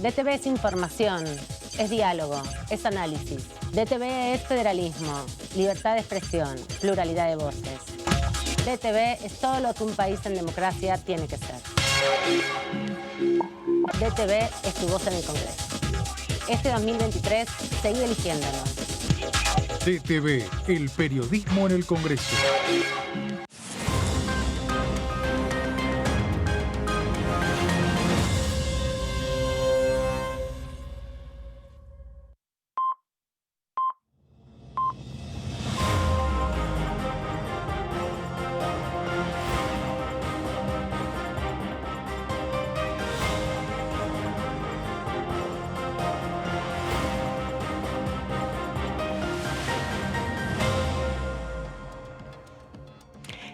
DTV es información, es diálogo, es análisis. DTV es federalismo, libertad de expresión, pluralidad de voces. DTV es todo lo que un país en democracia tiene que ser. DTV es tu voz en el Congreso. Este 2023, seguí eligiéndonos. DTV, el periodismo en el Congreso.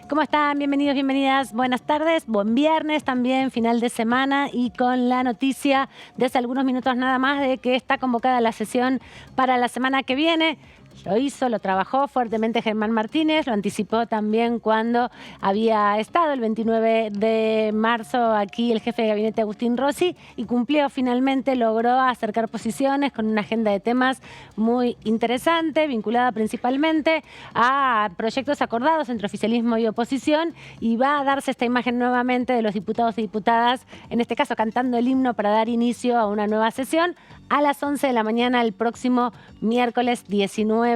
¿Cómo están? Bienvenidos, bienvenidas. Buenas tardes, buen viernes también, final de semana y con la noticia de hace algunos minutos nada más de que está convocada la sesión para la semana que viene. Lo trabajó fuertemente Germán Martínez, lo anticipó también cuando había estado el 29 de marzo aquí el jefe de gabinete Agustín Rossi y cumplió finalmente, logró acercar posiciones con una agenda de temas muy interesante, vinculada principalmente a proyectos acordados entre oficialismo y oposición, y va a darse esta imagen nuevamente de los diputados y diputadas, en este caso cantando el himno para dar inicio a una nueva sesión a las 11 de la mañana el próximo miércoles 19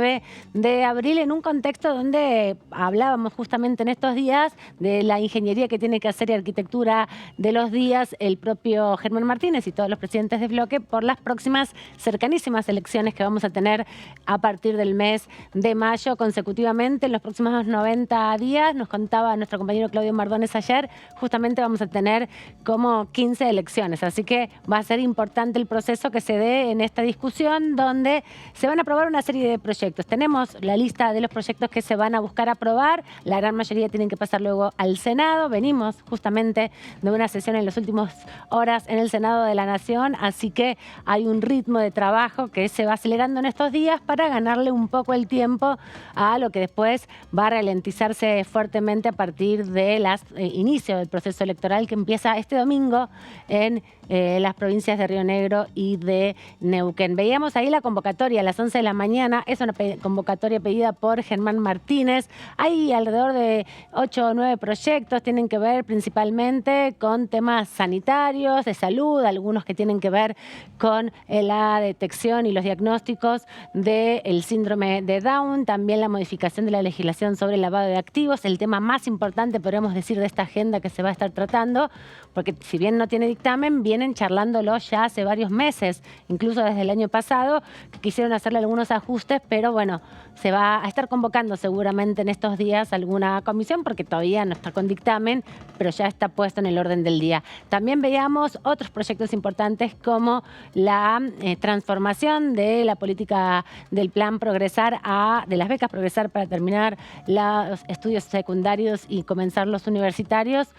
de abril, en un contexto donde hablábamos justamente en estos días de la ingeniería que tiene que hacer y arquitectura de los días el propio Germán Martínez y todos los presidentes de bloque por las próximas cercanísimas elecciones que vamos a tener a partir del mes de mayo consecutivamente. En los próximos 90 días, nos contaba nuestro compañero Claudio Mardones ayer, justamente vamos a tener como 15 elecciones, así que va a ser importante el proceso que se dé en esta discusión donde se van a aprobar una serie de proyectos. Tenemos la lista de los proyectos que se van a buscar aprobar, la gran mayoría tienen que pasar luego al Senado. Venimos justamente de una sesión en las últimas horas en el Senado de la Nación, así que hay un ritmo de trabajo que se va acelerando en estos días para ganarle un poco el tiempo a lo que después va a ralentizarse fuertemente a partir del inicio del proceso electoral que empieza este domingo en las provincias de Río Negro y de Neuquén. Veíamos ahí la convocatoria a las 11 de la mañana, es una convocatoria pedida por Germán Martínez. Hay alrededor de 8 o 9 proyectos, tienen que ver principalmente con temas sanitarios, de salud, algunos que tienen que ver con la detección y los diagnósticos del síndrome de Down, también la modificación de la legislación sobre el lavado de activos, el tema más importante, podríamos decir, de esta agenda que se va a estar tratando, porque si bien no tiene dictamen, vienen charlándolo ya hace varios meses, incluso desde el año pasado, que quisieron hacerle algunos ajustes, pero bueno, se va a estar convocando seguramente en estos días alguna comisión, porque todavía no está con dictamen, pero ya está puesto en el orden del día. También veíamos otros proyectos importantes como la transformación de la política del plan Progresar de las becas Progresar para terminar los estudios secundarios y comenzar los universitarios,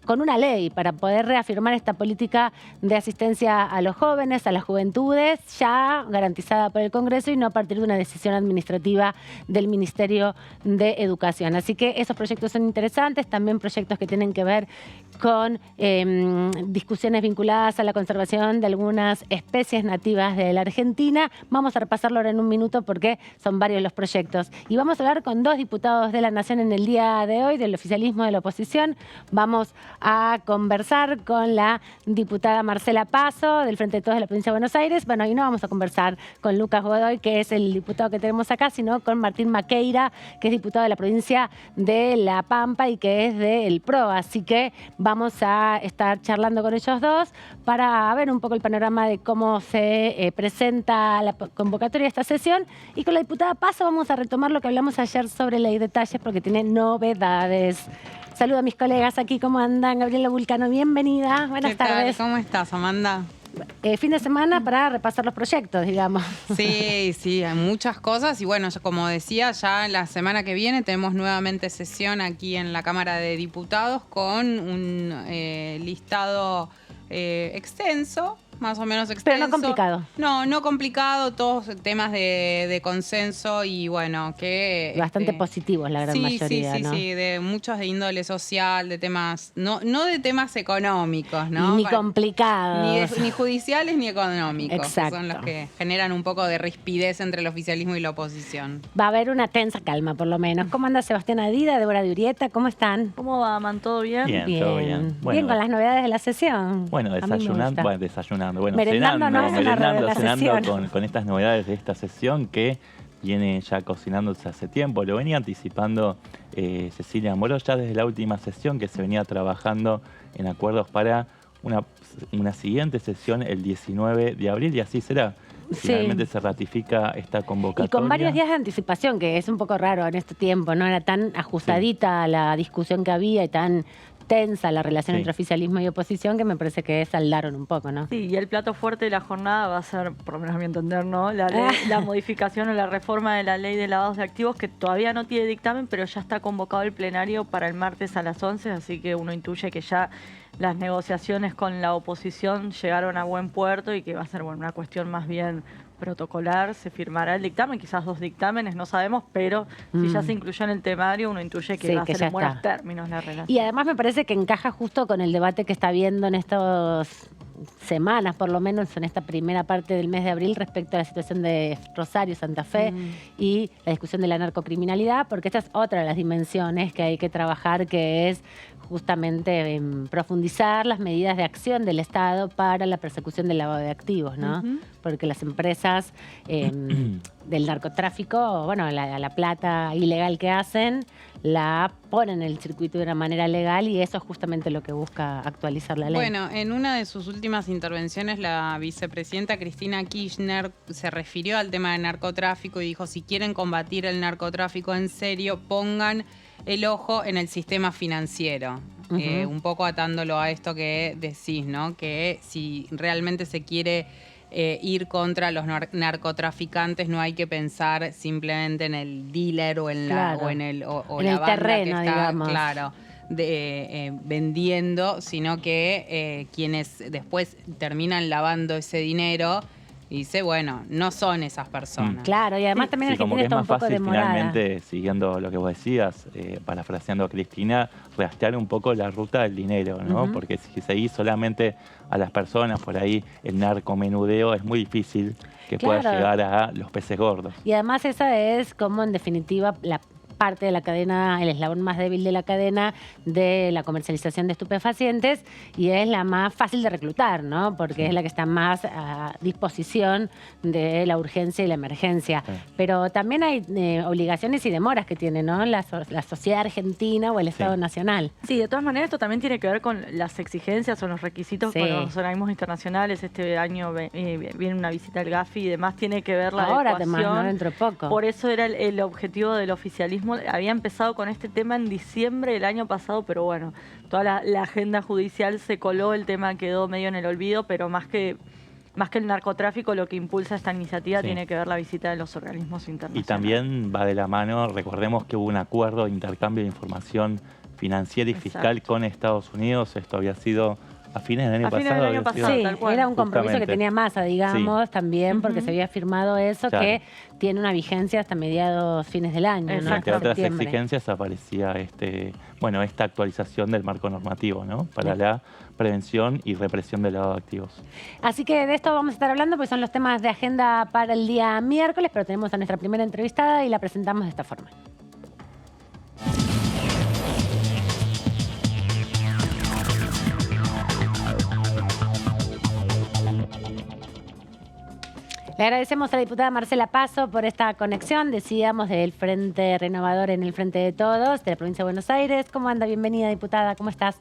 con una ley para poder reafirmar esta política de asistencia a los jóvenes, a las juventudes, ya garantizada por el Congreso y no a partir de una decisión administrativa del Ministerio de Educación. Así que esos proyectos son interesantes, también proyectos que tienen que ver con discusiones vinculadas a la conservación de algunas especies nativas de la Argentina. Vamos a repasarlo ahora en un minuto porque son varios los proyectos. Y vamos a hablar con 2 diputados de la Nación en el día de hoy, del oficialismo de la oposición. Vamos a conversar con la diputada Marcela Paso, del Frente de Todos de la Provincia de Buenos Aires. Bueno, y no vamos a conversar con Lucas Godoy, que es el diputado que tenemos acá, sino con Martín Maqueira, que es diputado de la provincia de La Pampa y que es del PRO. Así que vamos a estar charlando con ellos dos para ver un poco el panorama de cómo se presenta la convocatoria de esta sesión. Y con la diputada Paso vamos a retomar lo que hablamos ayer sobre ley de detalles porque tiene novedades. Saludo a mis colegas aquí, ¿cómo andan? Gabriela Vulcano, bienvenida. Buenas tardes. ¿Cómo estás, Amanda? Fin de semana para repasar los proyectos, digamos. Sí, hay muchas cosas. Y bueno, como decía, ya la semana que viene tenemos nuevamente sesión aquí en la Cámara de Diputados con un listado extenso más o menos extenso. Pero no complicado. No complicado, todos temas de consenso y bueno, que... Bastante positivos la gran mayoría, ¿no? Sí, de muchos de índole social, de temas, no de temas económicos, ¿no? Y ni complicados. Ni judiciales ni económicos. Exacto. Que son los que generan un poco de rispidez entre el oficialismo y la oposición. Va a haber una tensa calma, por lo menos. ¿Cómo anda Sebastián Adida, Débora de Urieta? ¿Cómo están? ¿Cómo va, Man? ¿Todo bien? Bien, todo bien. Bueno, bien con las novedades de la sesión. Bueno, A mí me desayunando, gusta. Merendando no es una cenando sesión. con estas novedades de esta sesión que viene ya cocinándose hace tiempo. Lo venía anticipando Cecilia Moró ya desde la última sesión, que se venía trabajando en acuerdos para una siguiente sesión el 19 de abril, y así será. Finalmente se ratifica esta convocatoria. Y con varios días de anticipación, que es un poco raro en este tiempo, ¿no? Era tan ajustadita la discusión que había y tan tensa la relación entre oficialismo y oposición, que me parece que saldaron un poco, ¿no? Sí, y el plato fuerte de la jornada va a ser, por lo menos a mi entender, ¿no? La modificación o la reforma de la ley de lavados de activos, que todavía no tiene dictamen, pero ya está convocado el plenario para el martes a las 11, así que uno intuye que ya las negociaciones con la oposición llegaron a buen puerto y que va a ser una cuestión más bien protocolar. Se firmará el dictamen, quizás 2 dictámenes, no sabemos, pero si ya se incluyó en el temario, uno intuye que va a ser en buenos términos la relación. Y además me parece que encaja justo con el debate que está habiendo en estas semanas, por lo menos en esta primera parte del mes de abril, respecto a la situación de Rosario, Santa Fe y la discusión de la narcocriminalidad, porque esta es otra de las dimensiones que hay que trabajar, que es justamente profundizar las medidas de acción del Estado para la persecución del lavado de activos, ¿no? Porque las empresas del narcotráfico, bueno, la plata ilegal que hacen, la ponen en el circuito de una manera legal, y eso es justamente lo que busca actualizar la ley. Bueno, en una de sus últimas intervenciones, la vicepresidenta Cristina Kirchner se refirió al tema del narcotráfico y dijo: si quieren combatir el narcotráfico en serio, pongan el ojo en el sistema financiero. Un poco atándolo a esto que decís, ¿no? Que si realmente se quiere ir contra los narcotraficantes, no hay que pensar simplemente en el dealer o en la banda terreno, que está, digamos. Vendiendo, sino que quienes después terminan lavando ese dinero, dice, bueno, no son esas personas. Claro, y además también como Argentina que es está un más poco fácil demorada. finalmente, siguiendo lo que vos decías, parafraseando a Cristina, rastrear un poco la ruta del dinero, ¿no? Porque si seguís solamente a las personas, por ahí el narcomenudeo, es muy difícil que pueda llegar a los peces gordos. Y además esa es como, en definitiva, la parte de la cadena, el eslabón más débil de la cadena de la comercialización de estupefacientes, y es la más fácil de reclutar, ¿no? Porque es la que está más a disposición de la urgencia y la emergencia. Pero también hay obligaciones y demoras que tiene, ¿no? La sociedad argentina o el Estado Nacional. Sí, de todas maneras esto también tiene que ver con las exigencias o los requisitos con los organismos internacionales. Este año viene una visita al Gafi y demás, tiene que ver la adecuación. ¿no? Dentro de poco. Por eso era el objetivo del oficialismo. Había empezado con este tema en diciembre del año pasado, pero bueno, toda la agenda judicial se coló, el tema quedó medio en el olvido, pero más que el narcotráfico, lo que impulsa esta iniciativa tiene que ver la visita de los organismos internacionales. Y también va de la mano, recordemos que hubo un acuerdo de intercambio de información financiera y fiscal con Estados Unidos. Esto había sido a fines del año pasado. Sí, tal cual. era un compromiso que tenía Massa, digamos, también, porque se había firmado eso, que tiene una vigencia hasta mediados, fines del año. Entre otras exigencias aparecía esta actualización del marco normativo, ¿no? Para la prevención y represión del lavado de activos. Así que de esto vamos a estar hablando, porque son los temas de agenda para el día miércoles, pero tenemos a nuestra primera entrevistada y la presentamos de esta forma. Le agradecemos a la diputada Marcela Paso por esta conexión, decíamos, del Frente Renovador en el Frente de Todos, de la provincia de Buenos Aires. ¿Cómo anda? Bienvenida, diputada. ¿Cómo estás?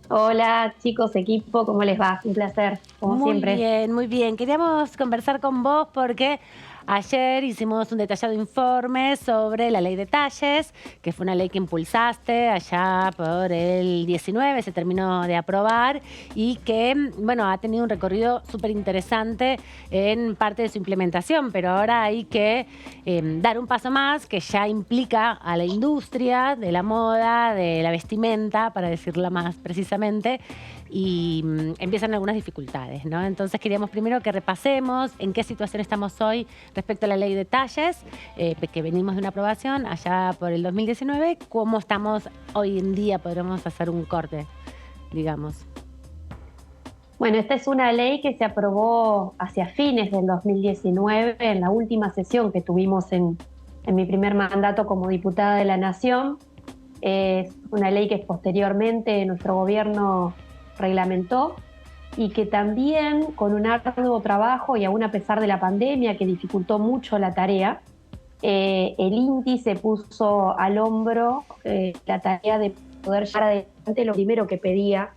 Hola, chicos, equipo, ¿cómo les va? Un placer, como siempre. Muy bien, muy bien. Queríamos conversar con vos porque ayer hicimos un detallado informe sobre la ley de talles, que fue una ley que impulsaste allá por el 19, se terminó de aprobar, y que, bueno, ha tenido un recorrido súper interesante en parte de su implementación, pero ahora hay que dar un paso más, que ya implica a la industria de la moda, de la vestimenta, para decirla más precisamente, y empiezan algunas dificultades, ¿no? Entonces queríamos primero que repasemos en qué situación estamos hoy respecto a la ley de talles, que venimos de una aprobación allá por el 2019, cómo estamos hoy en día, podremos hacer un corte, digamos. Bueno, esta es una ley que se aprobó hacia fines del 2019, en la última sesión que tuvimos en mi primer mandato como diputada de la Nación. Es una ley que posteriormente nuestro gobierno reglamentó y que también, con un arduo trabajo y aún a pesar de la pandemia que dificultó mucho la tarea, el INTI se puso al hombro la tarea de poder llevar adelante lo primero que pedía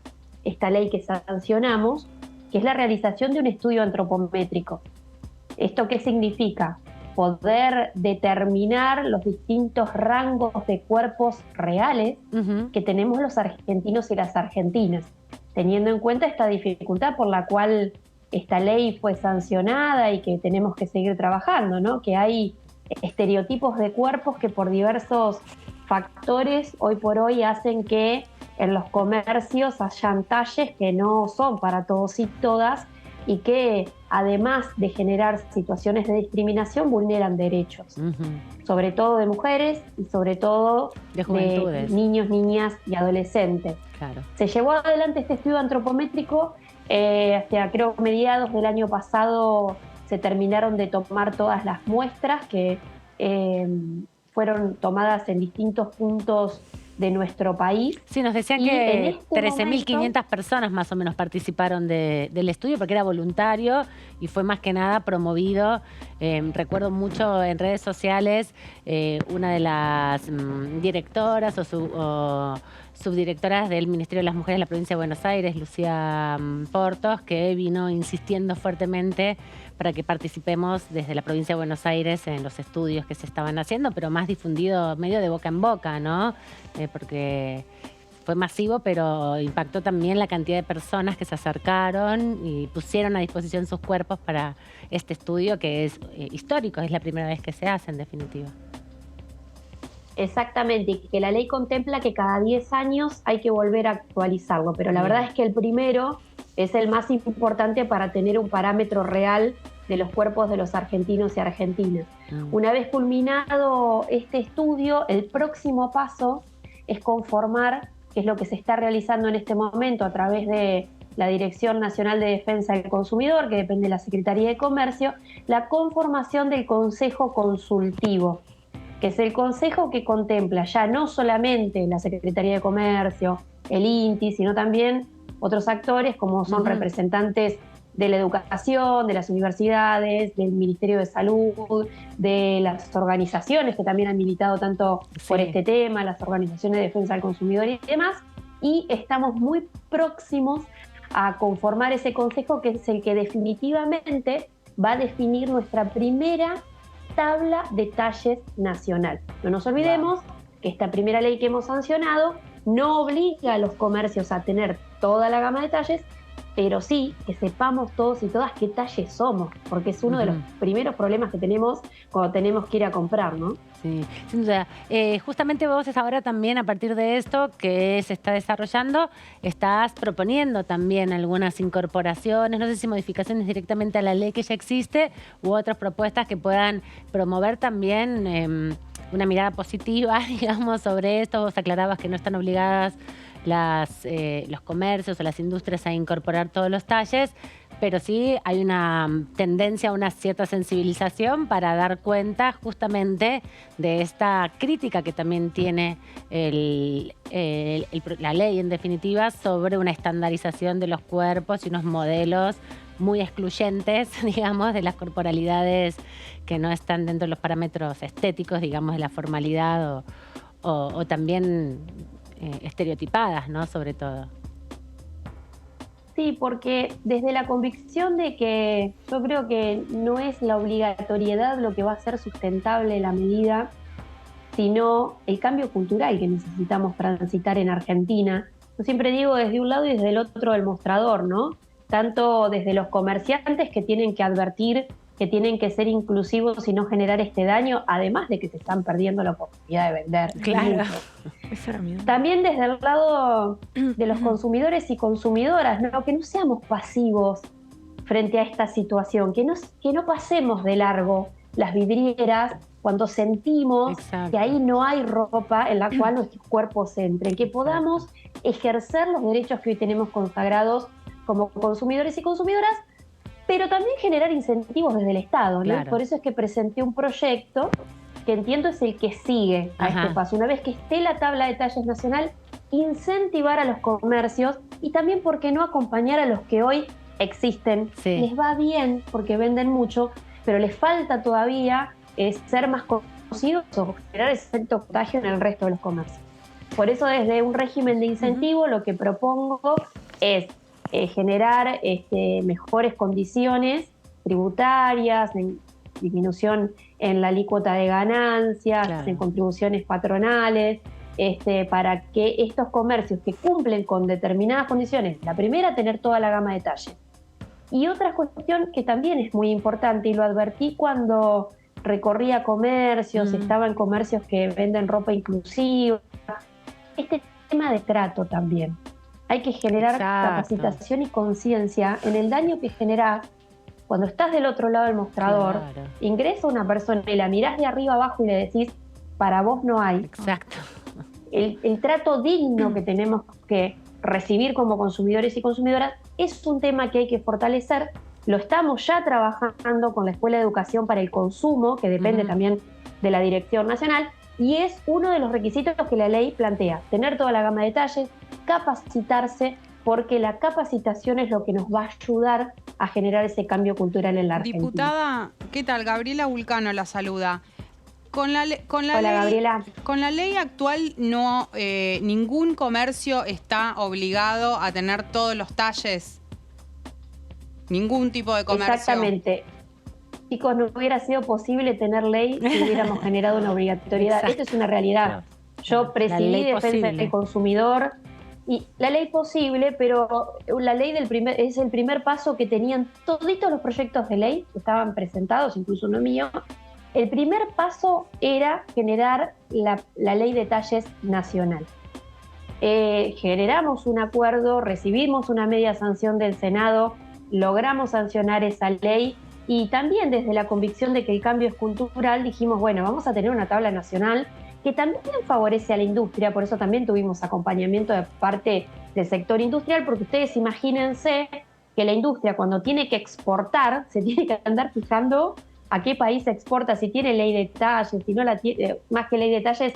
esta ley que sancionamos, que es la realización de un estudio antropométrico. ¿Esto qué significa? Poder determinar los distintos rangos de cuerpos reales que tenemos los argentinos y las argentinas, teniendo en cuenta esta dificultad por la cual esta ley fue sancionada y que tenemos que seguir trabajando, ¿no? Que hay estereotipos de cuerpos que por diversos factores hoy por hoy hacen que en los comercios hayan talles que no son para todos y todas y que además de generar situaciones de discriminación vulneran derechos, sobre todo de mujeres y sobre todo de niños, niñas y adolescentes. Claro. Se llevó adelante este estudio antropométrico hasta creo mediados del año pasado. Se terminaron de tomar todas las muestras que fueron tomadas en distintos puntos de nuestro país. Sí, nos decían que 13.500 personas más o menos participaron del estudio porque era voluntario y fue más que nada promovido. Recuerdo mucho en redes sociales una de las directoras o subdirectoras del Ministerio de las Mujeres de la Provincia de Buenos Aires, Lucía Portos, que vino insistiendo fuertemente para que participemos desde la Provincia de Buenos Aires en los estudios que se estaban haciendo, pero más difundido medio de boca en boca, ¿no? Porque fue masivo, pero impactó también la cantidad de personas que se acercaron y pusieron a disposición sus cuerpos para este estudio que es histórico, es la primera vez que se hace en definitiva. Exactamente, y que la ley contempla que cada 10 años hay que volver a actualizarlo, pero la verdad es que el primero es el más importante para tener un parámetro real de los cuerpos de los argentinos y argentinas. Una vez culminado este estudio, el próximo paso es conformar, que es lo que se está realizando en este momento a través de la Dirección Nacional de Defensa del Consumidor, que depende de la Secretaría de Comercio, la conformación del Consejo Consultivo, que es el consejo que contempla ya no solamente la Secretaría de Comercio, el INTI, sino también otros actores como son representantes de la educación, de las universidades, del Ministerio de Salud, de las organizaciones que también han militado tanto por este tema, las organizaciones de defensa del consumidor y demás, y estamos muy próximos a conformar ese consejo que es el que definitivamente va a definir nuestra primera tabla de talles nacional. No nos olvidemos que esta primera ley que hemos sancionado no obliga a los comercios a tener toda la gama de talles, pero sí que sepamos todos y todas qué talles somos, porque es uno de los primeros problemas que tenemos cuando tenemos que ir a comprar, ¿no? Sí, sin duda. Justamente vos ahora también, a partir de esto que se está desarrollando, estás proponiendo también algunas incorporaciones, no sé si modificaciones directamente a la ley que ya existe u otras propuestas que puedan promover también una mirada positiva, digamos, sobre esto. Vos aclarabas que no están obligadas los comercios o las industrias a incorporar todos los talles, pero sí hay una tendencia a una cierta sensibilización para dar cuenta justamente de esta crítica que también tiene la ley en definitiva sobre una estandarización de los cuerpos y unos modelos muy excluyentes, digamos, de las corporalidades que no están dentro de los parámetros estéticos, digamos, de la formalidad o también estereotipadas, ¿no? Sobre todo. Sí, porque desde la convicción de que yo creo que no es la obligatoriedad lo que va a ser sustentable la medida, sino el cambio cultural que necesitamos transitar en Argentina. Yo siempre digo desde un lado y desde el otro del mostrador, ¿no? Tanto desde los comerciantes que tienen que advertir que tienen que ser inclusivos y no generar este daño, además de que se están perdiendo la oportunidad de vender. Claro. Esa era mi duda. También desde el lado de los consumidores y consumidoras, ¿no? Que no seamos pasivos frente a esta situación, que no pasemos de largo las vidrieras cuando sentimos Exacto. que ahí no hay ropa en la cual nuestros cuerpos entren, que podamos ejercer los derechos que hoy tenemos consagrados como consumidores y consumidoras, pero también generar incentivos desde el Estado, ¿no? Claro. Por eso es que presenté un proyecto que entiendo es el que sigue a Ajá. este paso. Una vez que esté la tabla de talles nacional, incentivar a los comercios y también, ¿por qué no acompañar a los que hoy existen? Sí. Les va bien porque venden mucho, pero les falta todavía ser más conocidos o generar ese efecto contagio en el resto de los comercios. Por eso, desde un régimen de incentivo, lo que propongo es generar mejores condiciones tributarias, en disminución en la alícuota de ganancias, Claro. en contribuciones patronales, para que estos comercios que cumplen con determinadas condiciones, la primera, tener toda la gama de talles. Y otra cuestión que también es muy importante, y lo advertí cuando recorría comercios, estaba en comercios que venden ropa inclusiva, este tema de trato también. Hay que generar Exacto. capacitación y conciencia en el daño que genera cuando estás del otro lado del mostrador. Claro. Ingresa una persona y la mirás de arriba abajo y le decís, para vos no hay. Exacto. El trato digno que tenemos que recibir como consumidores y consumidoras es un tema que hay que fortalecer. Lo estamos ya trabajando con la Escuela de Educación para el Consumo, que depende también de la Dirección Nacional, y es uno de los requisitos que la ley plantea: tener toda la gama de talles, capacitarse, porque la capacitación es lo que nos va a ayudar a generar ese cambio cultural en la Argentina. Diputada, ¿qué tal? Gabriela Vulcano la saluda. Hola, Gabriela. Con la ley actual, no, ningún comercio está obligado a tener todos los talles. Ningún tipo de comercio. Exactamente. Chicos, no hubiera sido posible tener ley si hubiéramos generado una obligatoriedad. Exacto. Esto es una realidad. Yo presidí ley Defensa posible. del Consumidor y la ley posible, pero la ley es el primer paso que tenían toditos los proyectos de ley que estaban presentados, incluso uno mío. El primer paso era generar la ley de talles nacional. Generamos un acuerdo, recibimos una media sanción del Senado, logramos sancionar esa ley y también desde la convicción de que el cambio es cultural dijimos, bueno, vamos a tener una tabla nacional que también favorece a la industria, por eso también tuvimos acompañamiento de parte del sector industrial, porque ustedes imagínense que la industria cuando tiene que exportar se tiene que andar fijando a qué país exporta, si tiene ley de talles, si no la tiene, más que ley de talles,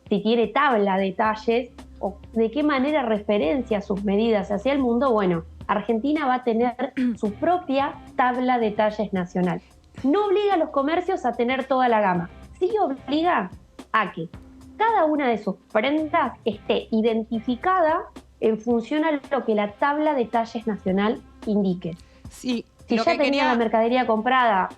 si tiene tabla de talles, o de qué manera referencia sus medidas hacia el mundo. Bueno, Argentina va a tener su propia tabla de talles nacional. No obliga a los comercios a tener toda la gama, sí obliga a que cada una de sus prendas esté identificada en función a lo que la tabla de talles nacional indique. Sí, Si lo ya que tenía quería... la mercadería comprada,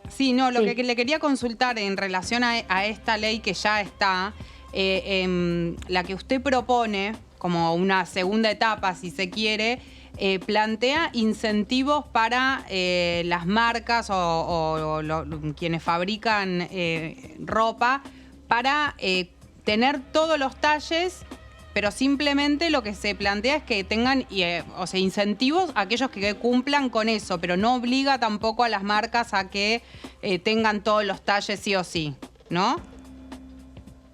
Sí, no, lo Sí. que le quería consultar en relación a esta ley que ya está, la que usted propone, como una segunda etapa, si se quiere, plantea incentivos para las marcas o quienes fabrican ropa para tener todos los talles, pero simplemente lo que se plantea es que tengan incentivos a aquellos que cumplan con eso, pero no obliga tampoco a las marcas a que tengan todos los talles sí o sí, ¿no?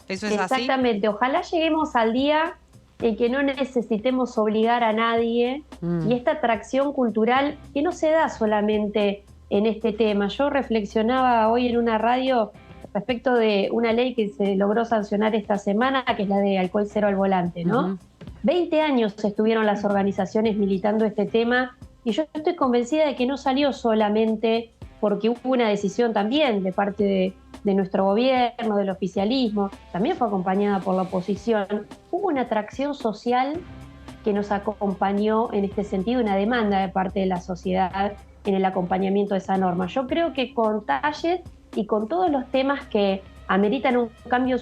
¿Eso es así? exactamente. Ojalá lleguemos al día en que no necesitemos obligar a nadie y esta atracción cultural que no se da solamente en este tema. Yo reflexionaba hoy en una radio respecto de una ley que se logró sancionar esta semana, que es la de alcohol cero al volante, ¿no? 20 años estuvieron las organizaciones militando este tema y yo estoy convencida de que no salió solamente porque hubo una decisión también de parte de nuestro gobierno, del oficialismo, también fue acompañada por la oposición. Hubo una atracción social que nos acompañó en este sentido, una demanda de parte de la sociedad en el acompañamiento de esa norma. Yo creo que con talles y con todos los temas que ameritan un cambio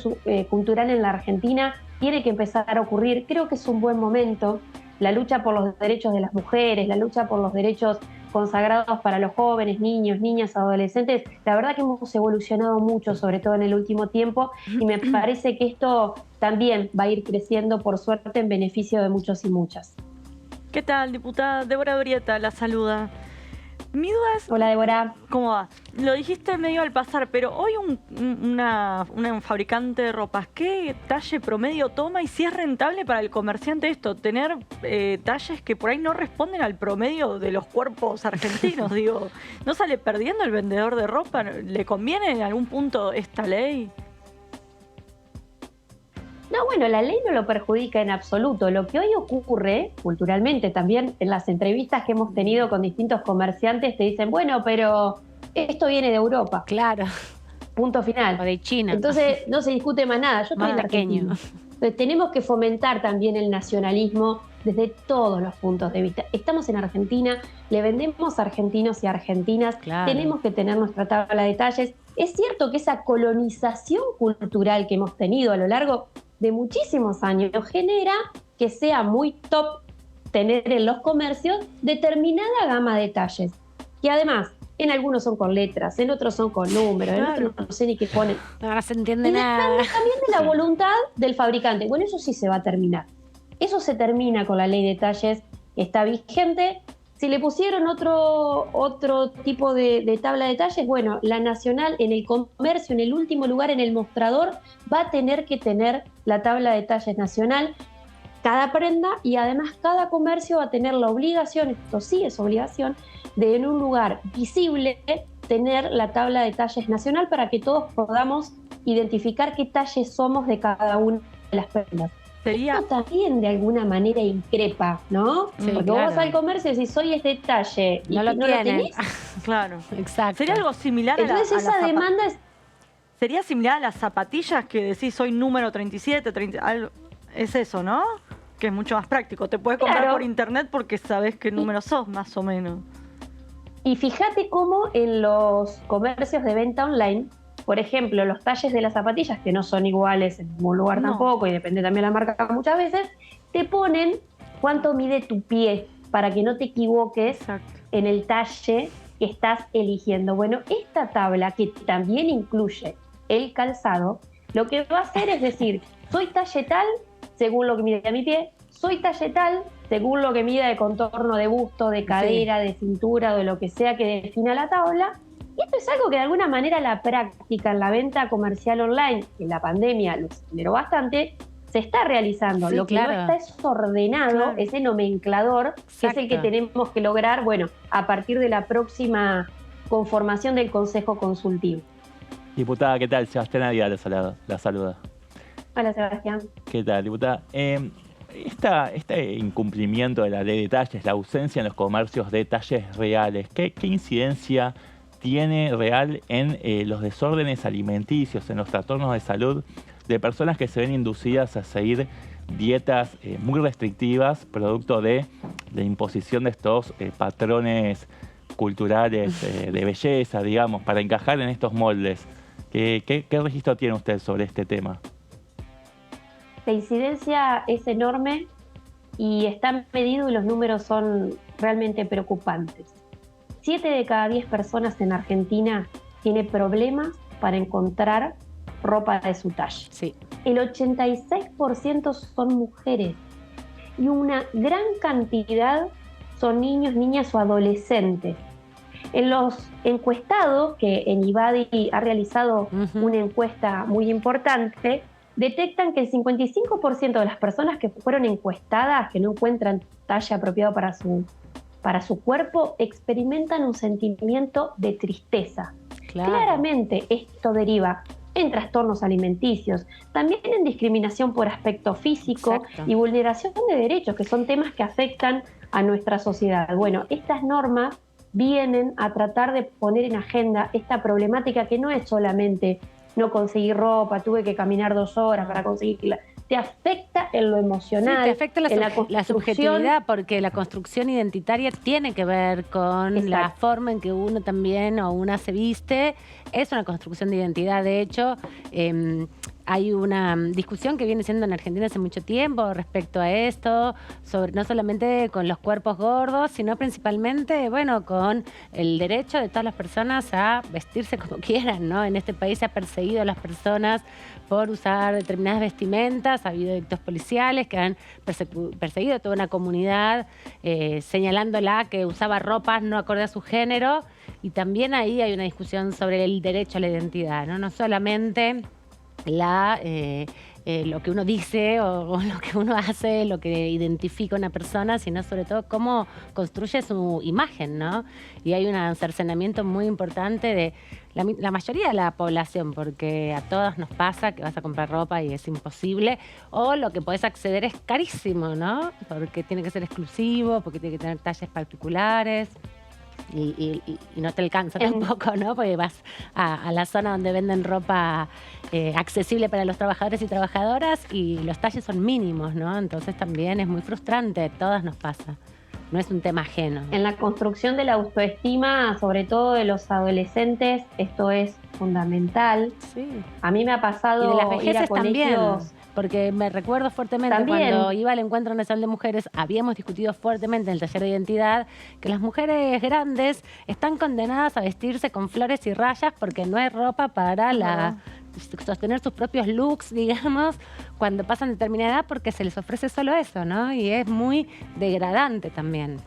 cultural en la Argentina, tiene que empezar a ocurrir. Creo que es un buen momento. La lucha por los derechos de las mujeres, la lucha por los derechos consagrados para los jóvenes, niños, niñas, adolescentes. La verdad que hemos evolucionado mucho, sobre todo en el último tiempo, y me parece que esto también va a ir creciendo, por suerte, en beneficio de muchos y muchas. ¿Qué tal, diputada? Débora Brieta la saluda. Mi duda es... Hola, Débora. ¿Cómo va? Lo dijiste medio al pasar, pero hoy un fabricante de ropas, ¿qué talle promedio toma y si es rentable para el comerciante esto? Tener talles que por ahí no responden al promedio de los cuerpos argentinos, digo. ¿No sale perdiendo el vendedor de ropa? ¿Le conviene en algún punto esta ley? No, bueno, la ley no lo perjudica en absoluto. Lo que hoy ocurre, culturalmente también, en las entrevistas que hemos tenido con distintos comerciantes, te dicen, bueno, pero esto viene de Europa. Claro. Punto final. O de China. Entonces no se discute más nada. Yo estoy en pequeño. Entonces, tenemos que fomentar también el nacionalismo desde todos los puntos de vista. Estamos en Argentina, le vendemos a argentinos y argentinas, claro. Tenemos que tener nuestra tabla de talles. Es cierto que esa colonización cultural que hemos tenido a lo largo de muchísimos años genera que sea muy top tener en los comercios determinada gama de talles, que además en algunos son con letras, en otros son con números, Claro. en otros no sé ni qué ponen. No se entiende Y nada. depende también de la voluntad del fabricante. Bueno, eso sí se va a terminar. Eso se termina con la ley de talles, está vigente. Si le pusieron otro tipo de tabla de talles, bueno, la nacional en el comercio, en el último lugar, en el mostrador, va a tener que tener la tabla de talles nacional, cada prenda, y además cada comercio va a tener la obligación, esto sí es obligación, de en un lugar visible tener la tabla de talles nacional para que todos podamos identificar qué talles somos de cada una de las prendas. Sería... Esto también de alguna manera increpa, ¿no? Sí, Porque claro. vos vas al comercio y decís, soy este talle, y No lo no tienen. tenés. Claro. Exacto. Sería algo similar Entonces a esa las demanda es... Sería similar a las zapatillas que decís soy número 37, 30, algo, es eso, ¿no? Que es mucho más práctico. Te puedes comprar Claro. por internet porque sabes qué número sos, más o menos. Y fíjate cómo en los comercios de venta online, por ejemplo, los talles de las zapatillas, que no son iguales en ningún lugar No. tampoco, y depende también de la marca muchas veces, te ponen cuánto mide tu pie para que no te equivoques Exacto. en el talle que estás eligiendo. Bueno, esta tabla, que también incluye el calzado, lo que va a hacer es decir, soy talle tal según lo que mide mi pie, soy talle tal según lo que mida de contorno de busto, de cadera, de cintura, o de lo que sea que defina la tabla. Y esto es algo que de alguna manera la práctica en la venta comercial online, que en la pandemia lo aceleró bastante, se está realizando. Sí, Lo que claro. no está es ordenado, Claro. ese nomenclador, que es el que Exacto. tenemos que lograr, bueno, a partir de la próxima conformación del Consejo Consultivo. Diputada, ¿qué tal? Sebastián Aguilar la saluda. Hola, Sebastián. ¿Qué tal, diputada? Este incumplimiento de la ley de talles, la ausencia en los comercios de talles reales, ¿qué incidencia tiene real en los desórdenes alimenticios, en los trastornos de salud de personas que se ven inducidas a seguir dietas muy restrictivas, producto de la imposición de estos patrones culturales de belleza, digamos, para encajar en estos moldes? ¿Qué registro tiene usted sobre este tema? La incidencia es enorme y está medido y los números son realmente preocupantes. 7 de cada 10 personas en Argentina tiene problemas para encontrar ropa de su talla. Sí. El 86% son mujeres y una gran cantidad son niños, niñas o adolescentes. En los encuestados, que en IBADI ha realizado una encuesta muy importante, detectan que el 55% de las personas que fueron encuestadas, que no encuentran talla apropiada para su cuerpo, experimentan un sentimiento de tristeza. Claro. Claramente esto deriva en trastornos alimenticios, también en discriminación por aspecto físico. Exacto. Y vulneración de derechos, que son temas que afectan a nuestra sociedad. Bueno, estas normas vienen a tratar de poner en agenda esta problemática que no es solamente no conseguir ropa, tuve que caminar 2 horas para conseguirla. Te afecta en lo emocional, Sí, te afecta en la subjetividad, porque la construcción identitaria tiene que ver con la Exacto. forma en que uno también o una se viste. Es una construcción de identidad. De hecho, hay una discusión que viene siendo en Argentina hace mucho tiempo respecto a esto, sobre no solamente con los cuerpos gordos, sino principalmente, bueno, con el derecho de todas las personas a vestirse como quieran, ¿no? En este país se ha perseguido a las personas por usar determinadas vestimentas, ha habido delitos policiales que han perseguido a toda una comunidad, señalándola que usaba ropas no acorde a su género, y también ahí hay una discusión sobre el derecho a la identidad, ¿no? No solamente lo que uno dice o lo que uno hace, lo que identifica a una persona, sino sobre todo cómo construye su imagen, ¿no? Y hay un cercenamiento muy importante de la mayoría de la población, porque a todos nos pasa que vas a comprar ropa y es imposible, o lo que podés acceder es carísimo, ¿no? Porque tiene que ser exclusivo, porque tiene que tener talles particulares. Y no te alcanza tampoco, ¿no? Porque vas a la zona donde venden ropa accesible para los trabajadores y trabajadoras y los talles son mínimos, ¿no? Entonces también es muy frustrante, a todas nos pasa. No es un tema ajeno. En la construcción de la autoestima, sobre todo de los adolescentes, esto es fundamental. Sí. A mí me ha pasado y de las ir a vejeces colegios también. Porque me recuerdo fuertemente cuando iba al Encuentro Nacional de Mujeres, habíamos discutido fuertemente en el taller de identidad que las mujeres grandes están condenadas a vestirse con flores y rayas porque no hay ropa para sostener sus propios looks, digamos, cuando pasan determinada edad, porque se les ofrece solo eso, ¿no? Y es muy degradante también.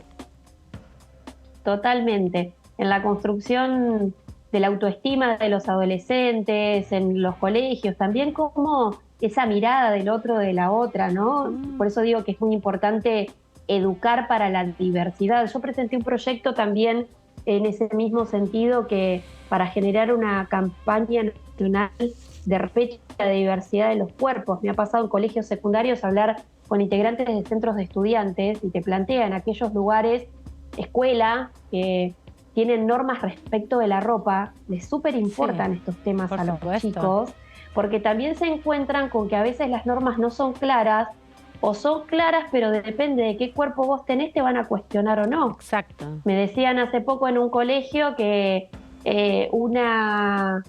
Totalmente. En la construcción de la autoestima de los adolescentes, en los colegios, también como esa mirada del otro, de la otra, ¿no? Por eso digo que es muy importante educar para la diversidad. Yo presenté un proyecto también en ese mismo sentido, que para generar una campaña nacional de respeto a la diversidad de los cuerpos. Me ha pasado en colegios secundarios hablar con integrantes de centros de estudiantes y te plantean aquellos lugares, escuela, que tienen normas respecto de la ropa, les súper importan estos temas a los chicos, porque también se encuentran con que a veces las normas no son claras, o son claras, pero depende de qué cuerpo vos tenés, te van a cuestionar o no. Exacto. Me decían hace poco en un colegio que una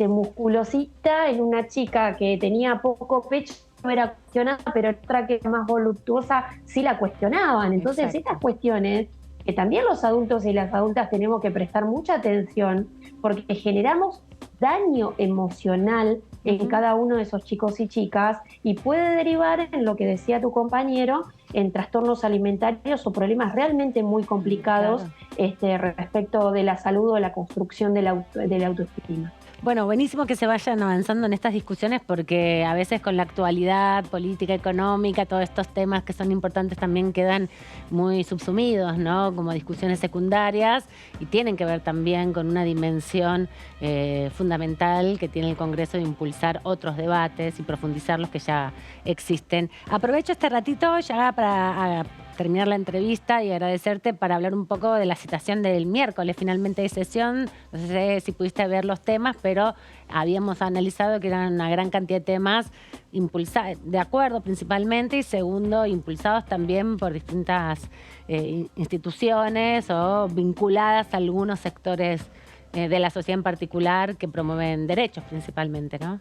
musculosita en una chica que tenía poco pecho no era cuestionada, pero otra que era más voluptuosa sí la cuestionaban. Entonces, estas cuestiones que también los adultos y las adultas tenemos que prestar mucha atención, porque generamos daño emocional en cada uno de esos chicos y chicas, y puede derivar en lo que decía tu compañero, en trastornos alimentarios o problemas realmente muy complicados respecto de la salud o la construcción de la autoestima. Bueno, buenísimo que se vayan avanzando en estas discusiones, porque a veces con la actualidad política, económica, todos estos temas que son importantes también quedan muy subsumidos, ¿no? Como discusiones secundarias, y tienen que ver también con una dimensión fundamental que tiene el Congreso de impulsar otros debates y profundizar los que ya existen. Aprovecho este ratito ya para terminar la entrevista y agradecerte para hablar un poco de la citación del miércoles. Finalmente hay sesión, no sé si pudiste ver los temas, pero habíamos analizado que eran una gran cantidad de temas impulsados, de acuerdo principalmente, y segundo, impulsados también por distintas instituciones o vinculadas a algunos sectores de la sociedad en particular que promueven derechos principalmente, ¿no?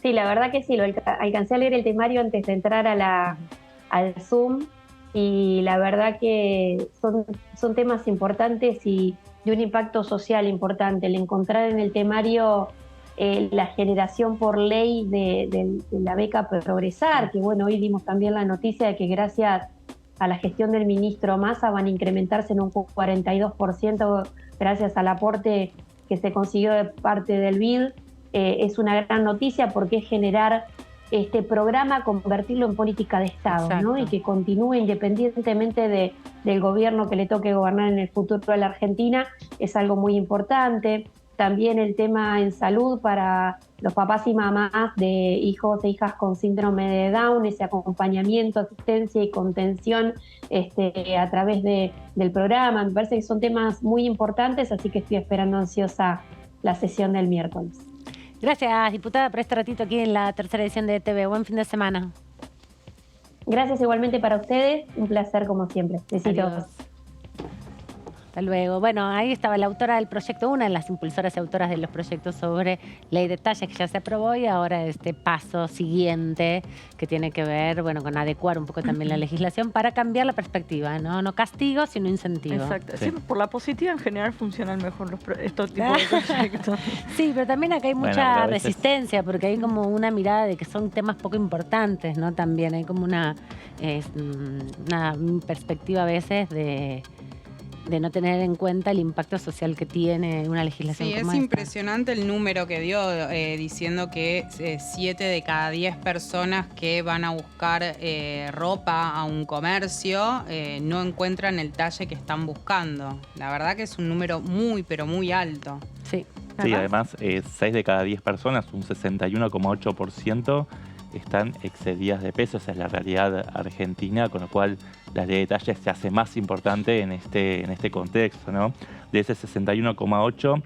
Sí, la verdad que sí, lo alcancé a leer el temario antes de entrar al Zoom, y la verdad que son temas importantes y de un impacto social importante. El encontrar en el temario la generación por ley de la beca Progresar, que bueno, hoy dimos también la noticia de que gracias a la gestión del ministro Massa van a incrementarse en un 42% gracias al aporte que se consiguió de parte del BID. Es una gran noticia porque es generar este programa, convertirlo en política de Estado, ¿no? Y que continúe independientemente del gobierno que le toque gobernar en el futuro a la Argentina, es algo muy importante. También el tema en salud para los papás y mamás de hijos e hijas con síndrome de Down, ese acompañamiento, asistencia y contención a través del programa. Me parece que son temas muy importantes, así que estoy esperando ansiosa la sesión del miércoles. Gracias, diputada, por este ratito aquí en la tercera edición de TV. Buen fin de semana. Gracias igualmente para ustedes. Un placer como siempre. Besitos. Adiós. Hasta luego. Bueno, ahí estaba la autora del proyecto, una de las impulsoras y autoras de los proyectos sobre ley de talles que ya se aprobó y ahora este paso siguiente que tiene que ver, bueno, con adecuar un poco también la legislación para cambiar la perspectiva, ¿no? No castigo, sino incentivo. Exacto. Sí. Sí, por la positiva en general funcionan mejor estos tipos de proyectos. Sí, pero también acá hay Bueno, mucha pero a veces- resistencia porque hay como una mirada de que son temas poco importantes, ¿no? También hay como una perspectiva a veces de no tener en cuenta el impacto social que tiene una legislación Sí, como es esta. impresionante el número que dio diciendo que 7 de cada 10 personas que van a buscar ropa a un comercio no encuentran el talle que están buscando. La verdad que es un número muy, pero muy alto. Sí. Sí, además, 6 de cada 10 personas, un 61,8%, están excedidas de peso. Esa es la realidad argentina, con lo cual la ley de talles se hace más importante en este contexto, ¿no? De ese 61,8%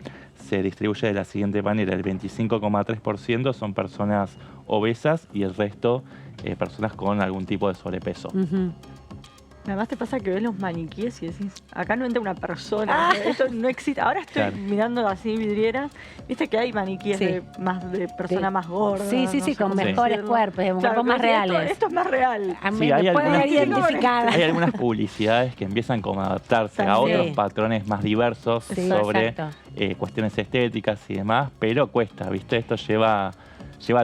se distribuye de la siguiente manera: el 25,3% son personas obesas y el resto personas con algún tipo de sobrepeso. Ujú. Además te pasa que ves los maniquíes y decís, acá no entra una persona, esto no existe. Ahora estoy Claro. mirando así vidrieras, viste que hay maniquíes Sí. de personas más gordas. Sí, sí, no sí, sé con cómo mejores decirlo. cuerpos, digamos, Claro, cuerpos más como decir, reales. Esto es más real. A mí Sí, hay me puede algunas- ver identificada. Hay algunas publicidades que empiezan como a adaptarse a También. otros patrones más diversos Sí, sobre exacto. cuestiones estéticas y demás, pero cuesta, ¿viste? Esto lleva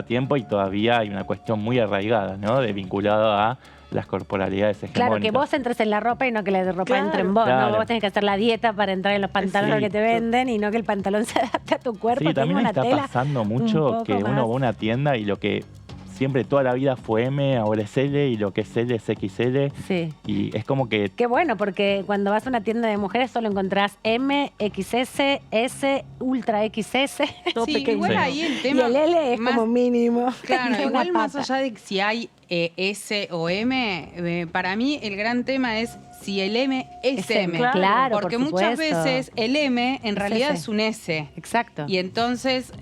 tiempo y todavía hay una cuestión muy arraigada, ¿no? Vinculado a las corporalidades hegemónicas. Claro, que vos entres en la ropa y no que la ropa Claro. entre en vos, ¿no? Claro. Vos tenés que hacer la dieta para entrar en los pantalones Sí. que te venden y no que el pantalón se adapte a tu cuerpo. Sí, Tengo también una está tela pasando un mucho poco que más. uno va a una tienda y lo que siempre toda la vida fue M, ahora es L, y lo que es L es XL. Sí. Y es como que Qué bueno, porque cuando vas a una tienda de mujeres solo encontrás M, XS, S, Ultra XS. Todo Sí, pequeño. igual Sí. ahí el Y tema... el L es más- como mínimo. Claro, Una igual más pata. allá de si hay S o M, para mí el gran tema es si el M es M. Claro, Porque por muchas supuesto. veces el M en Es realidad ese. es un S. Exacto. Y entonces,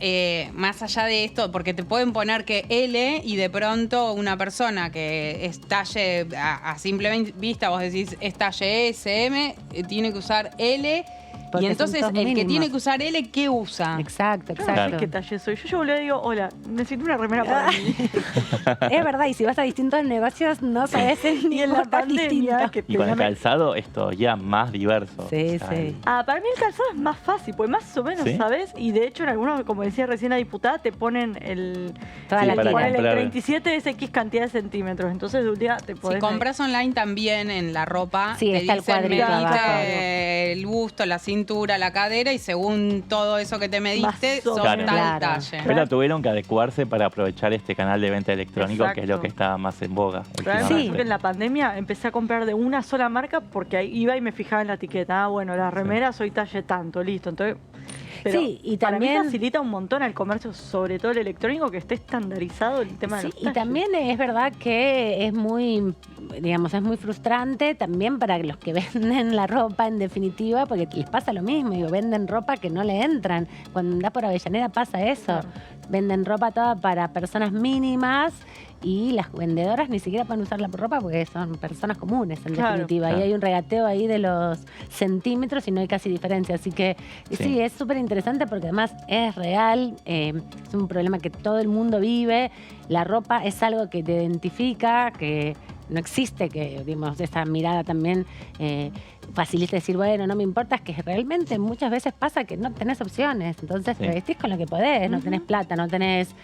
más allá de esto, porque te pueden poner que L y de pronto una persona que es talle a simple vista, vos decís es talle S, M, tiene que usar L. Porque Y entonces son el todos que mínimos. tiene que usar L, ¿qué usa? Exacto, Yo no exacto. sé qué talle soy. Yo llego y le digo, hola, necesito una remera para mí. Es verdad, y si vas a distintos negocios no sabes Y en la pandemia, que y con el tenía- calzado es todavía más diverso. Sí, O sea, sí. Para mí el calzado es más fácil, pues más o menos, ¿Sí? ¿sabes? Y de hecho en algunos, como decía recién la diputada, te ponen el... Toda Sí, la para tira. Ponele comprar. 37 es X cantidad de centímetros. Entonces de un día te Si podés... compras online también en la ropa, Sí, te está el dicen cuadrito medite abajo. el busto, la cintura, la cadera y según todo eso que te mediste, Más o sos menos. tal Claro. talle. Pero tuvieron que adecuarse para aprovechar este canal de venta electrónico, que es lo Exacto. que está más en boga. Realmente últimamente. en la pandemia empecé a comprar de una sola marca porque ahí iba y me fijaba en la etiqueta. Ah, bueno, la remera soy talle tanto, listo. Entonces, pero Sí, y para mí también- facilita un montón al comercio, sobre todo el electrónico, que esté estandarizado el tema de Sí, los y talles. también es verdad que es muy, digamos, es muy frustrante también para los que venden la ropa, en definitiva, porque les pasa lo mismo, digo, venden ropa que no le entran. Cuando andás por Avellaneda pasa eso. Claro. Venden ropa toda para personas mínimas y las vendedoras ni siquiera pueden usar la ropa porque son personas comunes, en Claro. definitiva. Claro. Y hay un regateo ahí de los centímetros y no hay casi diferencia. Así que sí, es súper interesante porque además es real, es un problema que todo el mundo vive. La ropa es algo que te identifica, que no existe, que digamos, esa mirada también facilita decir, bueno, no me importa, es que realmente muchas veces pasa que no tenés opciones. Entonces Sí. te vestís con lo que podés, no tenés plata, no tenés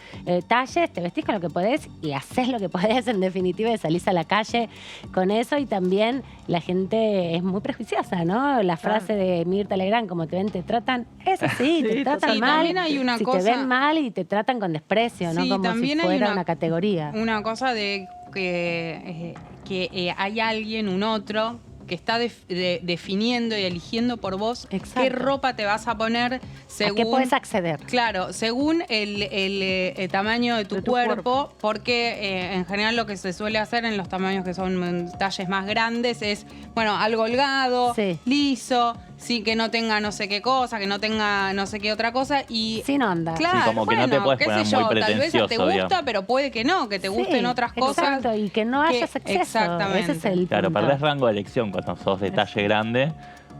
talles, te vestís con lo que podés y haces lo que podés en definitiva y salís a la calle con eso. Y también la gente es muy prejuiciosa, ¿no? La frase de Mirta Legrand, como te ven, te tratan, es así, Sí, te tratan total. mal. También hay una si cosa- te ven mal y te tratan con desprecio, ¿no? Sí, Como si también hay fuera una categoría. Una cosa de que hay alguien, un otro, que está definiendo y eligiendo por vos Exacto. qué ropa te vas a poner ¿A según... qué podés acceder? Claro, según el tamaño de tu, De tu cuerpo, porque en general lo que se suele hacer en los tamaños que son talles más grandes es, bueno, algo holgado, Sí. liso, sí, que no tenga no sé qué cosa, que no tenga no sé qué otra cosa y... Sin onda. Claro, Sí, como que no te bueno, puedes qué poner sé muy yo, tal vez te pretencioso, gusta, digamos. pero puede que no, que te gusten Sí, otras cosas. Exacto, y que no hayas acceso. Exactamente. Ese es el Claro, punto. perdés rango de elección cuando sos de talle grande,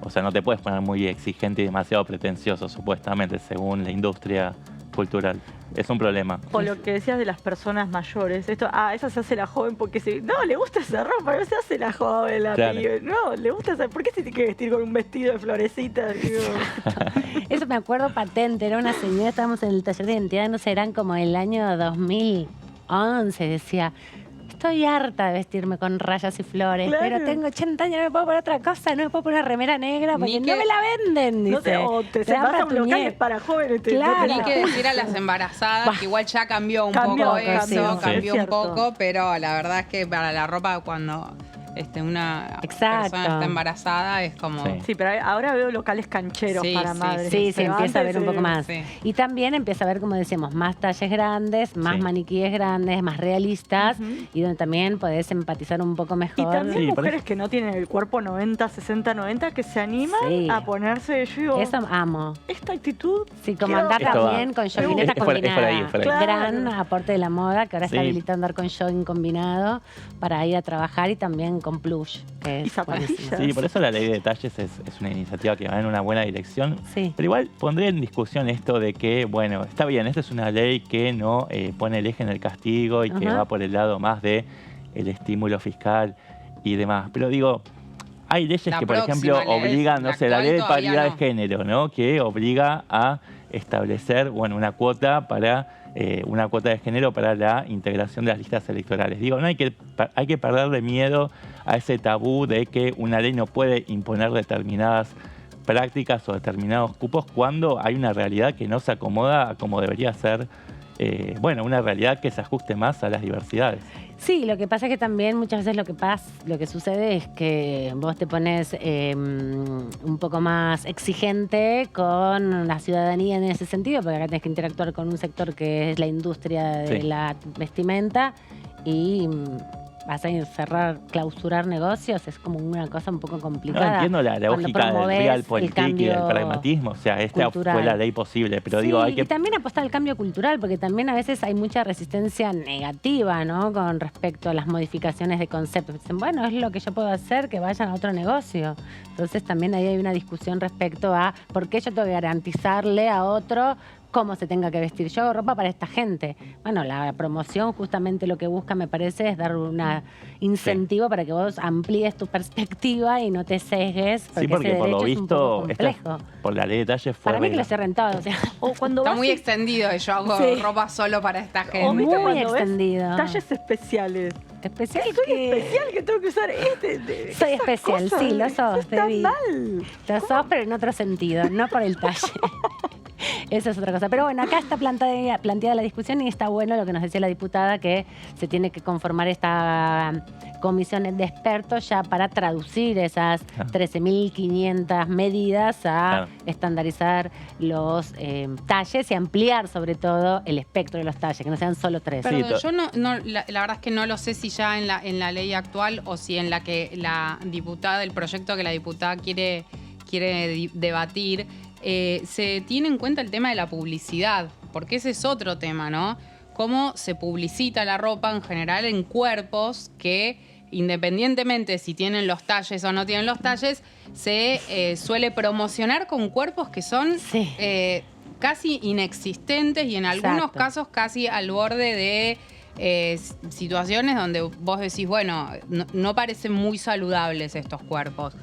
O sea, no te puedes poner muy exigente y demasiado pretencioso, supuestamente, según la industria cultural. Es un problema. O lo que decías de las personas mayores. Esto, esa se hace la joven porque no, le gusta esa ropa, no se hace la joven, la Claro. pibe. No, le gusta esa. ¿Por qué se tiene que vestir con un vestido de florecitas? Digo, Eso me acuerdo patente, era una señora, estábamos en el taller de identidad, no sé, eran como el año 2011, decía, estoy harta de vestirme con rayas y flores, Claro. pero tengo 80 años, no me puedo poner otra cosa, no me puedo poner una remera negra porque Ni no que- me la venden, dice. no te, o te Te dan vas para a un tu local nie- es para jóvenes. Claro. Ni que decir a las embarazadas, que igual ya cambió un Cambió, poco cambió, eso, sí. cambió Es un cierto. poco, pero la verdad es que para la ropa cuando una Exacto. persona está embarazada es como... Sí. Sí, pero ahora veo locales cancheros Sí, para sí, madres. Sí, se empieza a ver un antes, poco más. sí. Y también empieza a ver, como decíamos, más talles grandes, más Sí. maniquíes grandes, más realistas, Ujú. y donde también podés empatizar un poco mejor. Y también Sí, por mujeres eso. que no tienen el cuerpo 90, 60, 90 que se animan Sí. a ponerse, yo digo, Eso amo. esta actitud. Sí, como quiero- andar Esto va. también con Es joguineta por ahí, combinada. es por ahí. Claro. Gran aporte de la moda, que ahora está Sí. habilitado andar con jogging combinado para ir a trabajar y también con plush. Que Y es zapatillas. buenísimo. Sí, por eso la ley de detalles es una iniciativa que va en una buena dirección. Sí. Pero igual pondré en discusión esto de que, bueno, está bien, esta es una ley que no pone el eje en el castigo y que Ajá. va por el lado más de el estímulo fiscal y demás. Pero digo, hay leyes La que, por próxima ejemplo, ley, obligan, no la sé, la actual ley de todavía paridad de no. género, ¿no? Que obliga a establecer, bueno, una cuota de género para la integración de las listas electorales. Digo, no hay que perderle miedo a ese tabú de que una ley no puede imponer determinadas prácticas o determinados cupos cuando hay una realidad que no se acomoda a como debería ser, una realidad que se ajuste más a las diversidades. Sí, lo que pasa es que también muchas veces lo que sucede es que vos te pones un poco más exigente con la ciudadanía en ese sentido, porque acá tenés que interactuar con un sector que es la industria de Sí. la vestimenta y vas a clausurar negocios, es como una cosa un poco No complicada. entiendo la cuando lógica del promovés el realpolitik y del cambio pragmatismo, o sea, esta cultural. fue la ley posible, pero Sí, digo, hay y que... también apostar al cambio cultural, porque también a veces hay mucha resistencia negativa, ¿no? Con respecto a las modificaciones de conceptos. Dicen, bueno, es lo que yo puedo hacer, que vayan a otro negocio. Entonces también ahí hay una discusión respecto a por qué yo tengo que garantizarle a otro cómo se tenga que vestir. Yo hago ropa para esta gente. Bueno, la promoción justamente lo que busca, me parece, es dar un incentivo para que vos amplíes tu perspectiva y no te sesgues, porque, Sí, porque ese por lo derecho es un poco visto, complejo. por la ley de detalles fue... Para mí que lo cierren todo. O sea, O cuando Está vas muy y- extendido y yo hago Sí. ropa solo para esta o gente. viste muy cuando ves extendido. talles especiales. especial Soy que... especial que tengo que usar Soy especial, sí, lo sos, Está Debbie. mal. Lo sos, pero en otro sentido, no por el talle. Esa es otra cosa. Pero bueno, acá está planteada la discusión y está bueno lo que nos decía la diputada, que se tiene que conformar esta comisión de expertos ya para traducir esas 13.500 medidas a Claro. estandarizar los talles y ampliar sobre todo el espectro de los talles, que no sean solo 3. Sí, Perdón, yo la verdad es que no lo sé si ya en la ley actual o si en la que la diputada, el proyecto que la diputada quiere debatir, se tiene en cuenta el tema de la publicidad, porque ese es otro tema, ¿no? Cómo se publicita la ropa en general en cuerpos que, independientemente si tienen los talles o no tienen los talles, se suele promocionar con cuerpos que son Sí. casi inexistentes y en algunos Exacto. casos casi al borde de situaciones donde vos decís, bueno, no parecen muy saludables estos cuerpos.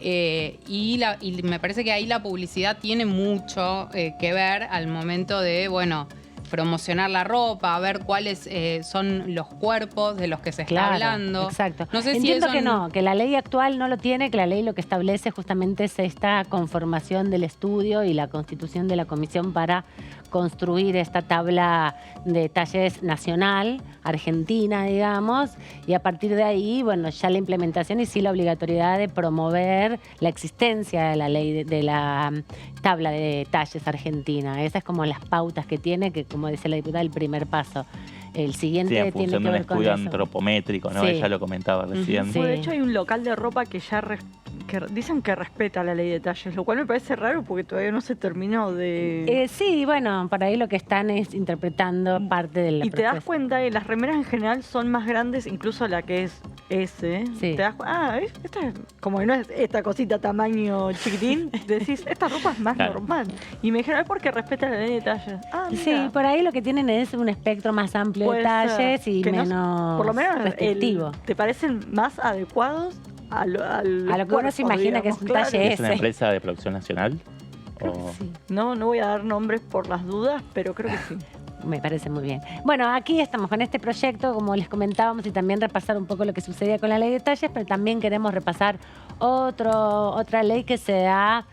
Y me parece que ahí la publicidad tiene mucho que ver al momento de, bueno, promocionar la ropa, ver cuáles son los cuerpos de los que se está hablando. Exacto. No sé si Entiendo eso que no, que la ley actual no lo tiene, que la ley lo que establece justamente es esta conformación del estudio y la constitución de la comisión para construir esta tabla de talles nacional, argentina, digamos, y a partir de ahí, bueno, ya la implementación y sí la obligatoriedad de promover la existencia de la ley, de la tabla de talles argentina. Esas es como las pautas que tiene, que como decía la diputada, el primer paso. El siguiente Sí, en tiene función que de un ver con estudio eso. antropométrico, ¿no? Sí. Ella lo comentaba recién. Sí. Bueno, de hecho hay un local de ropa que ya que dicen que respeta la ley de talles, lo cual me parece raro porque todavía no se terminó de... Sí, bueno, por ahí lo que están es interpretando parte de la y te das propuesta. cuenta que las remeras en general son más grandes, incluso la que es ese, Sí. te das cuenta, esta es, como que no es esta cosita tamaño chiquitín, decís, esta ropa es más Claro. normal. Y me dijeron, es porque respeta la ley de talles. Sí, por ahí lo que tienen es un espectro más amplio de Puede talles ser. y Que no- menos por lo menos restrictivo. te parecen más adecuados a lo que uno se imagina que es un talle ¿Es una ese. empresa de producción nacional? Creo que O- sí. No voy a dar nombres por las dudas, pero creo que sí. Me parece muy bien. Bueno, aquí estamos con este proyecto, como les comentábamos, y también repasar un poco lo que sucedía con la ley de talles, pero también queremos repasar otra ley que se ha...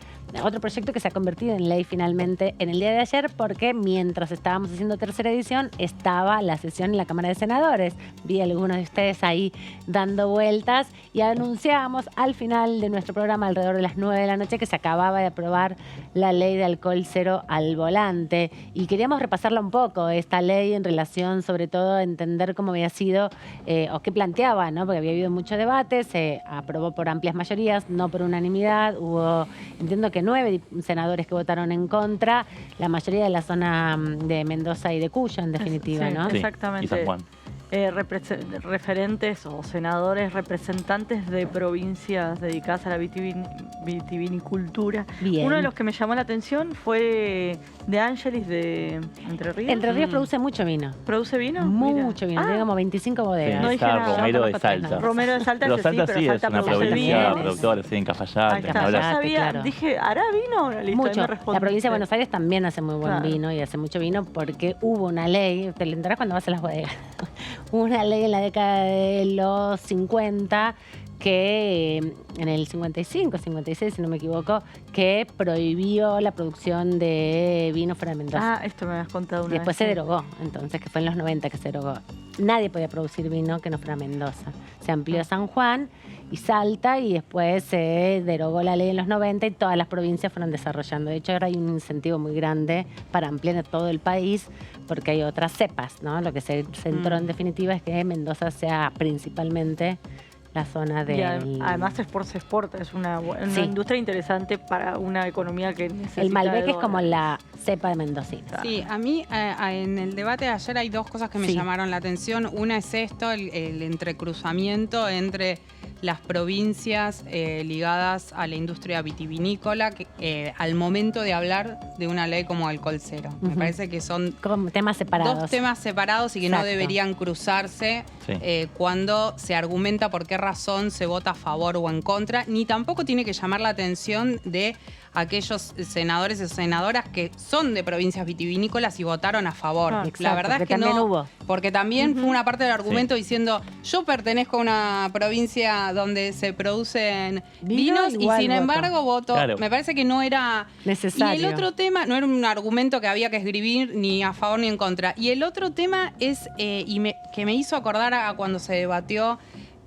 Otro proyecto que se ha convertido en ley finalmente en el día de ayer, porque mientras estábamos haciendo tercera edición estaba la sesión en la Cámara de Senadores. Vi a algunos de ustedes ahí dando vueltas y anunciábamos al final de nuestro programa, alrededor de las 9 de la noche, que se acababa de aprobar la ley de alcohol cero al volante. Y queríamos repasarla un poco, esta ley, en relación sobre todo a entender cómo había sido o qué planteaba, ¿no? Porque había habido mucho debate, se aprobó por amplias mayorías, no por unanimidad. Hubo, entiendo que 9 senadores que votaron en contra, la mayoría de la zona de Mendoza y de Cuyo, en definitiva, Sí, ¿no? Sí, exactamente. y San Juan. Referentes o senadores representantes de provincias dedicadas a la vitivinicultura. Bien. Uno de los que me llamó la atención fue De Angelis de Entre Ríos. Entre Ríos produce mucho vino. ¿Produce vino? Mira. Mucho vino, Ah, tiene como 25 bodegas. No dije está nada. Romero Yo de conozco tres Salta. nomás. Romero de Salta, Pero ese Salta pero sí es Salta una produce provincia vinos. productora, sí, en Ahí Cafayate, está. ni hablar. No sabía, claro. dije, ¿hará vino? Listo, ahí Mucho. me La respondiste. provincia de Buenos Aires también hace muy buen Claro. vino y hace mucho vino porque hubo una ley, te lo enterás cuando vas a las bodegas, hubo una ley en la década de los 50 que en el 55, 56, si no me equivoco, que prohibió la producción de vino fuera de Mendoza. Ah, esto me habías contado una Después vez. se derogó, entonces, que fue en los 90 que se derogó. Nadie podía producir vino que no fuera Mendoza. Se amplió San Juan y Salta y después se derogó la ley en los 90 y todas las provincias fueron desarrollando. De hecho, ahora hay un incentivo muy grande para ampliar todo el país porque hay otras cepas, ¿no? Lo que se centró en definitiva es que Mendoza sea principalmente la zona Y del... además se exporta, es una Sí. industria interesante para una economía que necesita El Malbec de es como dólares. la cepa de mendocina. Sí, a mí en el debate de ayer hay dos cosas que me Sí. llamaron la atención. Una es esto, el entrecruzamiento entre las provincias ligadas a la industria vitivinícola al momento de hablar de una ley como alcohol cero. Me Ujú. parece que son Como temas separados. dos temas separados y que no Exacto. deberían cruzarse Sí. cuando se argumenta por qué razón se vota a favor o en contra, ni tampoco tiene que llamar la atención de aquellos senadores o senadoras que son de provincias vitivinícolas y votaron a favor. Ah, La exacto, verdad es porque que también no, hubo. porque también fue una parte del argumento diciendo, yo pertenezco a una provincia donde se producen Vino, vinos y igual sin voto. embargo voto. Claro. Me parece que no era Necesario. Y el otro tema, no era un argumento que había que escribir ni a favor ni en contra. Y el otro tema es, que me hizo acordar a cuando se debatió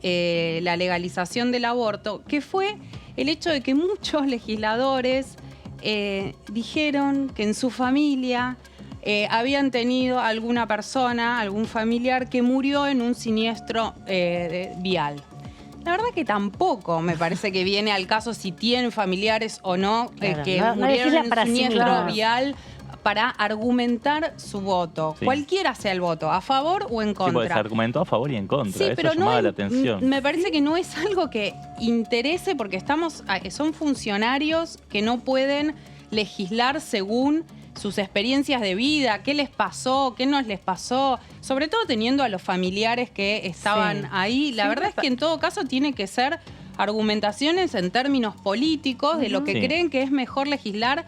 la legalización del aborto, que fue el hecho de que muchos legisladores dijeron que en su familia habían tenido alguna persona, algún familiar que murió en un siniestro vial. La verdad que tampoco me parece que viene al caso si tienen familiares o no Claro, que no murieron legisla en un para sí siniestro mismos. vial para argumentar su voto. Sí. Cualquiera sea el voto, a favor o en Sí, porque se contra. argumentó a favor y en contra. Sí, Eso pero no llamaba es- la atención. me parece que no es algo que interese porque son funcionarios que no pueden legislar según sus experiencias de vida, qué les pasó, qué no les pasó, sobre todo teniendo a los familiares que estaban Sí. ahí. La Sí, verdad es que en todo caso tiene que ser argumentaciones en términos políticos de lo que Sí. creen que es mejor legislar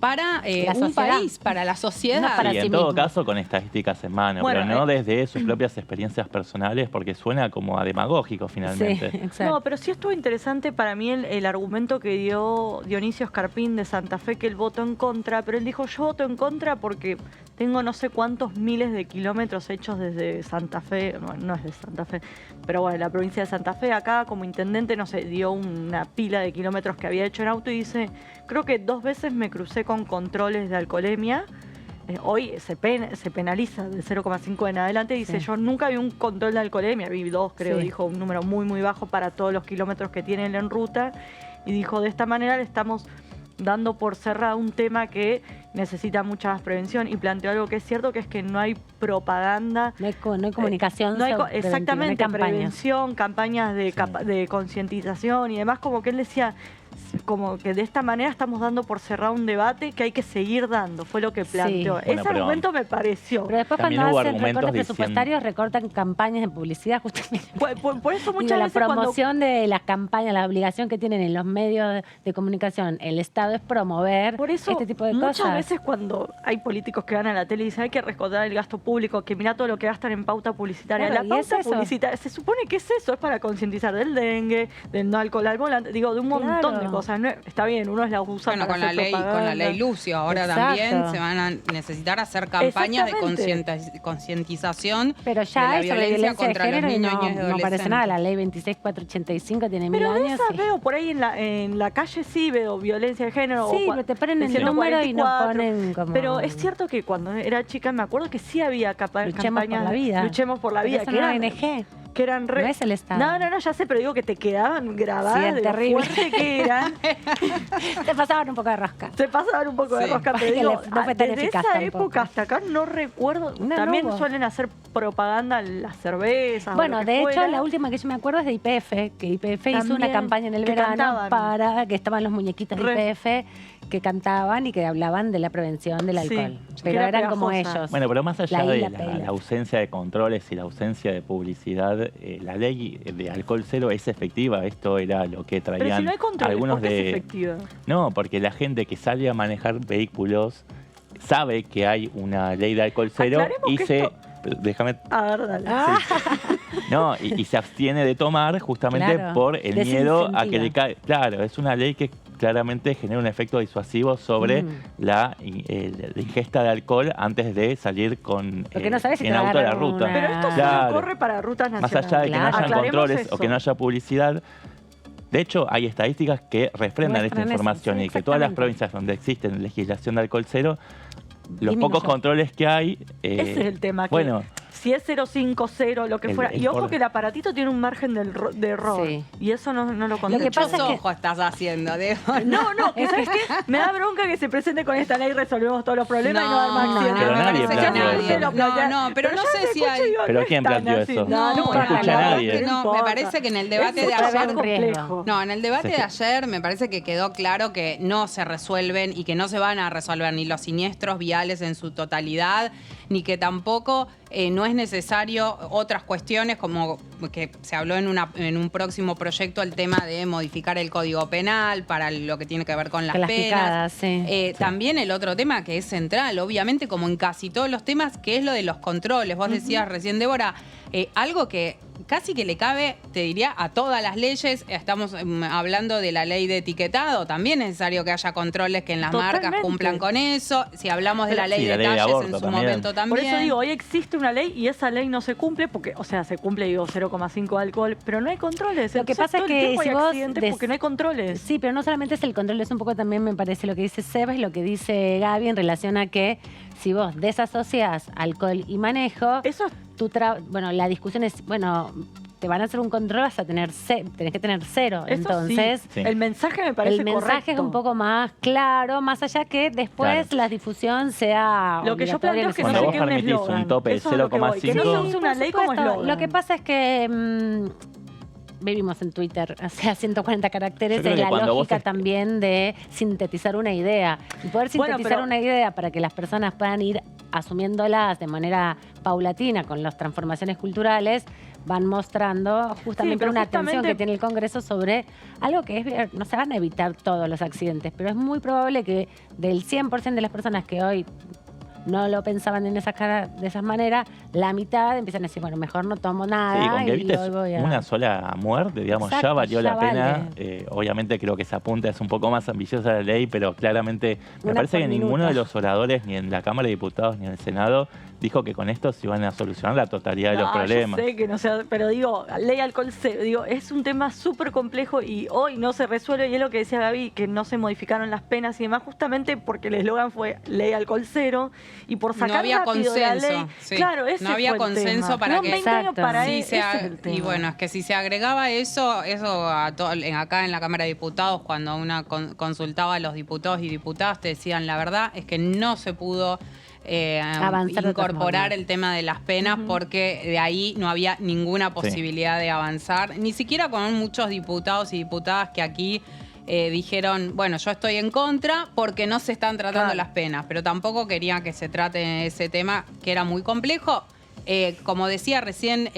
para La un sociedad. país, para la sociedad. No para Y sí en todo mismo. caso con estadísticas en mano, Bueno, pero no desde sus propias experiencias personales porque suena como a demagógico Sí, finalmente. exacto. No, pero sí estuvo interesante para mí el argumento que dio Dionisio Escarpín de Santa Fe, que él votó en contra, pero él dijo, yo voto en contra porque tengo no sé cuántos miles de kilómetros hechos desde Santa Fe, no es de Santa Fe, pero bueno, la provincia de Santa Fe, acá como intendente, no sé, dio una pila de kilómetros que había hecho en auto y dice, creo que 2 veces me crucé con controles de alcoholemia. Hoy se penaliza de 0,5 en adelante. Dice, Sí. yo nunca vi un control de alcoholemia, vi 2, creo, Sí. dijo, un número muy, muy bajo para todos los kilómetros que tienen en ruta. Y dijo, de esta manera le estamos dando por cerrado un tema que necesita mucha más prevención, y planteó algo que es cierto, que es que no hay propaganda. No hay comunicación. Exactamente, campañas. prevención, campañas de concientización y demás, como que él decía, como que de esta manera estamos dando por cerrado un debate que hay que seguir dando, fue lo que planteó. Bueno, Ese argumento me pareció. Pero después También cuando hubo hacen argumentos recortes diciendo- presupuestarios, recortan campañas de publicidad justamente. Por eso muchas Digo, la veces promoción de las campañas, la obligación que tienen en los medios de comunicación, el Estado es promover Por eso, este tipo de muchas cosas. veces cuando hay políticos que van a la tele y dicen hay que recortar el gasto público, que mira todo lo que gastan en pauta publicitaria. Claro, La y es pauta eso. publicitaria, se supone que es eso, es para concientizar del dengue, del no alcohol al volante, digo, de un montón Claro. de cosas. No, está bien, uno la usa Bueno, para con la hacer ley, con la propaganda. ley Lucio, ahora Exacto. también se van a necesitar hacer campañas de Exactamente. concientización Pero de ya la hay sobre violencia violencia de contra los género y niños, no, niñas y no aparece adolescentes. nada. La ley 26485 tiene 1000 Pero de años. esas y- veo por ahí en la calle, sí veo violencia de género. Sí, o pero te ponen el 144. número y no ponen como... Pero es cierto que cuando era chica me acuerdo que sí había Luchemos campañas. por la vida. Luchemos por la Pero vida. eso Que no eran, es ONG. que eran No es el Estado. No, ya sé, pero digo que te quedaban grabadas Sí, es de lo terrible. fuerte que eran. Te pasaban un poco de rosca. Se pasaban un poco de Sí. rosca, Que pero digo, no fue tan desde eficaz esa tampoco. época hasta acá no recuerdo. No, También no hubo. suelen hacer propaganda las cervezas. Bueno, o lo que de hecho, fuera. la última que yo me acuerdo es de YPF, que YPF hizo una También, campaña en el que verano cantaban. para que estaban los muñequitos de Re. YPF que cantaban y que hablaban de la prevención del Sí, alcohol. que Pero era eran como pegajosa. ellos. Bueno, pero más allá La I, de la P y la la ausencia de controles y la ausencia de publicidad, la ley de alcohol cero es efectiva. Esto era lo que Pero traían si no hay control, algunos ¿por qué es de... efectiva? No, porque la gente que sale a manejar vehículos sabe que hay una ley de alcohol cero Aclaremos y que se... esto- Déjame... A ver, dale. No, y se abstiene de tomar justamente Claro, por el miedo a que desincentiva. le cae. Claro, es una ley que claramente genera un efecto disuasivo sobre la ingesta de alcohol antes de salir con Porque no sabes si en te va a auto a la agarrar ruta. una- Pero esto Claro. solo corre para rutas Más nacionales. allá de que no Claro. hayan Aclaremos controles eso. o que no haya publicidad. De hecho, hay estadísticas que refrendan esta Muestran eso, información sí, y que todas las exactamente. provincias donde existen legislación de alcohol cero, los Disminuyó. pocos controles que hay... Ese es el tema. Que bueno, si es 050, lo que El- fuera. el Y ojo orden. que el aparatito tiene un margen de error. Sí. Y eso no lo contempla. que pasa Muchos es que- ojos estás haciendo, Diego. No, que ¿sabes qué? Me da bronca que se presente con esta ley y resolvemos todos los problemas y no dar más no, acciones. Pero me nadie parece que planteó nadie. eso. No, pero no ya sé se si escucha hay... y digo, ¿Pero no quién es tan planteó así. eso? No, No la escucha a verdad nadie. que no, me importa. parece que en el debate Es de mucho más ayer... complejo. No, en el debate Sí. de ayer me parece que quedó claro que no se resuelven y que no se van a resolver ni los siniestros viales en su totalidad, ni que tampoco no es necesario otras cuestiones como que se habló en un próximo proyecto el tema de modificar el Código Penal para lo que tiene que ver con las Con las penas. picadas, sí. También el otro tema que es central, obviamente, como en casi todos los temas, que es lo de los controles. Vos decías recién, Débora, algo que casi que le cabe, te diría, a todas las leyes. Estamos hablando de la ley de etiquetado. También es necesario que haya controles que en las marcas Totalmente. cumplan con eso. Si hablamos de la ley Sí, de la ley de talles, aborto en su también. momento también. Por eso digo, hoy existe una ley y esa ley no se cumple porque, o sea, se cumple, digo, 0,5 de alcohol, pero no hay controles. Lo que Entonces, pasa es todo el que tiempo si hay vos accidentes porque no hay controles. Sí, pero no solamente es el control, es un poco también, me parece, lo que dice Seba, es lo que dice Gaby en relación a que si vos desasociás alcohol y manejo, Eso es bueno, la discusión es, bueno, te van a hacer un control, vas a tener tenés que tener cero. Eso Entonces, Sí. el mensaje me parece el mensaje es correcto. un poco más claro, más allá que después Claro. la difusión sea Lo que yo obligatoria, planteo es que Cuando no vos se quede un permitís un eslogan. tope de Eso es lo que voy, que no se 0,5. use una por ley como supuesto. eslogan. Lo que pasa es que vivimos en Twitter, o sea, 140 caracteres, Yo creo es que la cuando vos lógica también de sintetizar una idea. Y poder Bueno, sintetizar pero- una idea para que las personas puedan ir asumiéndolas de manera paulatina con las transformaciones culturales, van mostrando justamente pero una atención justamente- que tiene el Congreso sobre algo que es, no se van a evitar todos los accidentes, pero es muy probable que del 100% de las personas que hoy no lo pensaban de esa manera, la mitad empiezan a decir, bueno, mejor no tomo nada. Sí, con que y evites hoy voy a... una sola muerte, digamos, Exacto, ya valió ya la pena. vale. Obviamente creo que esa apunta es un poco más ambiciosa la ley, pero claramente me Una parece por que ninguno minuto. de los oradores, ni en la Cámara de Diputados ni en el Senado, dijo que con esto se iban a solucionar la totalidad de los problemas. Yo sé que no sea, pero digo, ley alcohol cero, digo, es un tema súper complejo y hoy no se resuelve, y es lo que decía Gaby, que no se modificaron las penas y demás, justamente porque el eslogan fue ley alcohol cero, y por sacar no había rápido consenso, la ley, sí. claro, ese no había fue el consenso tema. para No, que 20 años para sí, ese es el tema. y bueno, es que si se agregaba eso acá en la Cámara de Diputados, cuando una consultaba a los diputados y diputadas, te decían la verdad es que no se pudo incorporar el tema de las penas porque de ahí no había ninguna posibilidad de avanzar, ni siquiera con muchos diputados y diputadas que aquí dijeron, bueno, yo estoy en contra porque no se están tratando las penas, pero tampoco querían que se trate ese tema que era muy complejo. Como decía recién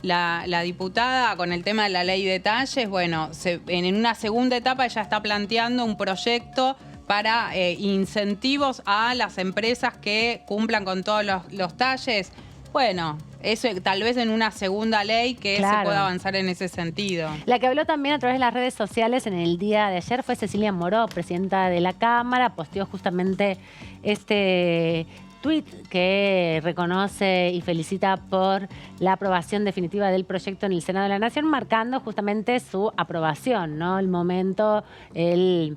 la diputada con el tema de la ley de talles, bueno, en una segunda etapa ella está planteando un proyecto para incentivos a las empresas que cumplan con todos los talles. Bueno, eso tal vez en una segunda ley que se pueda avanzar en ese sentido. La que habló también a través de las redes sociales en el día de ayer fue Cecilia Moró, presidenta de la Cámara. Posteó justamente este tuit que reconoce y felicita por la aprobación definitiva del proyecto en el Senado de la Nación, marcando justamente su aprobación, ¿no? El momento, el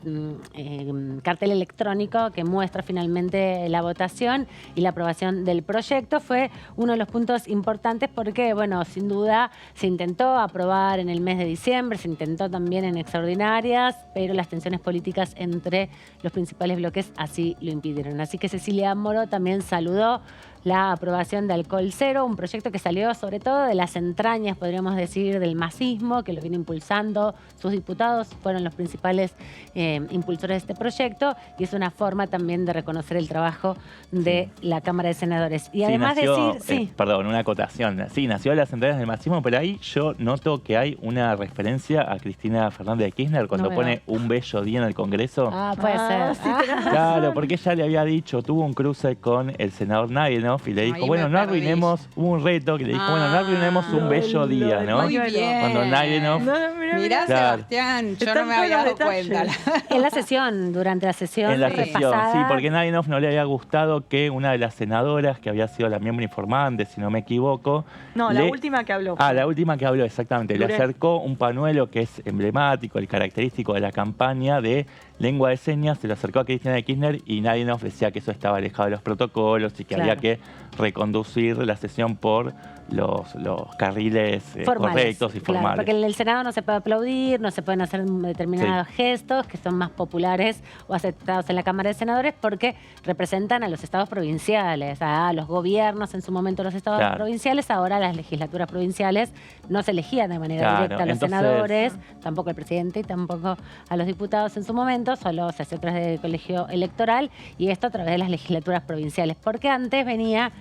cartel electrónico que muestra finalmente la votación y la aprobación del proyecto fue uno de los puntos importantes porque, bueno, sin duda se intentó aprobar en el mes de diciembre, se intentó también en extraordinarias, pero las tensiones políticas entre los principales bloques así lo impidieron. Así que Cecilia Moró también saludó la aprobación de Alcohol Cero, un proyecto que salió sobre todo de las entrañas, podríamos decir, del masismo, que lo viene impulsando. Sus diputados fueron los principales impulsores de este proyecto y es una forma también de reconocer el trabajo de la Cámara de Senadores. Y además decir... perdón, una acotación. Sí, nació de las entrañas del masismo, pero ahí yo noto que hay una referencia a Cristina Fernández de Kirchner cuando pone un bello día en el Congreso. Puede ser. Sí, Claro, porque ella le había dicho, tuvo un cruce con el senador Nayenov y le dijo, bueno, no arruinemos, hubo un reto que le dijo, bueno, no arruinemos un bello día, ¿no? Muy bien. Cuando Nayenov... Mirá, Sebastián, yo no me había dado cuenta. En la sesión, durante la sesión En la sesión, repasada. sí, porque Nayenov no le había gustado que una de las senadoras, que había sido la miembro informante, si no me equivoco... No, la última que habló. La última que habló, exactamente. Le acercó un pañuelo que es emblemático, el característico de la campaña de lengua de señas, se lo acercó a Cristina de Kirchner y Nayenov decía que eso estaba alejado de los protocolos y que había que reconducir la sesión por los carriles correctos y formales. Porque en el Senado no se puede aplaudir, no se pueden hacer determinados gestos que son más populares o aceptados en la Cámara de Senadores porque representan a los estados provinciales, a los gobiernos en su momento los estados provinciales, ahora las legislaturas provinciales no se elegían de manera directa a los senadores, tampoco al presidente y tampoco a los diputados en su momento, solo se hace a través del colegio electoral y esto a través de las legislaturas provinciales, porque antes venía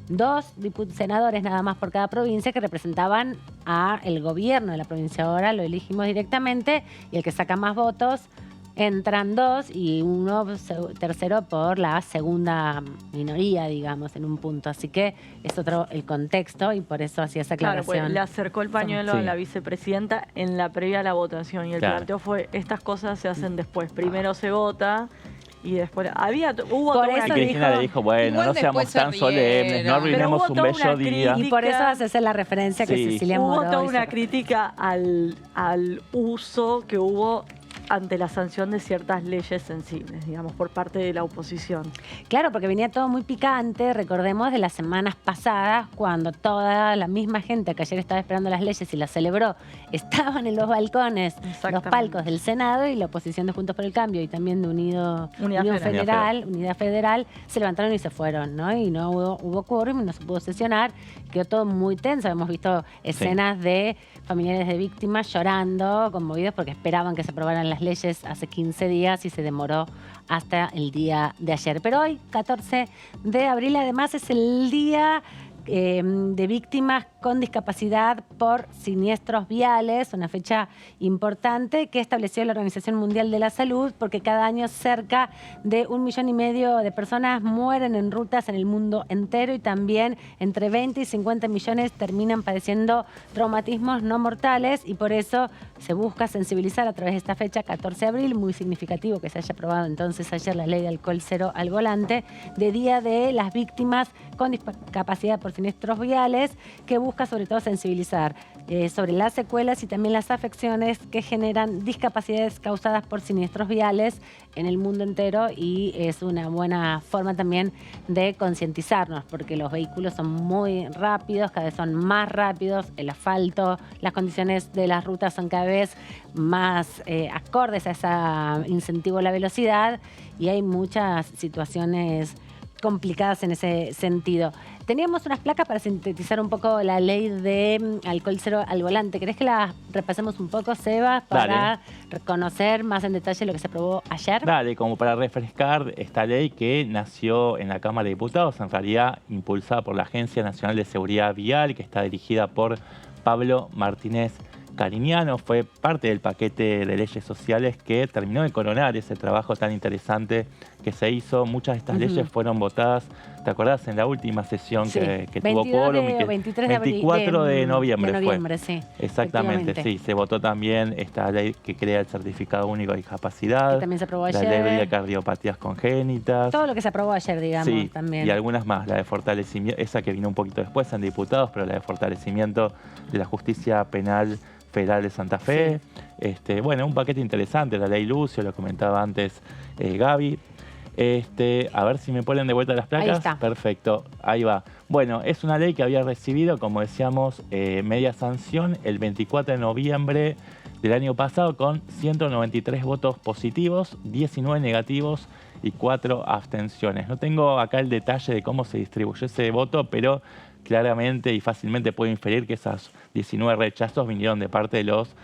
2 senadores nada más por cada provincia que representaban a el gobierno de la provincia. Ahora lo elegimos directamente y el que saca más votos entran 2 y uno tercero por la segunda minoría, digamos, en un punto. Así que es otro el contexto y por eso hacía esa aclaración. Claro, pues le acercó el pañuelo a la vicepresidenta en la previa a la votación y el planteo fue, estas cosas se hacen después. Primero se vota... Y después hubo por toda eso y Cristina le dijo, bueno, no seamos tan solemnes, no arruinemos un bello día. Y por eso hace la referencia que Cecilia Moró hubo toda una crítica al uso que hubo ante la sanción de ciertas leyes sensibles, digamos, por parte de la oposición. Claro, porque venía todo muy picante, recordemos de las semanas pasadas, cuando toda la misma gente que ayer estaba esperando las leyes y las celebró, estaban en los balcones, los palcos del Senado y la oposición de Juntos por el Cambio y también de Unidad Federal, se levantaron y se fueron, ¿no? Y no hubo quórum, no se pudo sesionar, quedó todo muy tenso, hemos visto escenas de familiares de víctimas llorando, conmovidos porque esperaban que se aprobaran las leyes hace 15 días y se demoró hasta el día de ayer. Pero hoy, 14 de abril, además es el día de víctimas con discapacidad por siniestros viales, una fecha importante que estableció la Organización Mundial de la Salud, porque cada año cerca de 1,5 millones de personas mueren en rutas en el mundo entero y también entre 20 y 50 millones terminan padeciendo traumatismos no mortales, y por eso se busca sensibilizar a través de esta fecha, 14 de abril, muy significativo que se haya aprobado entonces ayer la ley de alcohol cero al volante, de Día de las Víctimas con Discapacidad por Siniestros Viales, que busca sobre todo sensibilizar sobre las secuelas y también las afecciones que generan discapacidades causadas por siniestros viales en el mundo entero, y es una buena forma también de concientizarnos, porque los vehículos son muy rápidos, cada vez son más rápidos, el asfalto, las condiciones de las rutas son cada vez más acordes a ese incentivo a la velocidad, y hay muchas situaciones complicadas en ese sentido. Teníamos unas placas para sintetizar un poco la ley de alcohol cero al volante. ¿Querés que las repasemos un poco, Seba, para conocer más en detalle lo que se aprobó ayer? Dale, como para refrescar esta ley que nació en la Cámara de Diputados, en realidad impulsada por la Agencia Nacional de Seguridad Vial, que está dirigida por Pablo Martínez Cariñano, fue parte del paquete de leyes sociales que terminó de coronar ese trabajo tan interesante que se hizo. Muchas de estas leyes fueron votadas, ¿te acordás? En la última sesión que tuvo quórum. 24 de noviembre sí. Exactamente, sí. Se votó también esta ley que crea el certificado único de discapacidad. Que también se aprobó ayer. La ley de cardiopatías congénitas. Todo lo que se aprobó ayer, digamos, sí, también. Y algunas más, la de fortalecimiento, esa que vino un poquito después en diputados, pero la de fortalecimiento de la justicia penal Federal de Santa Fe. Sí. Bueno, un paquete interesante, la ley Lucio, lo comentaba antes Gaby. A ver si me ponen de vuelta las placas. Ahí está. Perfecto, ahí va. Bueno, es una ley que había recibido, como decíamos, media sanción el 24 de noviembre del año pasado con 193 votos positivos, 19 negativos y 4 abstenciones. No tengo acá el detalle de cómo se distribuyó ese voto, pero claramente y fácilmente puedo inferir que esos 19 rechazos vinieron de parte de los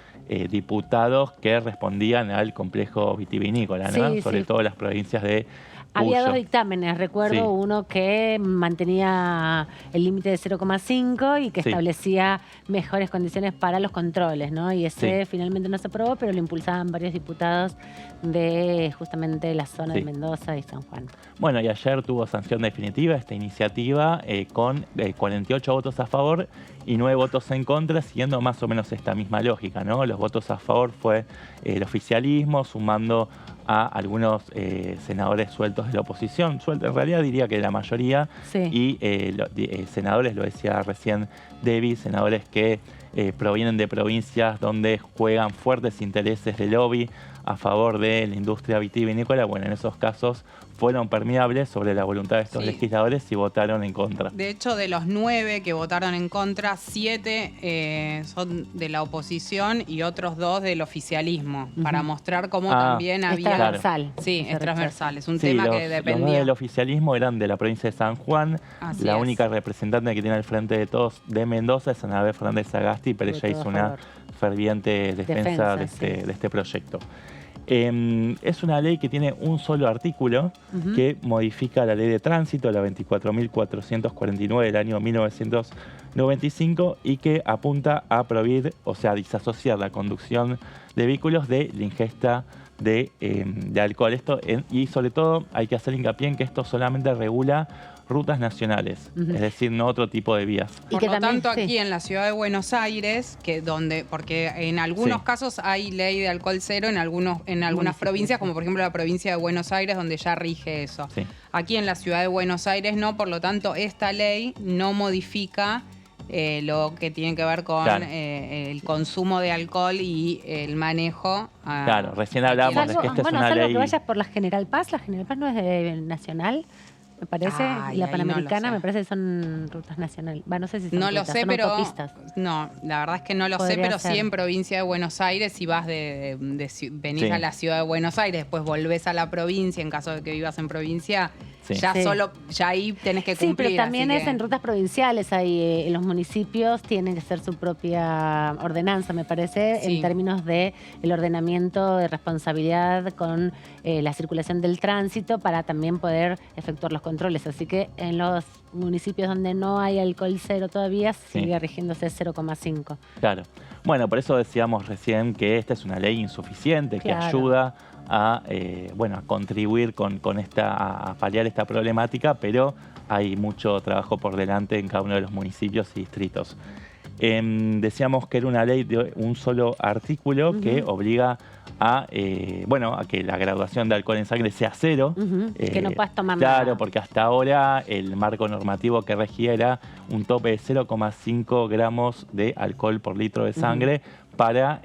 diputados que respondían al complejo vitivinícola, ¿no? Sí, sobre todo las provincias de Cuyo. Había dos dictámenes, recuerdo, uno que mantenía el límite de 0,5 y que establecía mejores condiciones para los controles, ¿no? Y ese finalmente no se aprobó, pero lo impulsaban varios diputados de justamente la zona de Mendoza y San Juan. Bueno, y ayer tuvo sanción definitiva esta iniciativa con 48 votos a favor y 9 votos en contra, siguiendo más o menos esta misma lógica, ¿no? Los votos a favor fue el oficialismo, sumando a algunos senadores sueltos de la oposición, en realidad diría que la mayoría, y senadores, lo decía recién Debbie, senadores que provienen de provincias donde juegan fuertes intereses de lobby a favor de la industria vitivinícola. Bueno, en esos casos fueron permeables sobre la voluntad de estos legisladores y votaron en contra. De hecho, de los 9 que votaron en contra, 7 son de la oposición y otros 2 del oficialismo, para mostrar cómo también había... Es transversal. Sí, es transversal, es un tema que dependía. Los 9 del oficialismo eran de la provincia de San Juan. La única representante que tiene al frente de todos de Mendoza es Anabel Fernández Sagasti, pero ella hizo una ferviente defensa de este proyecto. Es una ley que tiene un solo artículo que modifica la ley de tránsito, la 24.449 del año 1995, y que apunta a prohibir, o sea, disasociar la conducción de vehículos de la ingesta de alcohol. Y sobre todo hay que hacer hincapié en que esto solamente regula rutas nacionales, es decir, no otro tipo de vías. Por lo tanto, aquí en la ciudad de Buenos Aires, porque en algunos casos hay ley de alcohol cero en algunas provincias, como por ejemplo la provincia de Buenos Aires, donde ya rige eso. Aquí en la ciudad de Buenos Aires no, por lo tanto, esta ley no modifica lo que tiene que ver con el consumo de alcohol y el manejo. Claro, recién hablábamos de que esta es una ley... que vayas por la General Paz no es de nacional, me parece, y la Panamericana me parece que son rutas nacionales. No sé si son no rutas, lo sé, son pero autopistas. No, la verdad es que no lo sé, pero sí en provincia de Buenos Aires, si vas venís a la ciudad de Buenos Aires, después volvés a la provincia, en caso de que vivas en provincia, Sí. Ya Sí. ya ahí tenés que Sí, cumplir. pero también así es que- en rutas provinciales. Ahí los municipios tienen que hacer su propia ordenanza, me parece, Sí. en términos de el ordenamiento de responsabilidad con la circulación del tránsito para también poder efectuar los controles. Así que en los municipios donde no hay alcohol cero todavía, sigue rigiéndose 0,5. Claro. Bueno, por eso decíamos recién que esta es una ley insuficiente que Claro. ayuda a, a contribuir con a paliar esta problemática, pero hay mucho trabajo por delante en cada uno de los municipios y distritos. Decíamos que era una ley de un solo artículo que obliga a que la graduación de alcohol en sangre sea 0. Que no puedas tomar nada. Claro, porque hasta ahora el marco normativo que regía era un tope de 0,5 gramos de alcohol por litro de sangre para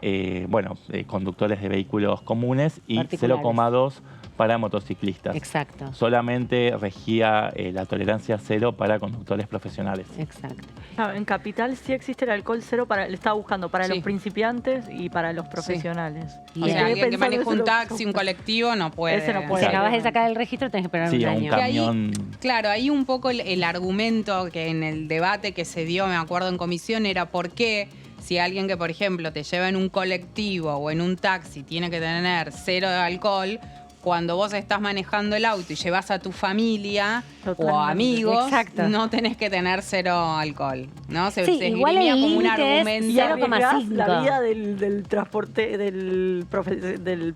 conductores de vehículos comunes y Particulares. 0,2 para motociclistas. Exacto. Solamente regía la tolerancia 0 para conductores profesionales. Exacto. Claro, en Capital sí existe el alcohol cero, le estaba buscando para Sí. los principiantes y para los profesionales. Y O Bien. sea, alguien que Pensando maneja eso un lo- taxi, un colectivo, no puede. Ese no puede. Si acabas de sacar el registro, tenés que esperar Sí, un a un año. Que ahí- camión. Claro, ahí un poco el argumento que en el debate que se dio, me acuerdo en comisión, era por qué si alguien que, por ejemplo, te lleva en un colectivo o en un taxi tiene que tener 0 de alcohol, cuando vos estás manejando el auto y llevas a tu familia Totalmente. o amigos, Exacto. no tenés que tener 0 alcohol, ¿no? Se Sí, igual esgrimía el como un límite es argumento. Y arriesgás 0,5. la vida del transporte, del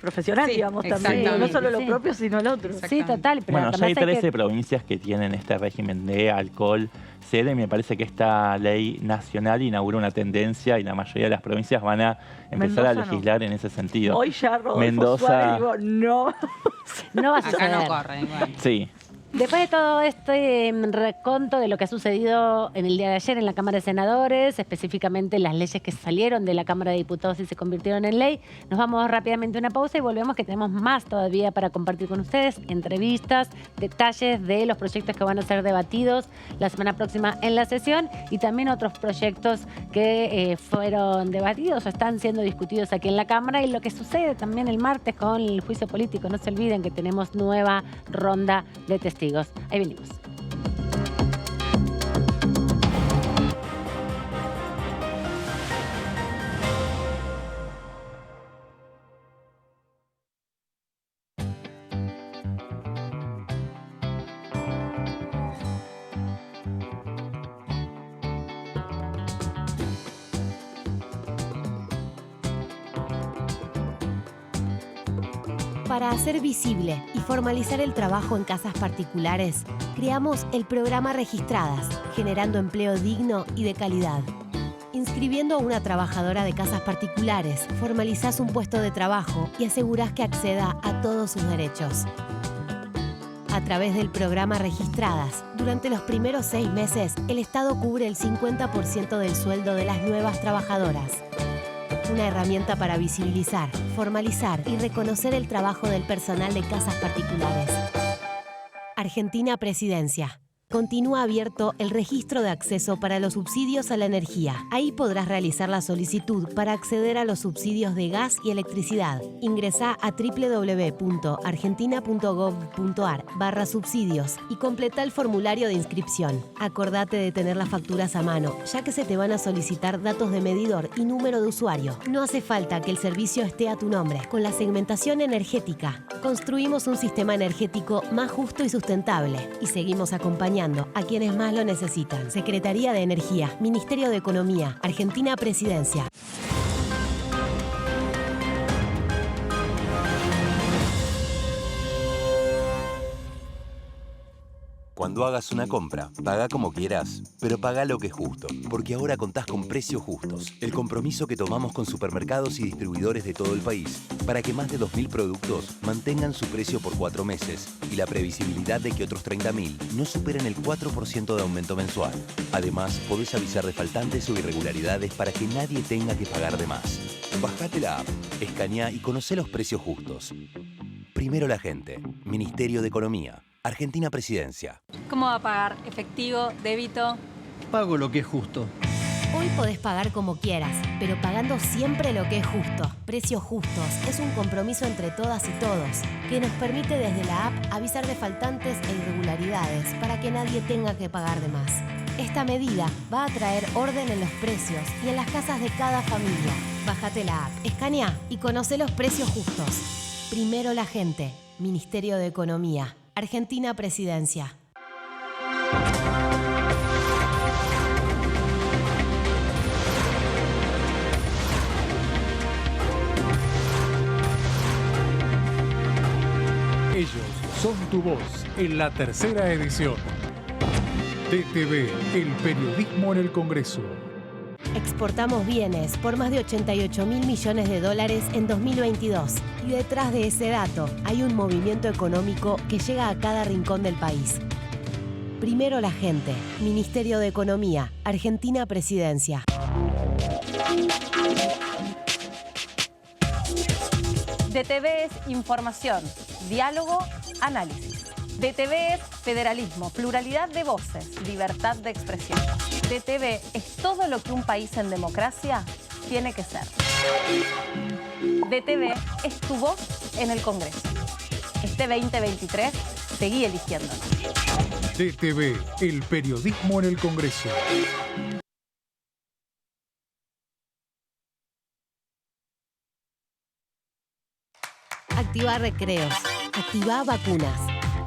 profesional, Sí, digamos, también. exactamente. No solo lo Sí. propio, sino el otro. Sí, total. Pero Bueno, ya hay además 13 provincias que tienen este régimen de alcohol cero y me parece que esta ley nacional inaugura una tendencia y la mayoría de las provincias van a empezar a Mendoza no. legislar en ese sentido. Hoy ya Rodolfo Mendoza- Suárez, digo, no. no va a Acá suceder. no corre igual. Sí, Después de todo este reconto de lo que ha sucedido en el día de ayer en la Cámara de Senadores, específicamente las leyes que salieron de la Cámara de Diputados y se convirtieron en ley, nos vamos rápidamente a una pausa y volvemos que tenemos más todavía para compartir con ustedes, entrevistas, detalles de los proyectos que van a ser debatidos la semana próxima en la sesión y también otros proyectos que fueron debatidos o están siendo discutidos aquí en la Cámara y lo que sucede también el martes con el juicio político. No se olviden que tenemos nueva ronda de testigos. Ahí venimos. Para hacer visible y formalizar el trabajo en casas particulares, creamos el programa Registradas, generando empleo digno y de calidad. Inscribiendo a una trabajadora de casas particulares, formalizás un puesto de trabajo y asegurás que acceda a todos sus derechos. A través del programa Registradas, durante los primeros 6 meses, el Estado cubre el 50% del sueldo de las nuevas trabajadoras. Una herramienta para visibilizar, formalizar y reconocer el trabajo del personal de casas particulares. Argentina Presidencia. Continúa abierto el registro de acceso para los subsidios a la energía. Ahí podrás realizar la solicitud para acceder a los subsidios de gas y electricidad. Ingresá a www.argentina.gov.ar/subsidios y completa el formulario de inscripción. Acordate de tener las facturas a mano, ya que se te van a solicitar datos de medidor y número de usuario. No hace falta que el servicio esté a tu nombre. Con la segmentación energética, construimos un sistema energético más justo y sustentable y seguimos acompañando a quienes más lo necesitan. Secretaría de Energía, Ministerio de Economía, Argentina Presidencia. Cuando hagas una compra, paga como quieras, pero paga lo que es justo. Porque ahora contás con Precios Justos, el compromiso que tomamos con supermercados y distribuidores de todo el país para que más de 2.000 productos mantengan su precio por 4 meses y la previsibilidad de que otros 30.000 no superen el 4% de aumento mensual. Además, podés avisar de faltantes o irregularidades para que nadie tenga que pagar de más. Bajate la app, escaneá y conocé los precios justos. Primero la gente. Ministerio de Economía. Argentina Presidencia. ¿Cómo va a pagar? ¿Efectivo? ¿Débito? Pago lo que es justo. Hoy podés pagar como quieras, pero pagando siempre lo que es justo. Precios Justos es un compromiso entre todas y todos que nos permite desde la app avisar de faltantes e irregularidades para que nadie tenga que pagar de más. Esta medida va a traer orden en los precios y en las casas de cada familia. Bájate la app, escanea y conoce los precios justos. Primero la gente. Ministerio de Economía. Argentina Presidencia. Ellos son tu voz en la tercera edición. TTV, el periodismo en el Congreso. Exportamos bienes por más de 88.000 millones de dólares en 2022. Y detrás de ese dato hay un movimiento económico que llega a cada rincón del país. Primero la gente. Ministerio de Economía. Argentina Presidencia. DTV es información, diálogo, análisis. DTV es federalismo, pluralidad de voces, libertad de expresión. DTV es todo lo que un país en democracia tiene que ser. DTV es tu voz en el Congreso. Este 2023, seguí eligiéndonos. TTV, el periodismo en el Congreso. Activa recreos. Activa vacunas.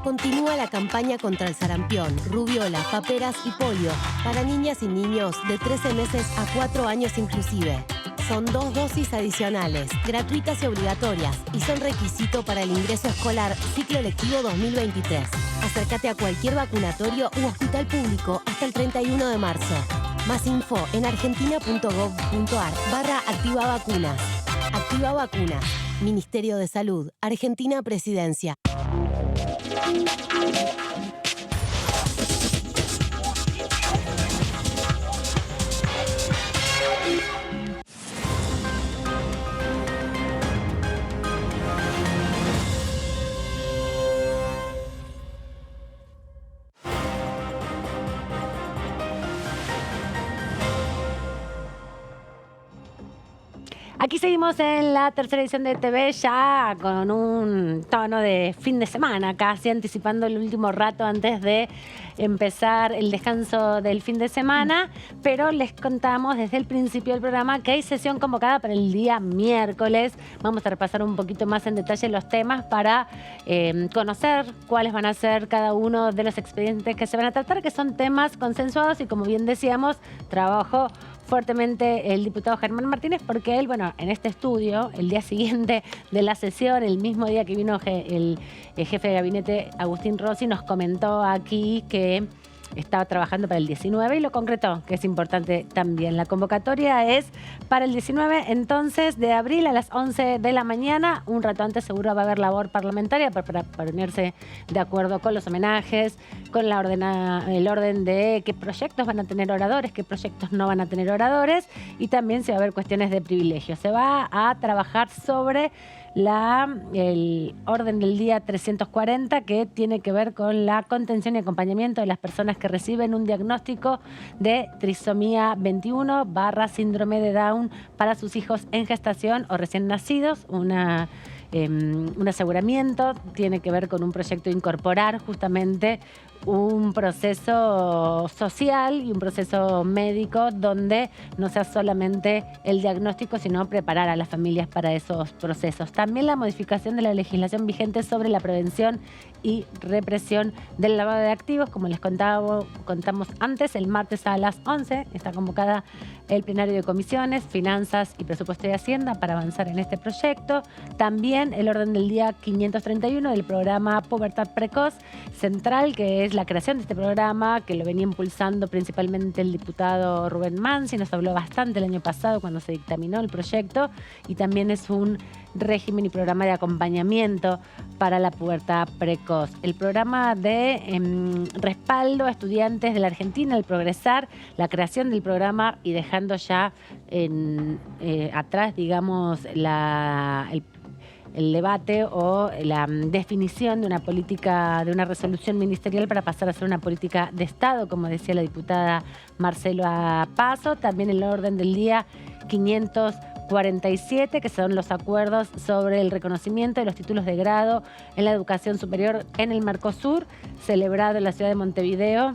Continúa la campaña contra el sarampión, rubiola, paperas y polio para niñas y niños de 13 meses a 4 años inclusive. Son 2 dosis adicionales, gratuitas y obligatorias, y son requisito para el ingreso escolar ciclo lectivo 2023. Acércate a cualquier vacunatorio u hospital público hasta el 31 de marzo. Más info en argentina.gov.ar/activa vacunas. Activa vacunas. Ministerio de Salud. Argentina Presidencia. Aquí seguimos en la tercera edición de TV, ya con un tono de fin de semana, casi anticipando el último rato antes de empezar el descanso del fin de semana, pero les contamos desde el principio del programa que hay sesión convocada para el día miércoles. Vamos a repasar un poquito más en detalle los temas para conocer cuáles van a ser cada uno de los expedientes que se van a tratar, que son temas consensuados y, como bien decíamos, trabajó fuertemente el diputado Germán Martínez, porque él, bueno, en este estudio, el día siguiente de la sesión, el mismo día que vino el jefe de gabinete Agustín Rossi, nos comentó aquí que estaba trabajando para el 19 y lo concretó, que es importante también. La convocatoria es para el 19, entonces, de abril a las 11 de la mañana. Un rato antes seguro va a haber labor parlamentaria para ponerse de acuerdo con los homenajes, con el orden de qué proyectos van a tener oradores, qué proyectos no van a tener oradores, y también se va a ver cuestiones de privilegio. Se va a trabajar sobre el orden del día 340, que tiene que ver con la contención y acompañamiento de las personas que reciben un diagnóstico de trisomía 21 / síndrome de Down para sus hijos en gestación o recién nacidos. Un aseguramiento tiene que ver con un proyecto de incorporar justamente un proceso social y un proceso médico donde no sea solamente el diagnóstico, sino preparar a las familias para esos procesos. También la modificación de la legislación vigente sobre la prevención y represión del lavado de activos. Como les contamos antes, el martes a las 11 está convocada el plenario de comisiones, finanzas y presupuesto de Hacienda para avanzar en este proyecto. También el orden del día 531 del programa Pubertad Precoz Central, que es la creación de este programa, que lo venía impulsando principalmente el diputado Rubén Mansi. Nos habló bastante el año pasado cuando se dictaminó el proyecto, y también es un régimen y programa de acompañamiento para la pubertad precoz. El programa de respaldo a estudiantes de la Argentina, el Progresar, la creación del programa y dejando ya atrás, digamos, el debate o la definición de una política, de una resolución ministerial para pasar a ser una política de Estado, como decía la diputada Marcela Paso. También el orden del día 547, que son los acuerdos sobre el reconocimiento de los títulos de grado en la educación superior en el Mercosur, celebrado en la ciudad de Montevideo,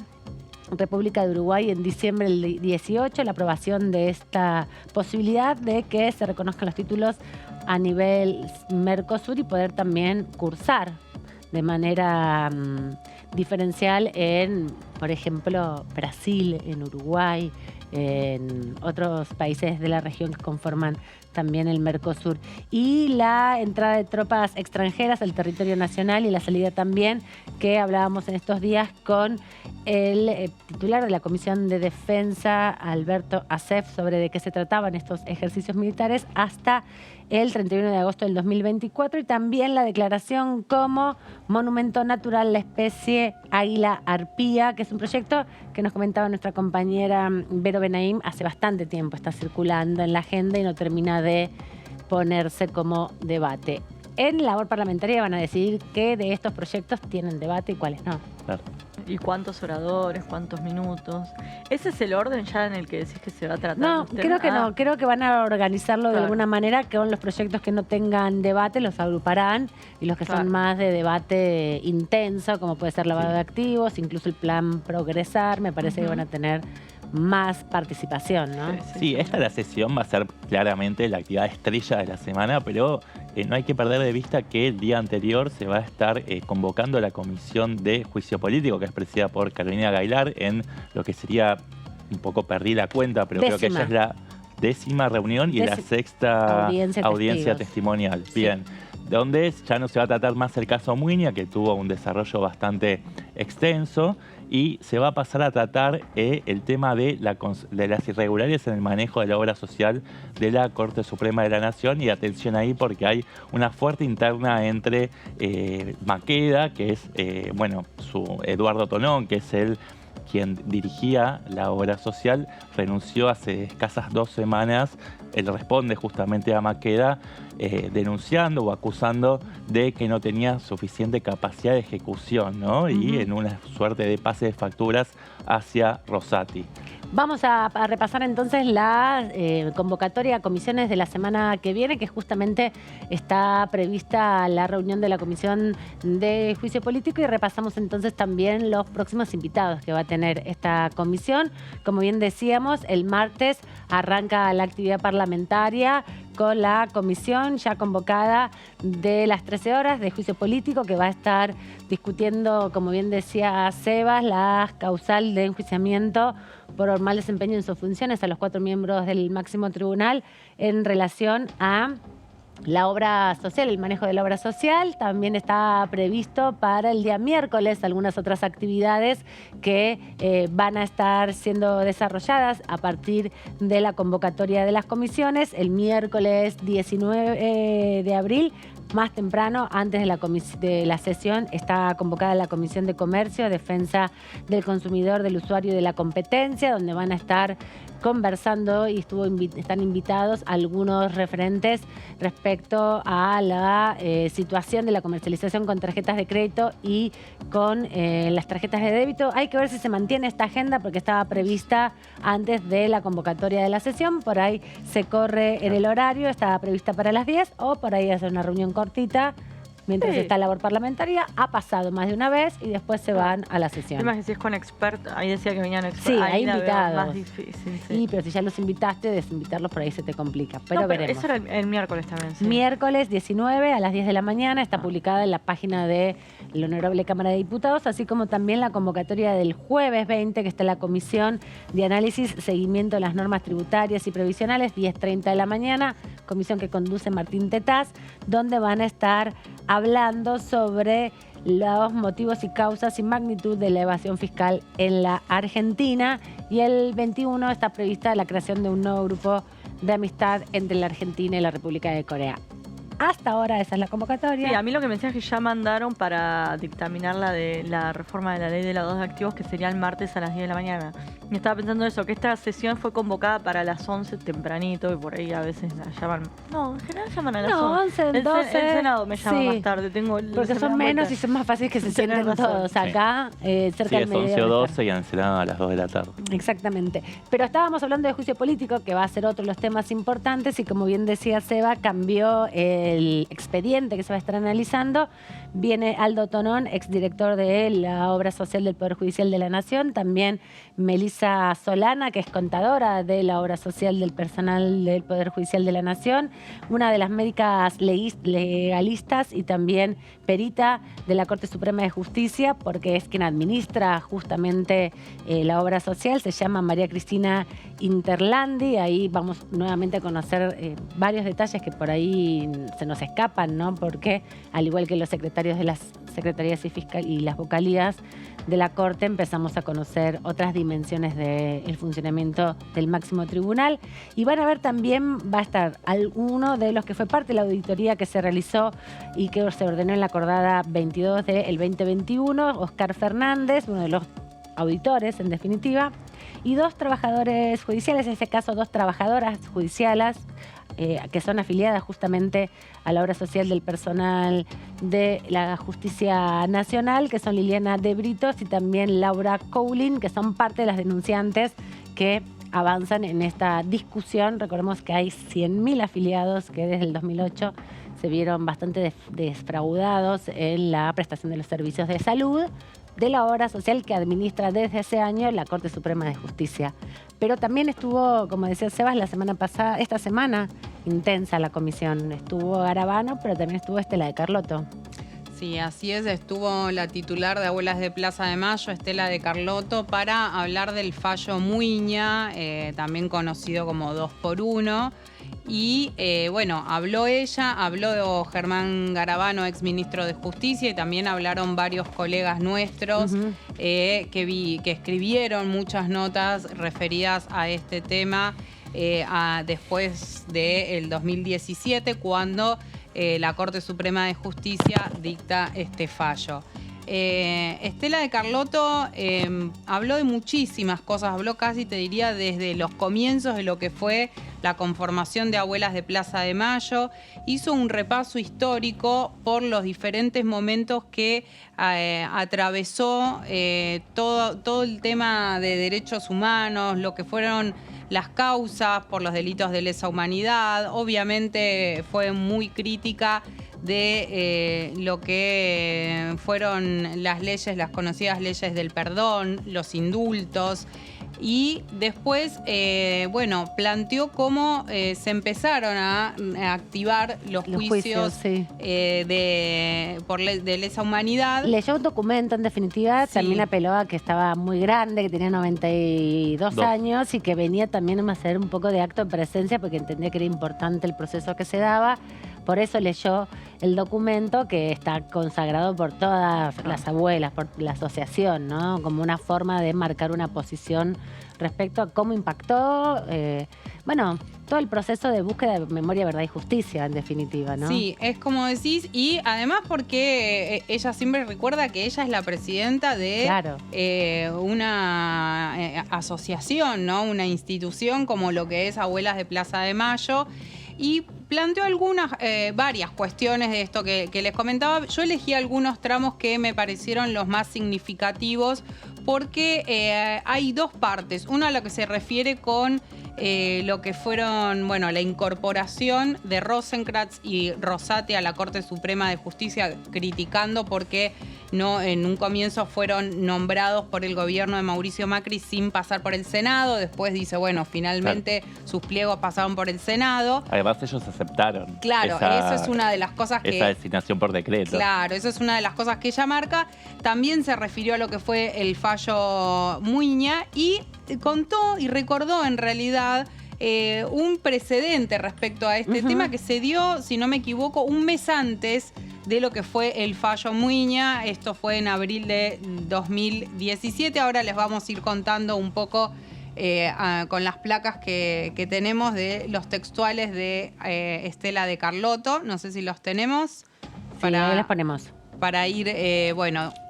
República de Uruguay, en diciembre del 18, la aprobación de esta posibilidad de que se reconozcan los títulos a nivel Mercosur y poder también cursar de manera diferencial en, por ejemplo, Brasil, en Uruguay, en otros países de la región que conforman también el Mercosur. Y la entrada de tropas extranjeras al territorio nacional y la salida también, que hablábamos en estos días con el titular de la Comisión de Defensa, Alberto Acef, sobre de qué se trataban estos ejercicios militares hasta el 31 de agosto del 2024, y también la declaración como monumento natural la especie águila arpía, que es un proyecto que nos comentaba nuestra compañera Vero Benaim hace bastante tiempo, está circulando en la agenda y no termina de ponerse como debate. En labor parlamentaria van a decidir qué de estos proyectos tienen debate y cuáles no. Claro. ¿Y cuántos oradores, cuántos minutos? ¿Ese es el orden ya en el que decís que se va a tratar? No, creo que no. Creo que van a organizarlo de alguna manera, que con los proyectos que no tengan debate los agruparán, y los que son más de debate intenso, como puede ser lavado de activos, incluso el plan Progresar, me parece que van a tener más participación, ¿no? Sí, esta la sesión va a ser claramente la actividad estrella de la semana, pero no hay que perder de vista que el día anterior se va a estar convocando la Comisión de Juicio Político, que es presidida por Carolina Gaylar, en lo que sería, un poco perdí la cuenta, pero creo que ya es la 10ª reunión y la 6ª audiencia testimonial. Sí. Bien, donde ya no se va a tratar más el caso Muiña, que tuvo un desarrollo bastante extenso, y se va a pasar a tratar el tema de las irregularidades en el manejo de la obra social de la Corte Suprema de la Nación. Y atención ahí, porque hay una fuerte interna entre Maqueda, que es, su Eduardo Tonón, que es quien dirigía la obra social, renunció hace escasas 2 semanas. Él responde justamente a Maqueda denunciando o acusando de que no tenía suficiente capacidad de ejecución, ¿no? Y en una suerte de pase de facturas hacia Rosati. Vamos a repasar entonces la convocatoria a comisiones de la semana que viene, que justamente está prevista la reunión de la Comisión de Juicio Político, y repasamos entonces también los próximos invitados que va a tener esta comisión. Como bien decíamos, el martes arranca la actividad parlamentaria con la comisión ya convocada de las 13 horas de juicio político, que va a estar discutiendo, como bien decía Sebas, la causal de enjuiciamiento por mal desempeño en sus funciones a los 4 miembros del máximo tribunal en relación a la obra social, el manejo de la obra social. También está previsto para el día miércoles algunas otras actividades que van a estar siendo desarrolladas a partir de la convocatoria de las comisiones. El miércoles 19 de abril, más temprano, antes de la sesión, está convocada la Comisión de Comercio, Defensa del Consumidor, del Usuario y de la Competencia, donde van a estar conversando y están invitados algunos referentes respecto a la situación de la comercialización con tarjetas de crédito y con las tarjetas de débito. Hay que ver si se mantiene esta agenda, porque estaba prevista antes de la convocatoria de la sesión. Por ahí se corre en el horario, estaba prevista para las 10, o por ahí hacer una reunión cortita mientras está la labor parlamentaria. Ha pasado más de una vez y después se van a la sesión. Además, que si es con expertos, ahí decía que venían expertos. Sí, hay invitados. Más difícil, sí, pero si ya los invitaste, desinvitarlos por ahí se te complica. Pero veremos. Eso era el miércoles también. Sí. Miércoles 19 a las 10 de la mañana, está publicada en la página de la Honorable Cámara de Diputados, así como también la convocatoria del jueves 20, que está en la Comisión de Análisis, Seguimiento de las Normas Tributarias y Previsionales, 10:30 de la mañana, comisión que conduce Martín Tetaz, donde van a estar hablando sobre los motivos y causas y magnitud de la evasión fiscal en la Argentina. Y el 21 está prevista la creación de un nuevo grupo de amistad entre la Argentina y la República de Corea. Hasta ahora esa es la convocatoria. Sí, a mí lo que me decía es que ya mandaron para dictaminar la reforma de la ley de lavados de activos, que sería el martes a las 10 de la mañana. Y estaba pensando eso, que esta sesión fue convocada para las 11 tempranito, y por ahí a veces la llaman. No, en general llaman a las 11. 11, 12. El Senado me llama sí, más tarde. porque son menos y son más fáciles que se sienten todos acá, cerca Sí, del es mediodía. 11 o 12 y en el Senado a las 2 de la tarde. Exactamente. Pero estábamos hablando de juicio político, que va a ser otro de los temas importantes, y como bien decía Seba, cambió el expediente que se va a estar analizando. Viene Aldo Tonón, exdirector de la Obra Social del Poder Judicial de la Nación. También Melissa Solana, que es contadora de la Obra Social del personal del Poder Judicial de la Nación. Una de las médicas legalistas y también perita de la Corte Suprema de Justicia, porque es quien administra justamente la obra social. Se llama María Cristina Interlandi. Ahí vamos nuevamente a conocer varios detalles que por ahí se nos escapan, ¿no? Porque al igual que los secretarios de las secretarías y las vocalías de la Corte, empezamos a conocer otras dimensiones del funcionamiento del máximo tribunal. Y van a ver también, va a estar alguno de los que fue parte de la auditoría que se realizó y que se ordenó en la acordada 22 del 2021, Oscar Fernández, uno de los auditores en definitiva, y 2 trabajadores judiciales, en este caso 2 trabajadoras judiciales, que son afiliadas justamente a la obra social del personal de la Justicia Nacional, que son Liliana de Britos y también Laura Cowlin, que son parte de las denunciantes que avanzan en esta discusión. Recordemos que hay 100.000 afiliados que desde el 2008 se vieron bastante defraudados en la prestación de los servicios de salud de la obra social que administra desde ese año la Corte Suprema de Justicia. Pero también estuvo, como decía Sebas, la semana pasada, esta semana, intensa la comisión. Estuvo Garabano, pero también estuvo Estela de Carlotto. Sí, así es. Estuvo la titular de Abuelas de Plaza de Mayo, Estela de Carlotto, para hablar del fallo Muiña, también conocido como 2x1. Y bueno, habló ella, habló Germán Garabano, exministro de Justicia, y también hablaron varios colegas nuestros que escribieron muchas notas referidas a este tema después del 2017, cuando la Corte Suprema de Justicia dicta este fallo. Estela de Carlotto habló de muchísimas cosas, habló casi, te diría, desde los comienzos de lo que fue la conformación de Abuelas de Plaza de Mayo. Hizo un repaso histórico por los diferentes momentos que atravesó todo el tema de derechos humanos, lo que fueron las causas por los delitos de lesa humanidad. Obviamente fue muy crítica de lo que fueron las leyes, las conocidas leyes del perdón, los indultos. Y después, bueno, planteó cómo se empezaron a activar los juicios sí, de lesa humanidad. Leyó un documento, en definitiva, Sí. también apeló a que estaba muy grande, que tenía 92 años y que venía también a hacer un poco de acto de presencia porque entendía que era importante el proceso que se daba. Por eso leyó el documento que está consagrado por todas las abuelas, por la asociación, ¿no? Como una forma de marcar una posición respecto a cómo impactó, bueno, todo el proceso de búsqueda de memoria, verdad y justicia, en definitiva, ¿no? Sí, es como decís, y además porque ella siempre recuerda que ella es la presidenta de Claro. una asociación, ¿no? Una institución como lo que es Abuelas de Plaza de Mayo. Y planteó varias cuestiones de esto que les comentaba. Yo elegí algunos tramos que me parecieron los más significativos porque hay 2 partes. Una a lo que se refiere con lo que fueron, bueno, la incorporación de Rosenkrantz y Rosati a la Corte Suprema de Justicia, criticando porque no, en un comienzo fueron nombrados por el gobierno de Mauricio Macri sin pasar por el Senado. Después dice, bueno, finalmente sus pliegos pasaron por el Senado. Además ellos aceptaron. Claro, eso es una de las cosas que... Esa designación por decreto. Claro, eso es una de las cosas que ella marca. También se refirió a lo que fue el fallo Muiña y contó y recordó en realidad un precedente respecto a este tema que se dio, si no me equivoco, un mes antes de lo que fue el fallo Muiña. Esto fue en abril de 2017. Ahora les vamos a ir contando un poco con las placas que tenemos de los textuales de Estela de Carlotto. No sé si los tenemos. Sí, ahí los ponemos. Para ir,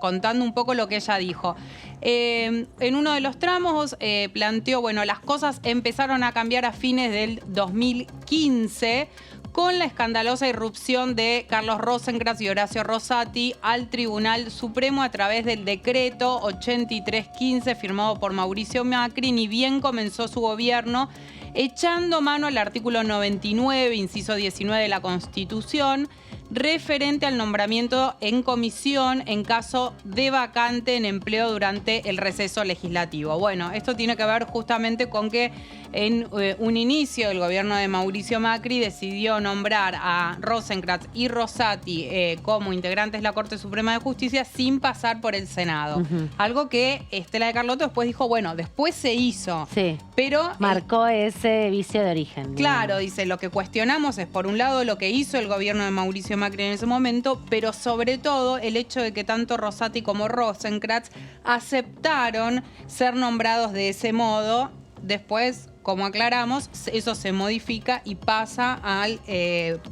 contando un poco lo que ella dijo. En uno de los tramos planteó, las cosas empezaron a cambiar a fines del 2015 con la escandalosa irrupción de Carlos Rosenkrantz y Horacio Rosati al Tribunal Supremo a través del decreto 8315 firmado por Mauricio Macri, ni bien comenzó su gobierno, echando mano al artículo 99, inciso 19 de la Constitución, referente al nombramiento en comisión en caso de vacante en empleo durante el receso legislativo. Bueno, esto tiene que ver justamente con que en un inicio el gobierno de Mauricio Macri decidió nombrar a Rosenkrantz y Rosati como integrantes de la Corte Suprema de Justicia sin pasar por el Senado. Algo que Estela de Carlotto después dijo, después se hizo. Sí, pero marcó ese vicio de origen. Claro, dice, lo que cuestionamos es por un lado lo que hizo el gobierno de Mauricio Macri en ese momento, pero sobre todo el hecho de que tanto Rosati como Rosenkrantz aceptaron ser nombrados de ese modo. Después, como aclaramos, eso se modifica y pasa al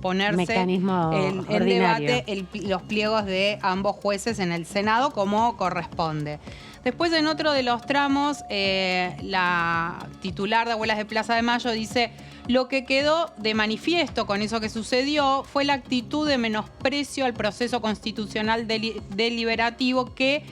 ponerse mecanismo en debate los pliegos de ambos jueces en el Senado como corresponde. Después, en otro de los tramos, la titular de Abuelas de Plaza de Mayo dice: lo que quedó de manifiesto con eso que sucedió fue la actitud de menosprecio al proceso constitucional deliberativo que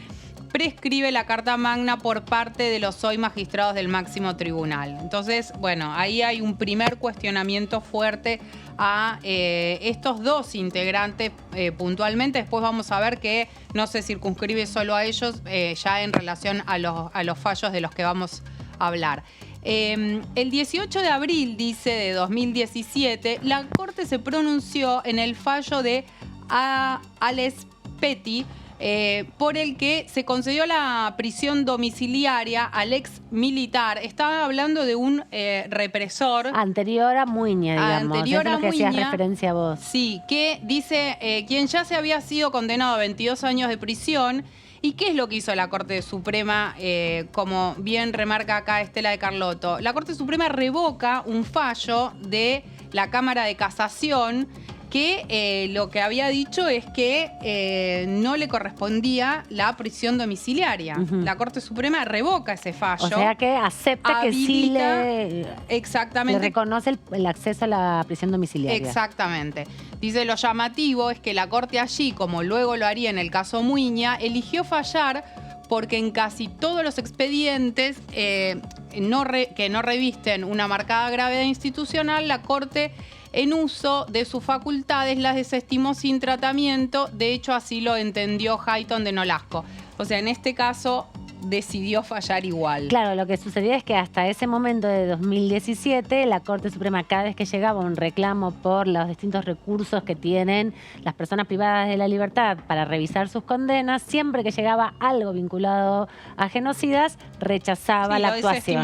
prescribe la Carta Magna por parte de los hoy magistrados del máximo tribunal. Entonces, ahí hay un primer cuestionamiento fuerte a estos dos integrantes puntualmente. Después vamos a ver que no se circunscribe solo a ellos, ya en relación a los fallos de los que vamos a hablar. El 18 de abril, dice, de 2017, la Corte se pronunció en el fallo de Ales Petty, por el que se concedió la prisión domiciliaria al ex militar. Estaba hablando de un represor. Anterior a Muiña, digamos. Anterior es lo que a Muiña, hacías referencia a vos. Sí, que dice quien ya se había sido condenado a 22 años de prisión. ¿Y qué es lo que hizo la Corte Suprema? Como bien remarca acá Estela de Carlotto, la Corte Suprema revoca un fallo de la Cámara de Casación que lo que había dicho es que no le correspondía la prisión domiciliaria. La Corte Suprema revoca ese fallo. O sea que acepta que sí le reconoce el acceso a la prisión domiciliaria. Exactamente. Dice, lo llamativo es que la Corte allí, como luego lo haría en el caso Muiña, eligió fallar porque en casi todos los expedientes que no revisten una marcada gravedad institucional, la Corte, en uso de sus facultades, las desestimó sin tratamiento. De hecho, así lo entendió Hayton de Nolasco. O sea, en este caso decidió fallar igual. Claro, lo que sucedía es que hasta ese momento de 2017, la Corte Suprema, cada vez que llegaba un reclamo por los distintos recursos que tienen las personas privadas de la libertad para revisar sus condenas, siempre que llegaba algo vinculado a genocidas, rechazaba la actuación.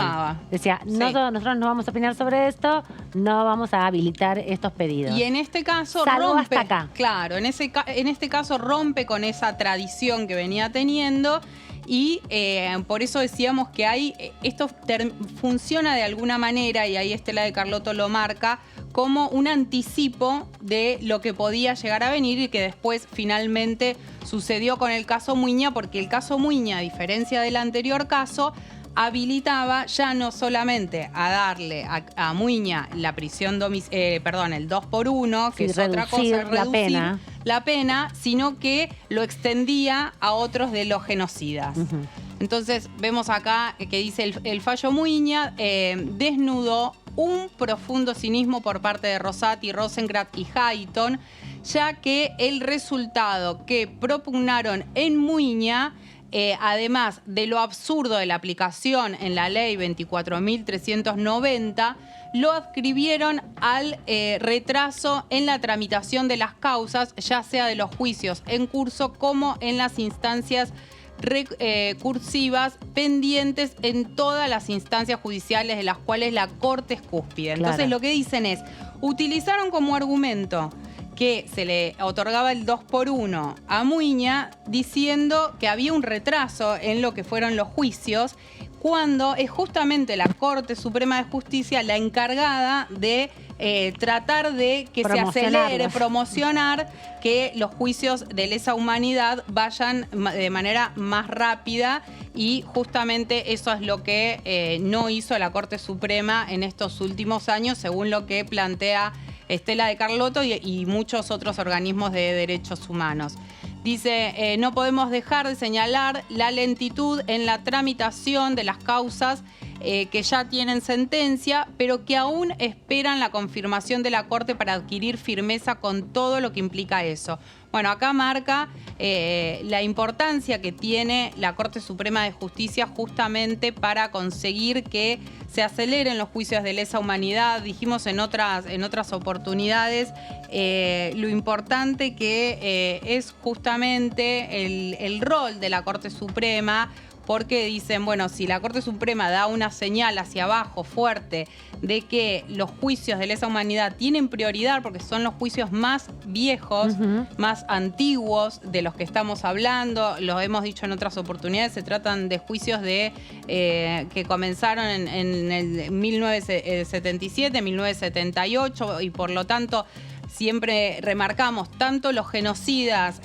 Decía, nosotros no vamos a opinar sobre esto, no vamos a habilitar estos pedidos. Y en este caso salvo rompe, hasta acá. Claro, en este caso rompe con esa tradición que venía teniendo. Y por eso decíamos que esto funciona de alguna manera, y ahí Estela de Carlotto lo marca, como un anticipo de lo que podía llegar a venir y que después finalmente sucedió con el caso Muiña, porque el caso Muiña, a diferencia del anterior caso, habilitaba ya no solamente a darle a Muiña la prisión el 2 por 1, que es otra cosa, reducir la pena, sino que lo extendía a otros de los genocidas. Entonces vemos acá que dice el fallo Muiña desnudó un profundo cinismo por parte de Rosati, Rosenkrantz y Hayton, ya que el resultado que propugnaron en Muiña, además de lo absurdo de la aplicación en la ley 24.390, lo adscribieron al retraso en la tramitación de las causas, ya sea de los juicios en curso como en las instancias recursivas pendientes en todas las instancias judiciales de las cuales la Corte es cúspide. Entonces lo que dicen es, utilizaron como argumento que se le otorgaba el 2 por 1 a Muiña, diciendo que había un retraso en lo que fueron los juicios, cuando es justamente la Corte Suprema de Justicia la encargada de tratar de que se acelere, promocionar que los juicios de lesa humanidad vayan de manera más rápida, y justamente eso es lo que no hizo la Corte Suprema en estos últimos años, según lo que plantea Estela de Carlotto y muchos otros organismos de derechos humanos. Dice, no podemos dejar de señalar la lentitud en la tramitación de las causas que ya tienen sentencia, pero que aún esperan la confirmación de la Corte para adquirir firmeza con todo lo que implica eso. Bueno, acá marca la importancia que tiene la Corte Suprema de Justicia justamente para conseguir que se aceleren los juicios de lesa humanidad. Dijimos en otras oportunidades lo importante que es justamente el rol de la Corte Suprema, porque dicen, bueno, si la Corte Suprema da una señal hacia abajo fuerte de que los juicios de lesa humanidad tienen prioridad, porque son los juicios más viejos, más antiguos de los que estamos hablando, lo hemos dicho en otras oportunidades, se tratan de juicios que comenzaron en el 1977, 1978, y por lo tanto siempre remarcamos, tanto los genocidas,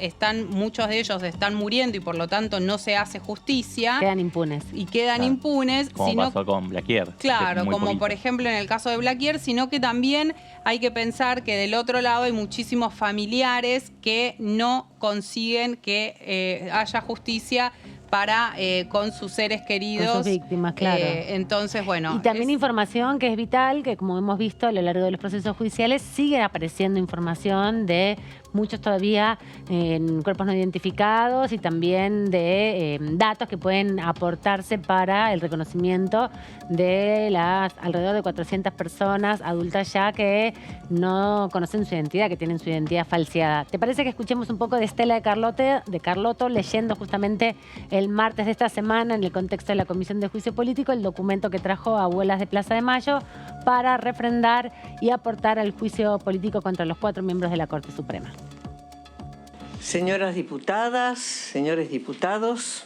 muchos de ellos están muriendo y por lo tanto no se hace justicia. Quedan impunes. Y quedan impunes. Como pasó con Blaquier. Claro, como por ejemplo en el caso de Blaquier, sino que también hay que pensar que del otro lado hay muchísimos familiares que no consiguen que haya justicia con sus seres queridos. Con sus víctimas, claro. Entonces, bueno. Y también información que es vital, que como hemos visto a lo largo de los procesos judiciales, sigue apareciendo información de muchos todavía en cuerpos no identificados y también de datos que pueden aportarse para el reconocimiento de las alrededor de 400 personas adultas ya que no conocen su identidad, que tienen su identidad falseada. ¿Te parece que escuchemos un poco de Estela de Carlotto leyendo justamente el martes de esta semana, en el contexto de la Comisión de Juicio Político, el documento que trajo Abuelas de Plaza de Mayo para refrendar y aportar al juicio político contra los 4 miembros de la Corte Suprema? Señoras diputadas, señores diputados,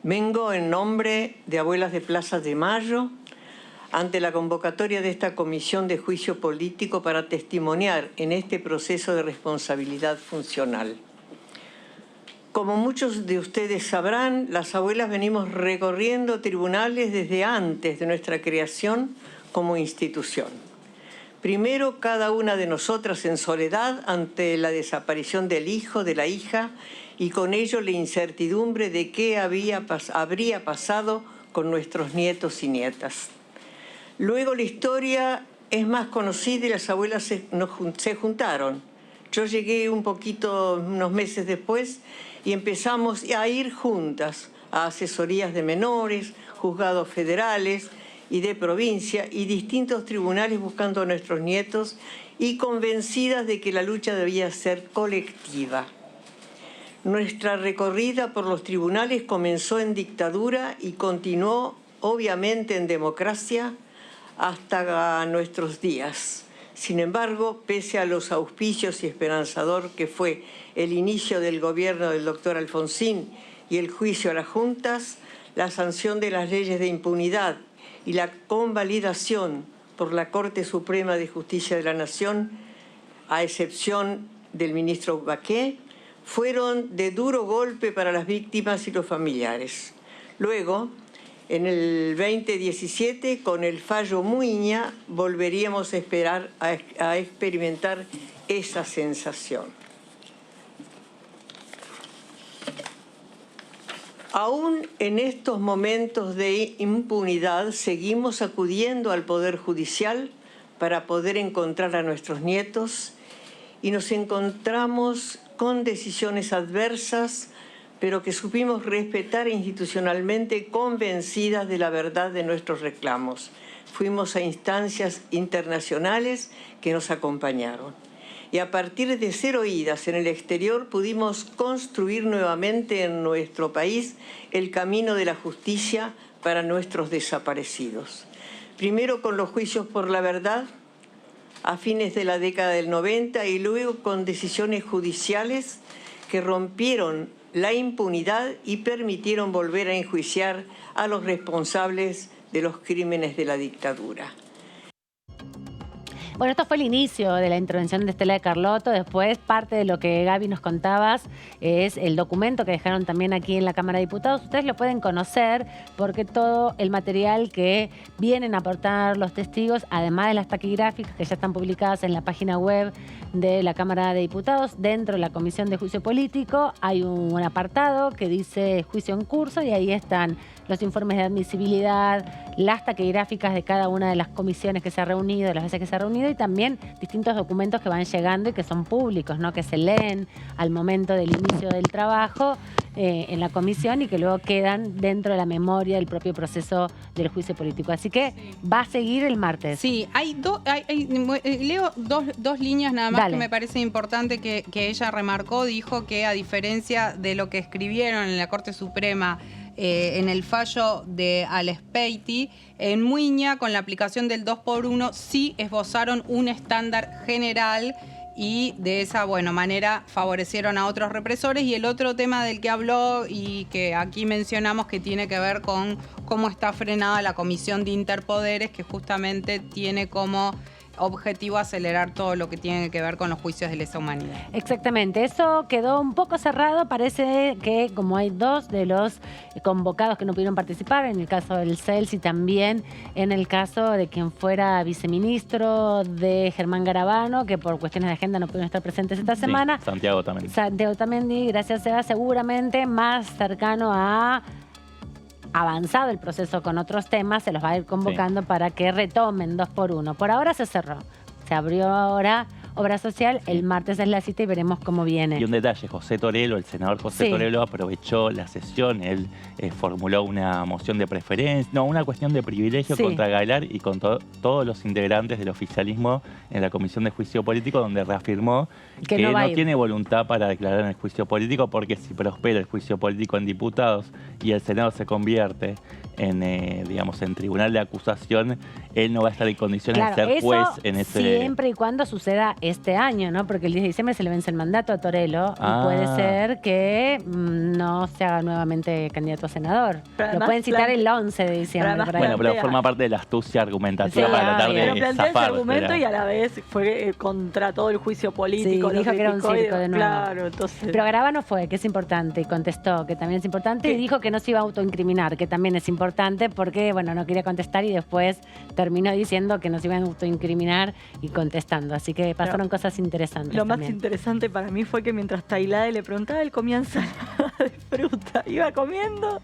vengo en nombre de Abuelas de Plaza de Mayo ante la convocatoria de esta Comisión de Juicio Político para testimoniar en este proceso de responsabilidad funcional. Como muchos de ustedes sabrán, las abuelas venimos recorriendo tribunales desde antes de nuestra creación como institución. Primero, cada una de nosotras en soledad ante la desaparición del hijo, de la hija, y con ello la incertidumbre de qué habría pasado con nuestros nietos y nietas. Luego la historia es más conocida y las abuelas se juntaron. Yo llegué unos meses después, y empezamos a ir juntas a asesorías de menores, juzgados federales y de provincia y distintos tribunales buscando a nuestros nietos y convencidas de que la lucha debía ser colectiva. Nuestra recorrida por los tribunales comenzó en dictadura y continuó obviamente en democracia hasta nuestros días. Sin embargo, pese a los auspicios y esperanzador que fue el inicio del gobierno del doctor Alfonsín y el juicio a las juntas, la sanción de las leyes de impunidad y la convalidación por la Corte Suprema de Justicia de la Nación, a excepción del ministro Baqué, fueron de duro golpe para las víctimas y los familiares. Luego, en el 2017, con el fallo Muiña, volveríamos a experimentar esa sensación. Aún en estos momentos de impunidad, seguimos acudiendo al Poder Judicial para poder encontrar a nuestros nietos y nos encontramos con decisiones adversas, pero que supimos respetar institucionalmente, convencidas de la verdad de nuestros reclamos. Fuimos a instancias internacionales que nos acompañaron. Y a partir de ser oídas en el exterior, pudimos construir nuevamente en nuestro país el camino de la justicia para nuestros desaparecidos. Primero con los juicios por la verdad, a fines de la década del 90, y luego con decisiones judiciales que rompieron la impunidad y permitieron volver a enjuiciar a los responsables de los crímenes de la dictadura. Bueno, esto fue el inicio de la intervención de Estela de Carlotto. Después, parte de lo que Gaby nos contabas es el documento que dejaron también aquí en la Cámara de Diputados. Ustedes lo pueden conocer porque todo el material que vienen a aportar los testigos, además de las taquigráficas que ya están publicadas en la página web de la Cámara de Diputados, dentro de la Comisión de Juicio Político hay un apartado que dice juicio en curso y ahí están los informes de admisibilidad, las taquigráficas de cada una de las comisiones que se ha reunido, de las veces que se ha reunido y también distintos documentos que van llegando y que son públicos, ¿no? Que se leen al momento del inicio del trabajo en la comisión y que luego quedan dentro de la memoria del propio proceso del juicio político. Así que va a seguir el martes. Sí, leo dos líneas nada más. Dale. Que me parece importante que ella remarcó. Dijo que a diferencia de lo que escribieron en la Corte Suprema en el fallo de Alespeiti, en Muiña, con la aplicación del 2x1, sí esbozaron un estándar general y de esa manera favorecieron a otros represores. Y el otro tema del que habló y que aquí mencionamos que tiene que ver con cómo está frenada la Comisión de Interpoderes, que justamente tiene como objetivo acelerar todo lo que tiene que ver con los juicios de lesa humanidad. Exactamente, eso quedó un poco cerrado. Parece que como hay dos de los convocados que no pudieron participar, en el caso del CELS y también en el caso de quien fuera viceministro de Germán Garabano, que por cuestiones de agenda no pudieron estar presentes esta semana. Santiago también. Santiago también, gracias Seba, seguramente más cercano a avanzado el proceso con otros temas, se los va a ir convocando para que retomen 2x1. Por ahora se cerró. Se abrió ahora obra social. El martes es la cita y veremos cómo viene. Y un detalle, José Torello, el senador José Torello aprovechó la sesión. Él formuló una moción de preferencia, una cuestión de privilegio contra Gailar y con todos los integrantes del oficialismo en la Comisión de Juicio Político, donde reafirmó que no tiene voluntad para declarar en el juicio político, porque si prospera el juicio político en diputados y el Senado se convierte en tribunal de acusación, él no va a estar en condiciones de ser juez en ese... Siempre y cuando suceda este año, ¿no? Porque el 10 de diciembre se le vence el mandato a Torello y puede ser que no se haga nuevamente candidato a senador. Lo pueden citar el 11 de diciembre. Pero forma parte de la astucia argumentativa para tratar de plantea ese argumento y a la vez fue contra todo el juicio político. Dijo que era un circo de nuevo. Claro, entonces... Pero Garabano fue, que es importante, y contestó que también es importante, y dijo que no se iba a autoincriminar, que también es importante porque, no quería contestar y después terminó diciendo que no se iban a autoincriminar y contestando. Así que pasaron cosas interesantes. Lo más interesante para mí fue que mientras Tailade le preguntaba, él comía ensalada de fruta. Iba comiendo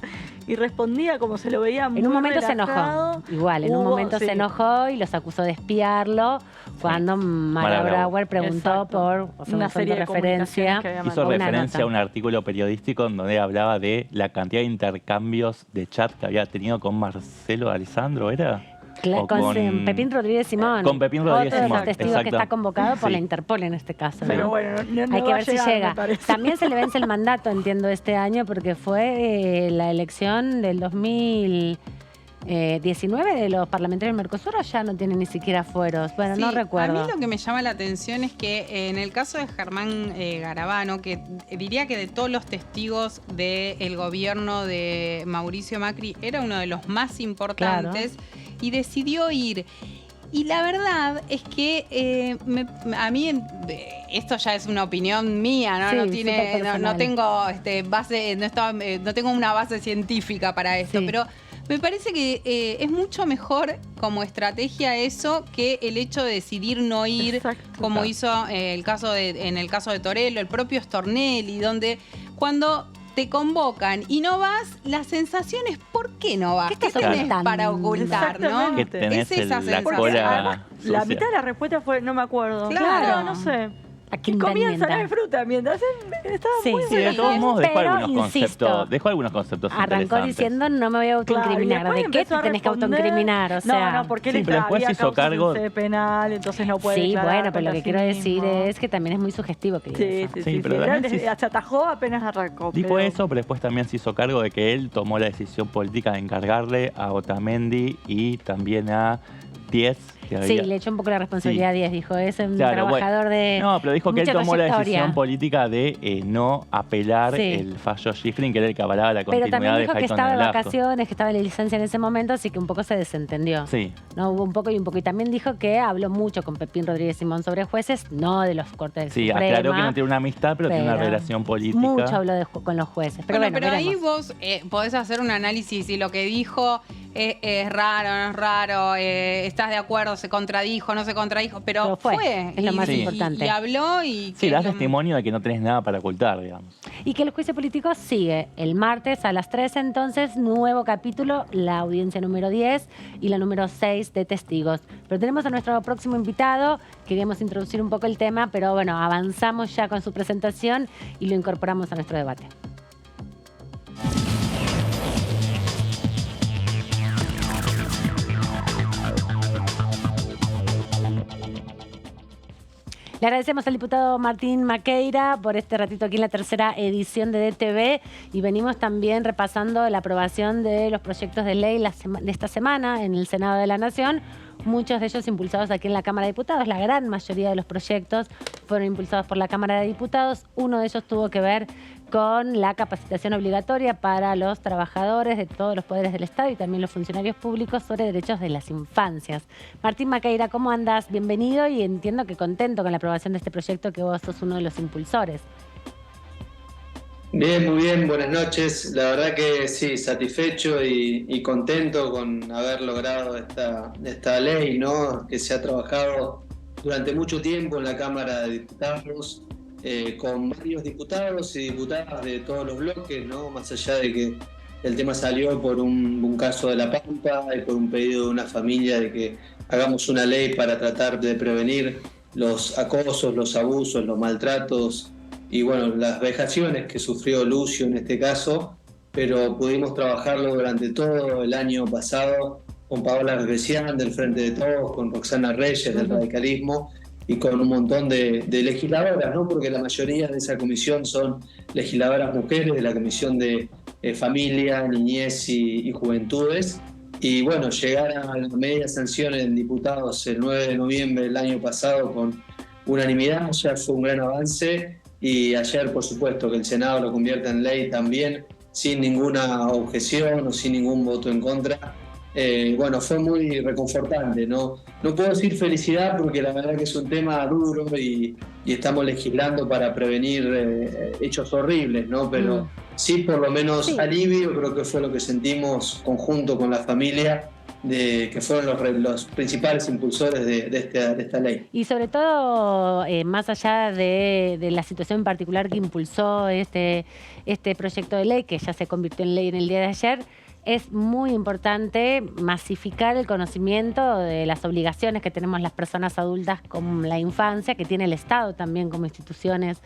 y respondía como se lo veía muy En un momento relajado. se enojó. Igual, en un momento se enojó y los acusó de espiarlo cuando Mara Brauer preguntó por una serie de referencia. Hizo referencia a un artículo periodístico donde hablaba de la cantidad de intercambios de chat que había tenido con Marcelo Alessandro, ¿era? Con Pepín Rodríguez Simón. Con Pepín Rodríguez Simón. Otro testigo que está convocado por la Interpol en este caso. Pero bueno, hay que ver si llega. También se le vence el mandato, entiendo, este año, porque fue la elección del 2019 de los parlamentarios del Mercosur, o ya no tienen ni siquiera fueros. Bueno, no recuerdo. A mí lo que me llama la atención es que en el caso de Germán Garabano, que diría que de todos los testigos del gobierno de Mauricio Macri era uno de los más importantes, y decidió ir. Y la verdad es que a mí, esto ya es una opinión mía, ¿no? No tengo base, no tengo una base científica para esto, pero me parece que es mucho mejor como estrategia eso que el hecho de decidir no ir, como hizo en el caso de Torello, el propio Stornelli, donde cuando te convocan y no vas, la sensación es ¿por qué no vas? ¿Qué tenés para ocultar, no? ¿Qué tenés es esa sensación? La mitad de la respuesta fue no me acuerdo. Claro, no sé. Comía ensalada de fruta mientras estaba muy de todos modos dejó algunos conceptos arrancó interesantes. Diciendo no me voy a autoincriminar. ¿De qué te tenés que autoincriminar? O sea, no, porque él después se hizo cargo penal, entonces no puede declarar. Pero lo que quiero decir es que también es muy sugestivo que diga eso. Pero se atajó apenas arrancó. Dijo eso, pero después también se hizo cargo de que él tomó la decisión política de encargarle a Otamendi y también a 10. Sí, le echó un poco la responsabilidad a 10, dijo. Es un Claro, trabajador de No, pero dijo que él mucha tomó la trayectoria. decisión política de no apelar el fallo Schifrin, que era el que avalaba la continuidad Pero también dijo de que Hayton estaba de en el acto. vacaciones, que estaba en licencia en ese momento, así que un poco se desentendió. Sí. No, hubo un poco y un poco. Y también dijo que habló mucho con Pepín Rodríguez Simón sobre jueces, no de los cortes del Sí, Suprema, aclaró que no tiene una amistad, pero tiene una relación política. Mucho habló con los jueces. Pero bueno, pero ahí veremos. vos podés hacer un análisis y lo que dijo es raro, no es raro, estás de acuerdo, se contradijo, no se contradijo, pero fue. Es lo más importante. Y habló y... Sí, das testimonio de que no tenés nada para ocultar, digamos. Y que el juicio político sigue el martes a las 13, entonces, nuevo capítulo, la audiencia número 10 y la número 6 de testigos. Pero tenemos a nuestro próximo invitado, queríamos introducir un poco el tema, pero bueno, avanzamos ya con su presentación y lo incorporamos a nuestro debate. Le agradecemos al diputado Martín Maqueira por este ratito aquí en la tercera edición de DTV y venimos también repasando la aprobación de los proyectos de ley de esta semana en el Senado de la Nación. Muchos de ellos impulsados aquí en la Cámara de Diputados. La gran mayoría de los proyectos fueron impulsados por la Cámara de Diputados. Uno de ellos tuvo que ver con la capacitación obligatoria para los trabajadores de todos los poderes del Estado y también los funcionarios públicos sobre derechos de las infancias. Martín Maqueira, ¿cómo andas? Bienvenido y entiendo que contento con la aprobación de este proyecto, que vos sos uno de los impulsores. Bien, muy bien, buenas noches. La verdad que sí, satisfecho y contento con haber logrado esta ley, ¿no? Que se ha trabajado durante mucho tiempo en la Cámara de Diputados, con varios diputados y diputadas de todos los bloques, ¿no? Más allá de que el tema salió por un caso de La Pampa y por un pedido de una familia de que hagamos una ley para tratar de prevenir los acosos, los abusos, los maltratos y bueno, las vejaciones que sufrió Lucio en este caso, pero pudimos trabajarlo durante todo el año pasado con Paola Rebesián del Frente de Todos, con Roxana Reyes del Radicalismo y con un montón de legisladoras, ¿no? Porque la mayoría de esa comisión son legisladoras mujeres de la Comisión de Familia, Niñez y Juventudes. Y bueno, llegar a la media sanción en diputados el 9 de noviembre del año pasado con unanimidad ya fue un gran avance. Y ayer, por supuesto, que el Senado lo convierta en ley también, sin ninguna objeción o sin ningún voto en contra. Bueno, fue muy reconfortante, ¿no? No puedo decir felicidad porque la verdad que es un tema duro y estamos legislando para prevenir hechos horribles, ¿no? Pero sí, por lo menos alivio, creo que fue lo que sentimos conjunto con la familia, que fueron los principales impulsores de esta ley. Y sobre todo, más allá de la situación en particular que impulsó este proyecto de ley, que ya se convirtió en ley en el día de ayer, es muy importante masificar el conocimiento de las obligaciones que tenemos las personas adultas con la infancia, que tiene el Estado también como instituciones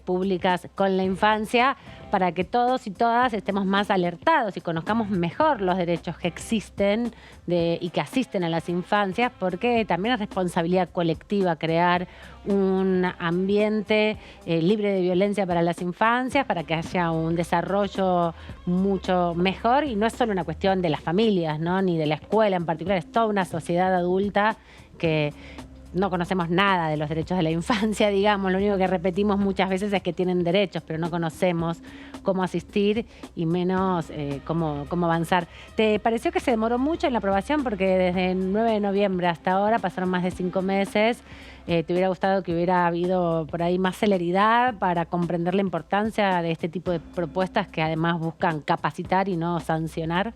públicas con la infancia, para que todos y todas estemos más alertados y conozcamos mejor los derechos que existen y que asisten a las infancias, porque también es responsabilidad colectiva crear un ambiente libre de violencia para las infancias, para que haya un desarrollo mucho mejor. Y no es solo una cuestión de las familias, ¿no? Ni de la escuela en particular, es toda una sociedad adulta que no conocemos nada de los derechos de la infancia, digamos. Lo único que repetimos muchas veces es que tienen derechos, pero no conocemos cómo asistir y menos cómo avanzar. ¿Te pareció que se demoró mucho en la aprobación? Porque desde el 9 de noviembre hasta ahora pasaron más de 5 meses. ¿Te hubiera gustado que hubiera habido por ahí más celeridad para comprender la importancia de este tipo de propuestas que además buscan capacitar y no sancionar?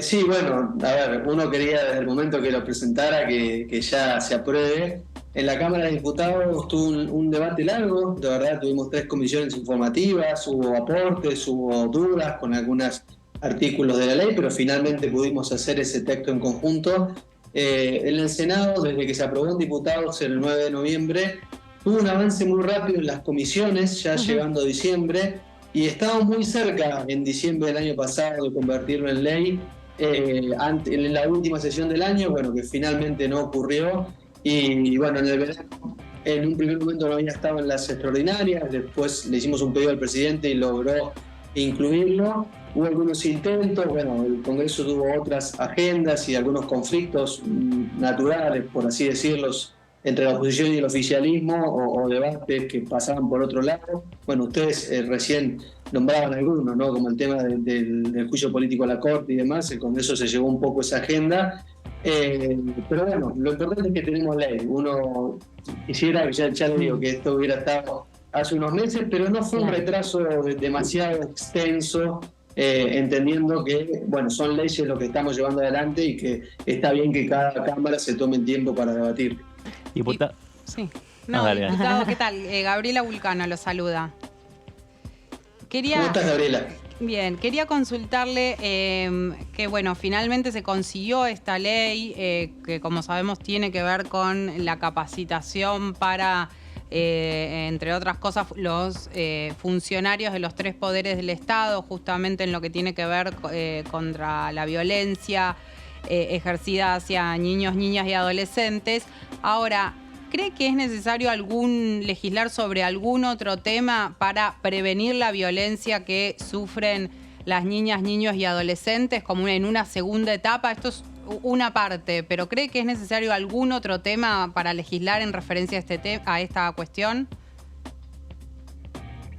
Sí, bueno, a ver, uno quería desde el momento que lo presentara que ya se apruebe. En la Cámara de Diputados tuvo un debate largo, de verdad tuvimos 3 comisiones informativas, hubo aportes, hubo dudas con algunos artículos de la ley, pero finalmente pudimos hacer ese texto en conjunto. En el Senado, desde que se aprobó en diputados el 9 de noviembre, tuvo un avance muy rápido en las comisiones, ya llegando a diciembre, y estábamos muy cerca en diciembre del año pasado de convertirlo en ley, en la última sesión del año, bueno, que finalmente no ocurrió, y bueno, en el verano, en un primer momento no había estado en las extraordinarias, después le hicimos un pedido al presidente y logró incluirlo. Hubo algunos intentos, bueno, el Congreso tuvo otras agendas y algunos conflictos naturales, por así decirlos, entre la oposición y el oficialismo, o debates que pasaban por otro lado. Bueno, ustedes recién nombraban algunos, ¿no? Como el tema del juicio político a la Corte y demás. El Congreso se llevó un poco esa agenda. Pero bueno, lo importante es que tenemos ley. Uno quisiera, ya le digo, que esto hubiera estado hace unos meses, pero no fue un retraso demasiado extenso, entendiendo que, bueno, son leyes lo que estamos llevando adelante y que está bien que cada Cámara se tome el tiempo para debatir. Diputado. Sí. No, diputado, ¿qué tal? Gabriela Vulcano lo saluda. ¿Cómo estás, Gabriela? Bien, quería consultarle que, bueno, finalmente se consiguió esta ley que, como sabemos, tiene que ver con la capacitación para, entre otras cosas, los funcionarios de los 3 poderes del Estado, justamente en lo que tiene que ver contra la violencia ejercida hacia niños, niñas y adolescentes. Ahora, ¿cree que es necesario legislar sobre algún otro tema para prevenir la violencia que sufren las niñas, niños y adolescentes como en una segunda etapa? Esto es una parte, pero ¿cree que es necesario algún otro tema para legislar en referencia a esta cuestión?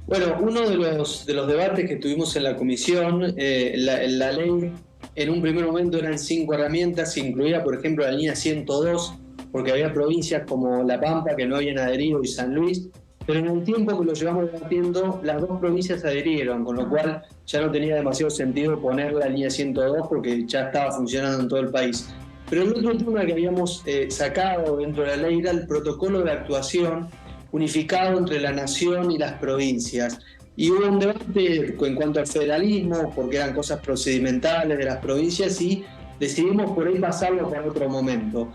Bueno, uno de los debates que tuvimos en la comisión, la ley en un primer momento eran 5 herramientas, incluía, por ejemplo, la línea 102, porque había provincias como La Pampa que no habían adherido y San Luis, pero en el tiempo que lo llevamos debatiendo, las 2 provincias adherieron, con lo cual ya no tenía demasiado sentido poner la línea 102 porque ya estaba funcionando en todo el país. Pero el otro tema que habíamos sacado dentro de la ley era el protocolo de actuación unificado entre la nación y las provincias. Y hubo un debate en cuanto al federalismo, porque eran cosas procedimentales de las provincias, y decidimos por ahí pasarlo para otro momento.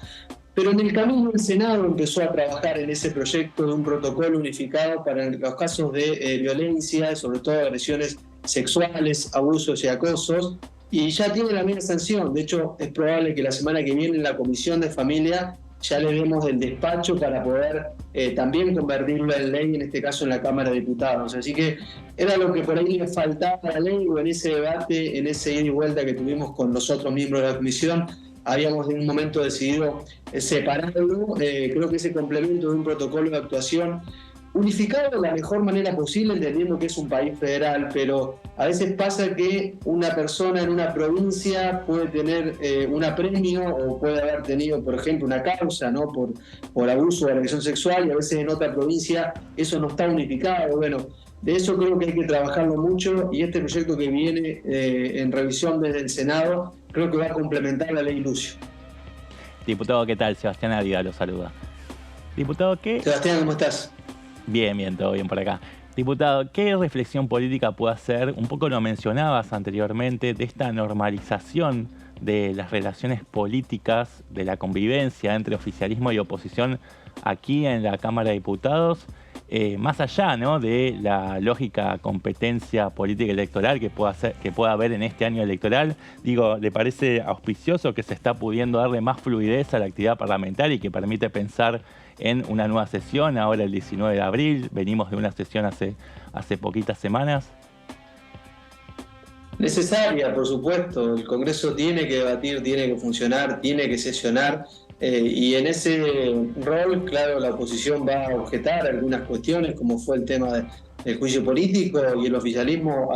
Pero en el camino el Senado empezó a trabajar en ese proyecto de un protocolo unificado para los casos de violencia, sobre todo agresiones sexuales, abusos y acosos, y ya tiene la misma sanción. De hecho, es probable que la semana que viene en la Comisión de Familia ya le demos el despacho para poder también convertirlo en ley, en este caso en la Cámara de Diputados. Así que era lo que por ahí le faltaba a la ley, o en ese debate, en ese ida y vuelta que tuvimos con los otros miembros de la Comisión, habíamos en un momento decidido separarlo. Creo que ese complemento de un protocolo de actuación unificado de la mejor manera posible, entendiendo que es un país federal, pero a veces pasa que una persona en una provincia puede tener un apremio o puede haber tenido, por ejemplo, una causa, ¿no? por abuso o agresión sexual, y a veces en otra provincia eso no está unificado. Bueno, de eso creo que hay que trabajarlo mucho, y este proyecto que viene en revisión desde el Senado creo que va a complementar la ley Lucio. Diputado, ¿qué tal? Sebastián Ávila lo saluda. Diputado, ¿qué? Sebastián, ¿cómo estás? Bien, todo bien por acá. Diputado, ¿qué reflexión política puede hacer? Un poco lo mencionabas anteriormente, de esta normalización de las relaciones políticas, de la convivencia entre oficialismo y oposición aquí en la Cámara de Diputados, más allá, ¿no?, de la lógica competencia política electoral que pueda haber en este año electoral. Digo, ¿le parece auspicioso que se está pudiendo darle más fluidez a la actividad parlamentaria y que permite pensar en una nueva sesión ahora el 19 de abril? Venimos de una sesión hace poquitas semanas. Necesaria, por supuesto. El Congreso tiene que debatir, tiene que funcionar, tiene que sesionar. Y en ese rol, claro, la oposición va a objetar algunas cuestiones, como fue el tema del juicio político, y el oficialismo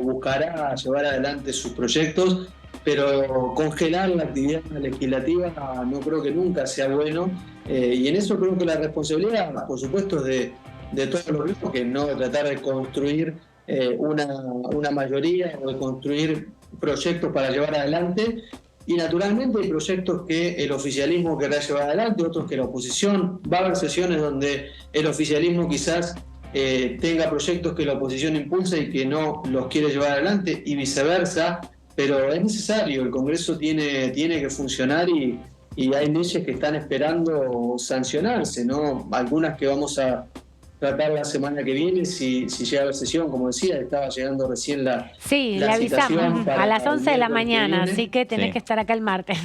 buscará llevar adelante sus proyectos, pero congelar la actividad legislativa no creo que nunca sea bueno, y en eso creo que la responsabilidad, por supuesto, es de todos los grupos, que no tratar de construir una mayoría o de construir proyectos para llevar adelante. Y naturalmente hay proyectos que el oficialismo querrá llevar adelante, otros que la oposición. Va a haber sesiones donde el oficialismo quizás tenga proyectos que la oposición impulsa y que no los quiere llevar adelante, y viceversa, pero es necesario. El Congreso tiene que funcionar, y hay leyes que están esperando sancionarse, ¿no? Algunas que vamos a tratar la semana que viene, si llega la sesión. Como decía, estaba llegando recién la le avisamos a las 11 de la mañana, así que tenés que estar acá el martes.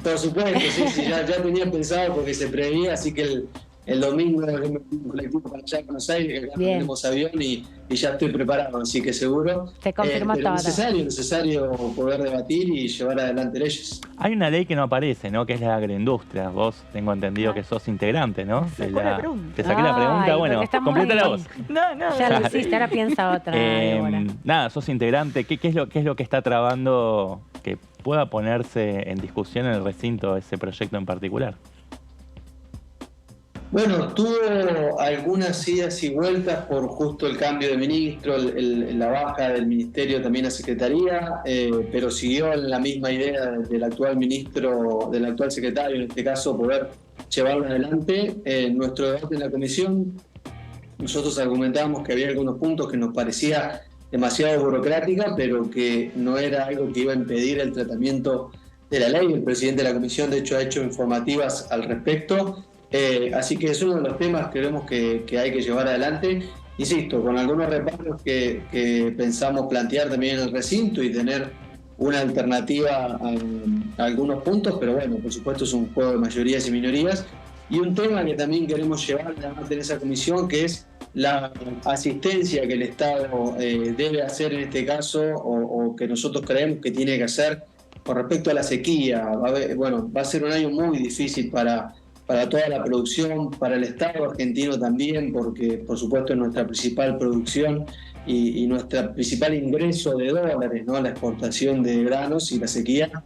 Por supuesto, sí, ya tenía pensado porque se preveía, así que el domingo un colectivo para allá a Buenos Aires, que acá tenemos avión y ya estoy preparado, así que seguro. Se confirmó pero todo. necesario poder debatir y llevar adelante leyes. Hay una ley que no aparece, ¿no? Que es la agroindustria. Vos tengo entendido que sos integrante, ¿no? Te saqué la pregunta, bueno, completa la voz. No. Ya lo hiciste, ahora piensa otra. Nada, sos integrante. ¿Qué es lo que está trabando que pueda ponerse en discusión en el recinto ese proyecto en particular? Bueno, tuvo algunas idas y vueltas por justo el cambio de ministro, la baja del ministerio también a secretaría, pero siguió en la misma idea del actual ministro, del actual secretario, en este caso, poder llevarlo adelante. En nuestro debate en la comisión, nosotros argumentábamos que había algunos puntos que nos parecía demasiado burocrática, pero que no era algo que iba a impedir el tratamiento de la ley. El presidente de la comisión, de hecho, ha hecho informativas al respecto. Así que es uno de los temas que vemos que hay que llevar adelante, insisto, con algunos reparos que pensamos plantear también en el recinto y tener una alternativa a algunos puntos, pero bueno, por supuesto es un juego de mayorías y minorías. Y un tema que también queremos llevar adelante en esa comisión, que es la asistencia que el Estado debe hacer en este caso, o que nosotros creemos que tiene que hacer con respecto a la sequía. Va a ser un año muy difícil para toda la producción, para el Estado argentino también, porque por supuesto es nuestra principal producción y nuestro principal ingreso de dólares, ¿no? La exportación de granos, y la sequía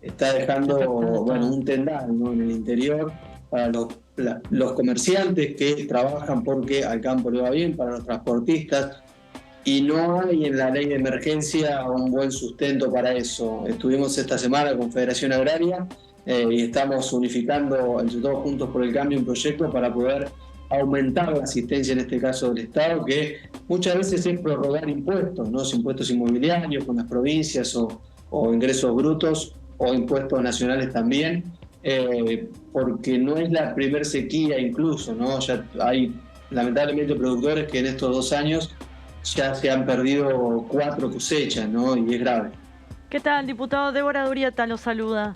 está dejando un tendal, ¿no? En el interior para los comerciantes que trabajan porque al campo le va bien, para los transportistas, y no hay en la ley de emergencia un buen sustento para eso. Estuvimos esta semana con Federación Agraria y estamos unificando entre todos Juntos por el Cambio un proyecto para poder aumentar la asistencia, en este caso del Estado, que muchas veces es prorrogar impuestos, ¿no? Impuestos inmobiliarios con las provincias o ingresos brutos o impuestos nacionales también, porque no es la primer sequía incluso, ¿no? Ya hay lamentablemente productores que en estos 2 años ya se han perdido 4 cosechas, ¿no? Y es grave. ¿Qué tal, diputado? Débora Durieta lo saluda.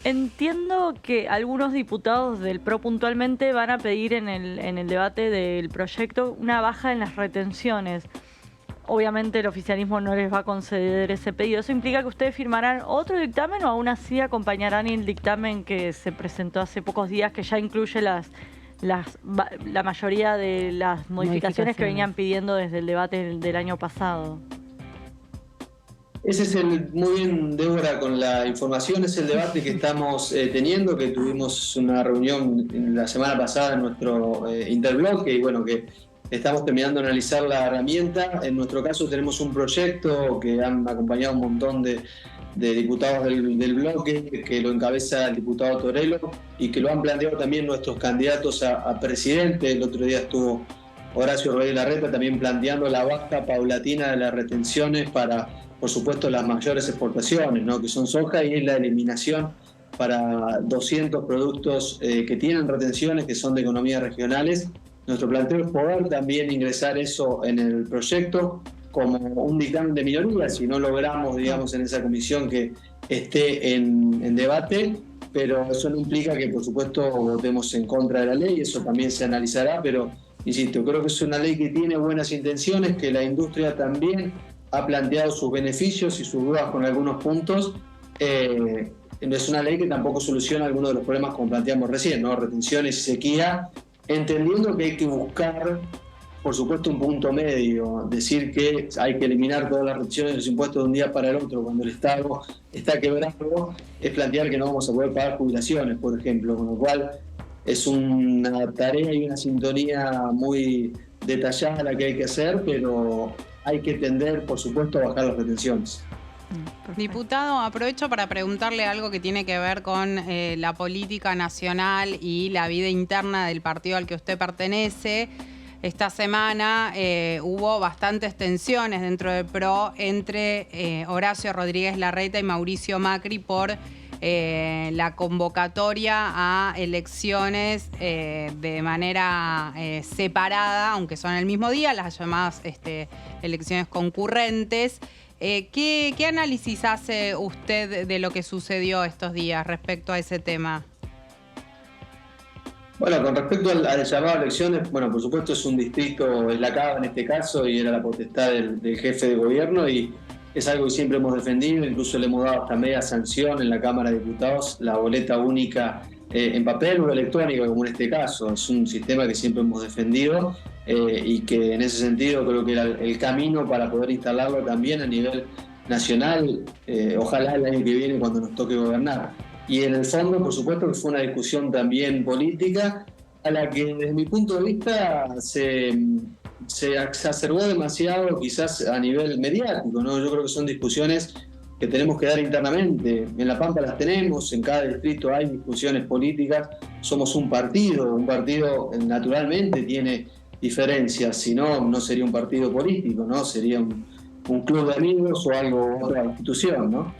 Entiendo que algunos diputados del PRO puntualmente van a pedir en el debate del proyecto una baja en las retenciones. Obviamente el oficialismo no les va a conceder ese pedido. ¿Eso implica que ustedes firmarán otro dictamen o aún así acompañarán el dictamen que se presentó hace pocos días, que ya incluye la mayoría de las modificaciones que venían pidiendo desde el debate del año pasado? Ese es muy bien, Débora, con la información, es el debate que estamos teniendo, que tuvimos una reunión la semana pasada en nuestro interbloque y bueno, que estamos terminando de analizar la herramienta. En nuestro caso tenemos un proyecto que han acompañado un montón de diputados del bloque, que lo encabeza el diputado Torello y que lo han planteado también nuestros candidatos a presidente. El otro día estuvo Horacio Rodríguez Larreta también planteando la baja paulatina de las retenciones para, por supuesto, las mayores exportaciones, ¿no? Que son soja, y la eliminación para 200 productos que tienen retenciones, que son de economías regionales. Nuestro planteo es poder también ingresar eso en el proyecto como un dictamen de minoría, si no logramos, digamos, en esa comisión que esté en debate, pero eso no implica que, por supuesto, votemos en contra de la ley, eso también se analizará, pero, insisto, creo que es una ley que tiene buenas intenciones, que la industria también ha planteado sus beneficios y sus dudas con algunos puntos. Es una ley que tampoco soluciona algunos de los problemas como planteamos recién, ¿no? Retenciones y sequía, entendiendo que hay que buscar, por supuesto, un punto medio, decir que hay que eliminar todas las retenciones de los impuestos de un día para el otro cuando el Estado está quebrado, es plantear que no vamos a poder pagar jubilaciones, por ejemplo, con lo cual es una tarea y una sintonía muy detallada la que hay que hacer, pero hay que tender, por supuesto, a bajar las retenciones. Diputado, aprovecho para preguntarle algo que tiene que ver con la política nacional y la vida interna del partido al que usted pertenece. Esta semana hubo bastantes tensiones dentro del PRO entre Horacio Rodríguez Larreta y Mauricio Macri por la convocatoria a elecciones de manera separada, aunque son el mismo día, las llamadas elecciones concurrentes. ¿Qué análisis hace usted de lo que sucedió estos días respecto a ese tema? Bueno, con respecto al llamado a elecciones, bueno, por supuesto es un distrito, es la Cava en este caso, y era la potestad del jefe de gobierno, y es algo que siempre hemos defendido, incluso le hemos dado hasta media sanción en la Cámara de Diputados, la boleta única en papel o electrónica, como en este caso. Es un sistema que siempre hemos defendido y que en ese sentido creo que era el camino para poder instalarlo también a nivel nacional, ojalá el año que viene cuando nos toque gobernar. Y en el fondo, por supuesto, que fue una discusión también política a la que, desde mi punto de vista, se exacerbó demasiado, quizás a nivel mediático, ¿no? Yo creo que son discusiones que tenemos que dar internamente. En La Pampa las tenemos, en cada distrito hay discusiones políticas. Somos un partido naturalmente tiene diferencias, si no, no sería un partido político, ¿no? Sería un club de amigos o otra institución, ¿no?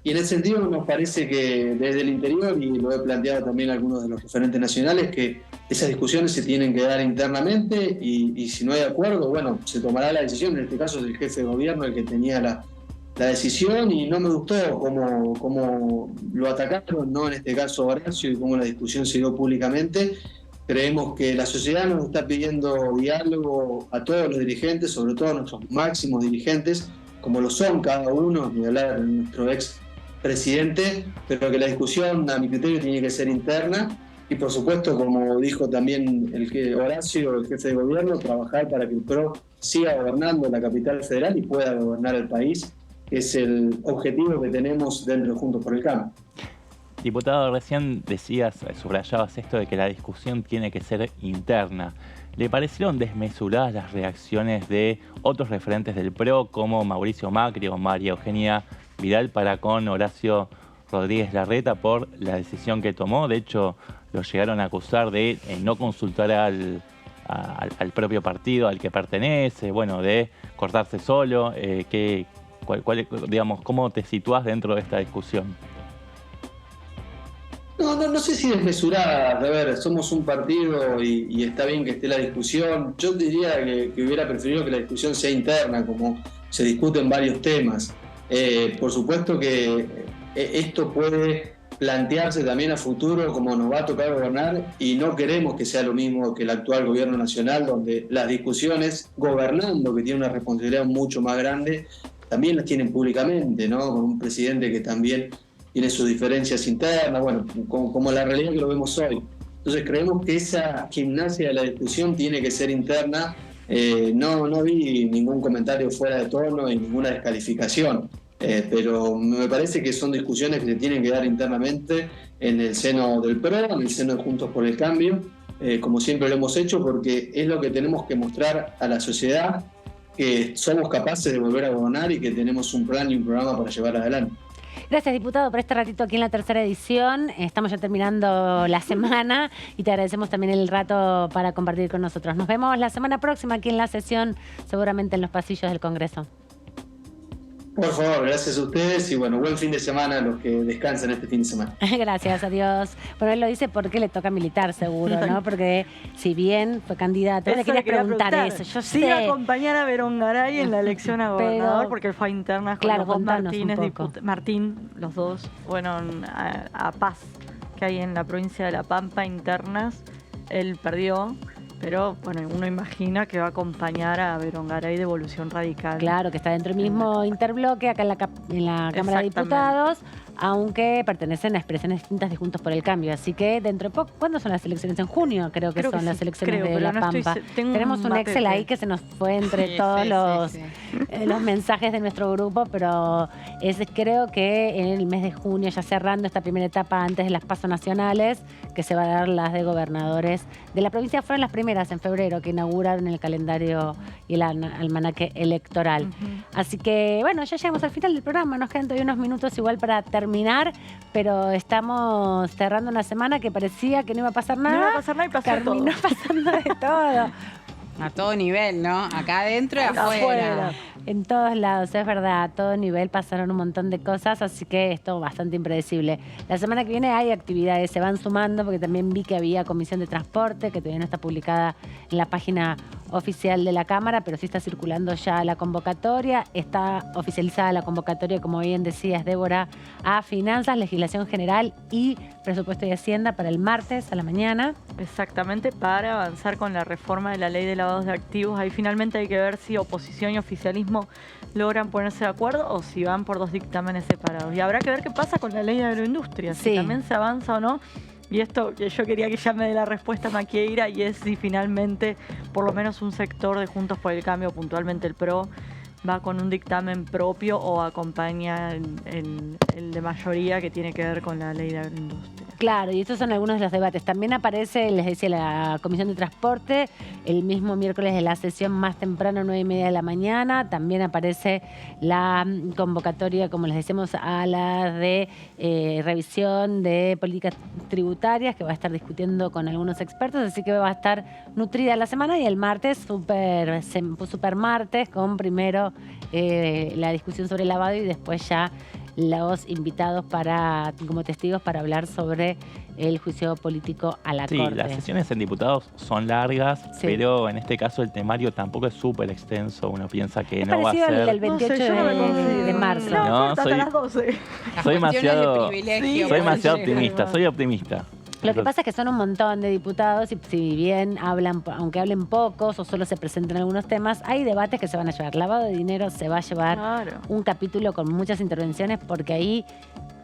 Y en ese sentido nos parece que desde el interior, y lo he planteado también a algunos de los referentes nacionales, que esas discusiones se tienen que dar internamente y si no hay acuerdo, bueno, se tomará la decisión. En este caso es el jefe de gobierno el que tenía la decisión, y no me gustó cómo lo atacaron, ¿no? En este caso Horacio, y cómo la discusión se dio públicamente. Creemos que la sociedad nos está pidiendo diálogo a todos los dirigentes, sobre todo a nuestros máximos dirigentes, como lo son cada uno, ni hablar de nuestro ex presidente, pero que la discusión, a mi criterio, tiene que ser interna y, por supuesto, como dijo también Horacio, el jefe de gobierno, trabajar para que el PRO siga gobernando la capital federal y pueda gobernar el país, que es el objetivo que tenemos dentro de Juntos por el Cambio. Diputado, recién subrayabas esto de que la discusión tiene que ser interna. ¿Le parecieron desmesuradas las reacciones de otros referentes del PRO, como Mauricio Macri o María Eugenia Vidal, para con Horacio Rodríguez Larreta por la decisión que tomó? De hecho, lo llegaron a acusar de no consultar al propio partido al que pertenece, bueno, de cortarse solo. ¿Cómo te situás dentro de esta discusión? No sé si desmesurada. A ver, somos un partido y está bien que esté la discusión. Yo diría que hubiera preferido que la discusión sea interna, como se discuten varios temas. Por supuesto que esto puede plantearse también a futuro como nos va a tocar gobernar, y no queremos que sea lo mismo que el actual gobierno nacional, donde las discusiones, gobernando, que tiene una responsabilidad mucho más grande, también las tienen públicamente, ¿no? Con un presidente que también tiene sus diferencias internas, bueno, como la realidad que lo vemos hoy. Entonces creemos que esa gimnasia de la discusión tiene que ser interna. No vi ningún comentario fuera de tono y ninguna descalificación, pero me parece que son discusiones que se tienen que dar internamente en el seno del PRO, en el seno de Juntos por el Cambio, como siempre lo hemos hecho, porque es lo que tenemos que mostrar a la sociedad, que somos capaces de volver a gobernar y que tenemos un plan y un programa para llevar adelante. Gracias, diputado, por este ratito aquí en la tercera edición. Estamos ya terminando la semana y te agradecemos también el rato para compartir con nosotros. Nos vemos la semana próxima aquí en la sesión, seguramente en los pasillos del Congreso. Por favor, gracias a ustedes y bueno, buen fin de semana a los que descansan este fin de semana. Gracias, adiós. Bueno, él lo dice porque le toca militar, seguro, ¿no? Porque si bien fue candidato, le quería preguntar eso. Yo sí, sé. acompañar a Verón Garay en la elección a gobernador, porque fue interna con los dos Martín, los dos fueron a Paz, que hay en la provincia de La Pampa, internas. Él perdió. Pero, bueno, uno imagina que va a acompañar a Verón Garay de Evolución Radical. Claro, que está dentro del mismo interbloque, acá en la Cámara de Diputados, aunque pertenecen a expresiones distintas de Juntos por el Cambio. Así que dentro de poco, ¿cuándo son las elecciones? En junio creo que son las elecciones de La Pampa. Tenemos un Excel ahí que se nos fue entre todos los mensajes de nuestro grupo, pero creo que en el mes de junio, ya cerrando esta primera etapa antes de las PASO nacionales, que se van a dar las de gobernadores de la provincia, fueron las primeras en febrero que inauguraron el calendario y el almanaque electoral. Así que, bueno, ya llegamos al final del programa. Nos quedan todavía unos minutos igual para terminar, pero estamos cerrando una semana que parecía que no iba a pasar nada. No iba a pasar nada y pasó todo. Terminó pasando de todo. A todo nivel, ¿no? Acá adentro y afuera. En todos lados, es verdad, a todo nivel pasaron un montón de cosas, así que esto es bastante impredecible. La semana que viene hay actividades, se van sumando, porque también vi que había comisión de transporte, que todavía no está publicada en la página oficial de la Cámara, pero sí está circulando ya la convocatoria. Está oficializada la convocatoria, como bien decías, Débora, a Finanzas, Legislación General y Presupuesto y Hacienda para el martes a la mañana. Exactamente, para avanzar con la reforma de la ley de lavados de activos. Ahí finalmente hay que ver si oposición y oficialismo logran ponerse de acuerdo o si van por 2 dictámenes separados. Y habrá que ver qué pasa con la ley de agroindustria, si también se avanza o no. Y esto que yo quería que ya me dé la respuesta Maquieira, y es si finalmente por lo menos un sector de Juntos por el Cambio, puntualmente el PRO, va con un dictamen propio o acompaña el de mayoría que tiene que ver con la ley de agroindustria. Claro, y estos son algunos de los debates. También aparece, les decía, la Comisión de Transporte, el mismo miércoles de la sesión más temprano, 9:30 de la mañana. También aparece la convocatoria, como les decíamos, a la de revisión de políticas tributarias, que va a estar discutiendo con algunos expertos, así que va a estar nutrida la semana. Y el martes, super martes, con primero la discusión sobre el lavado y después ya los invitados como testigos para hablar sobre el juicio político a la Corte. Sí, las sesiones en diputados son largas, pero en este caso el temario tampoco es súper extenso. Uno piensa que no va a ser... el 28 de marzo. No, soy las 12. Soy demasiado optimista, soy optimista. Lo que pasa es que son un montón de diputados y si bien hablan, aunque hablen pocos o solo se presenten algunos temas, hay debates que se van a llevar. Lavado de dinero se va a llevar un capítulo con muchas intervenciones, porque ahí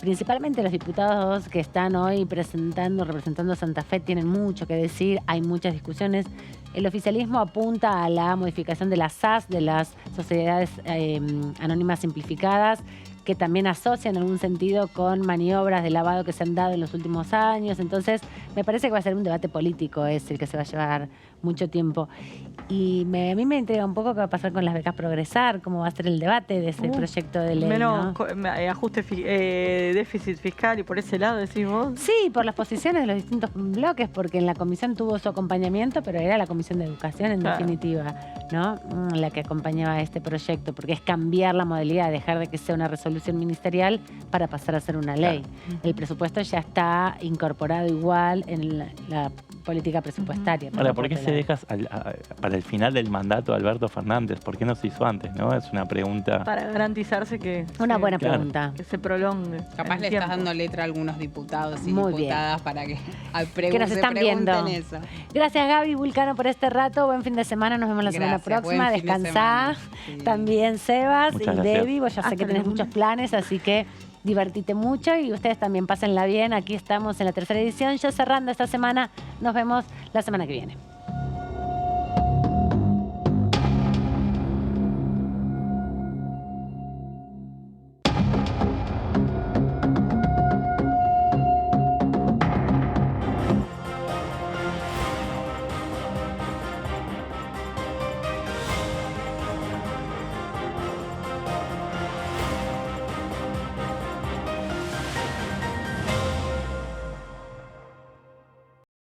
principalmente los diputados que están hoy representando a Santa Fe tienen mucho que decir, hay muchas discusiones. El oficialismo apunta a la modificación de las SAS, de las sociedades anónimas simplificadas, que también asocian en algún sentido con maniobras de lavado que se han dado en los últimos años. Entonces, me parece que va a ser un debate político ese, que se va a llevar mucho tiempo. Y a mí me intriga un poco qué va a pasar con las becas Progresar, cómo va a ser el debate de ese proyecto de ley. Menos ajuste déficit fiscal, y por ese lado decís vos. Sí, por las posiciones de los distintos bloques, porque en la comisión tuvo su acompañamiento, pero era la Comisión de Educación en definitiva, ¿no? La que acompañaba este proyecto, porque es cambiar la modalidad, dejar de que sea una resolución ministerial para pasar a ser una ley. El presupuesto ya está incorporado igual en la política presupuestaria. Ahora, ¿por qué se deja para el final del mandato de Alberto Fernández? ¿Por qué no se hizo antes? ¿No? Es una pregunta. Para garantizarse que... Una buena pregunta. Que se prolongue. Capaz le estás dando letra a algunos diputados y diputadas para que nos están viendo. Eso. Gracias, Gaby Vulcano, por este rato. Buen fin de semana. Nos vemos la semana próxima. Descansá. También Sebas y Debbie. Vos ya sé que tenés muchos planes, así que divertite mucho y ustedes también pásenla bien. Aquí estamos en la tercera edición, ya cerrando esta semana. Nos vemos la semana que viene.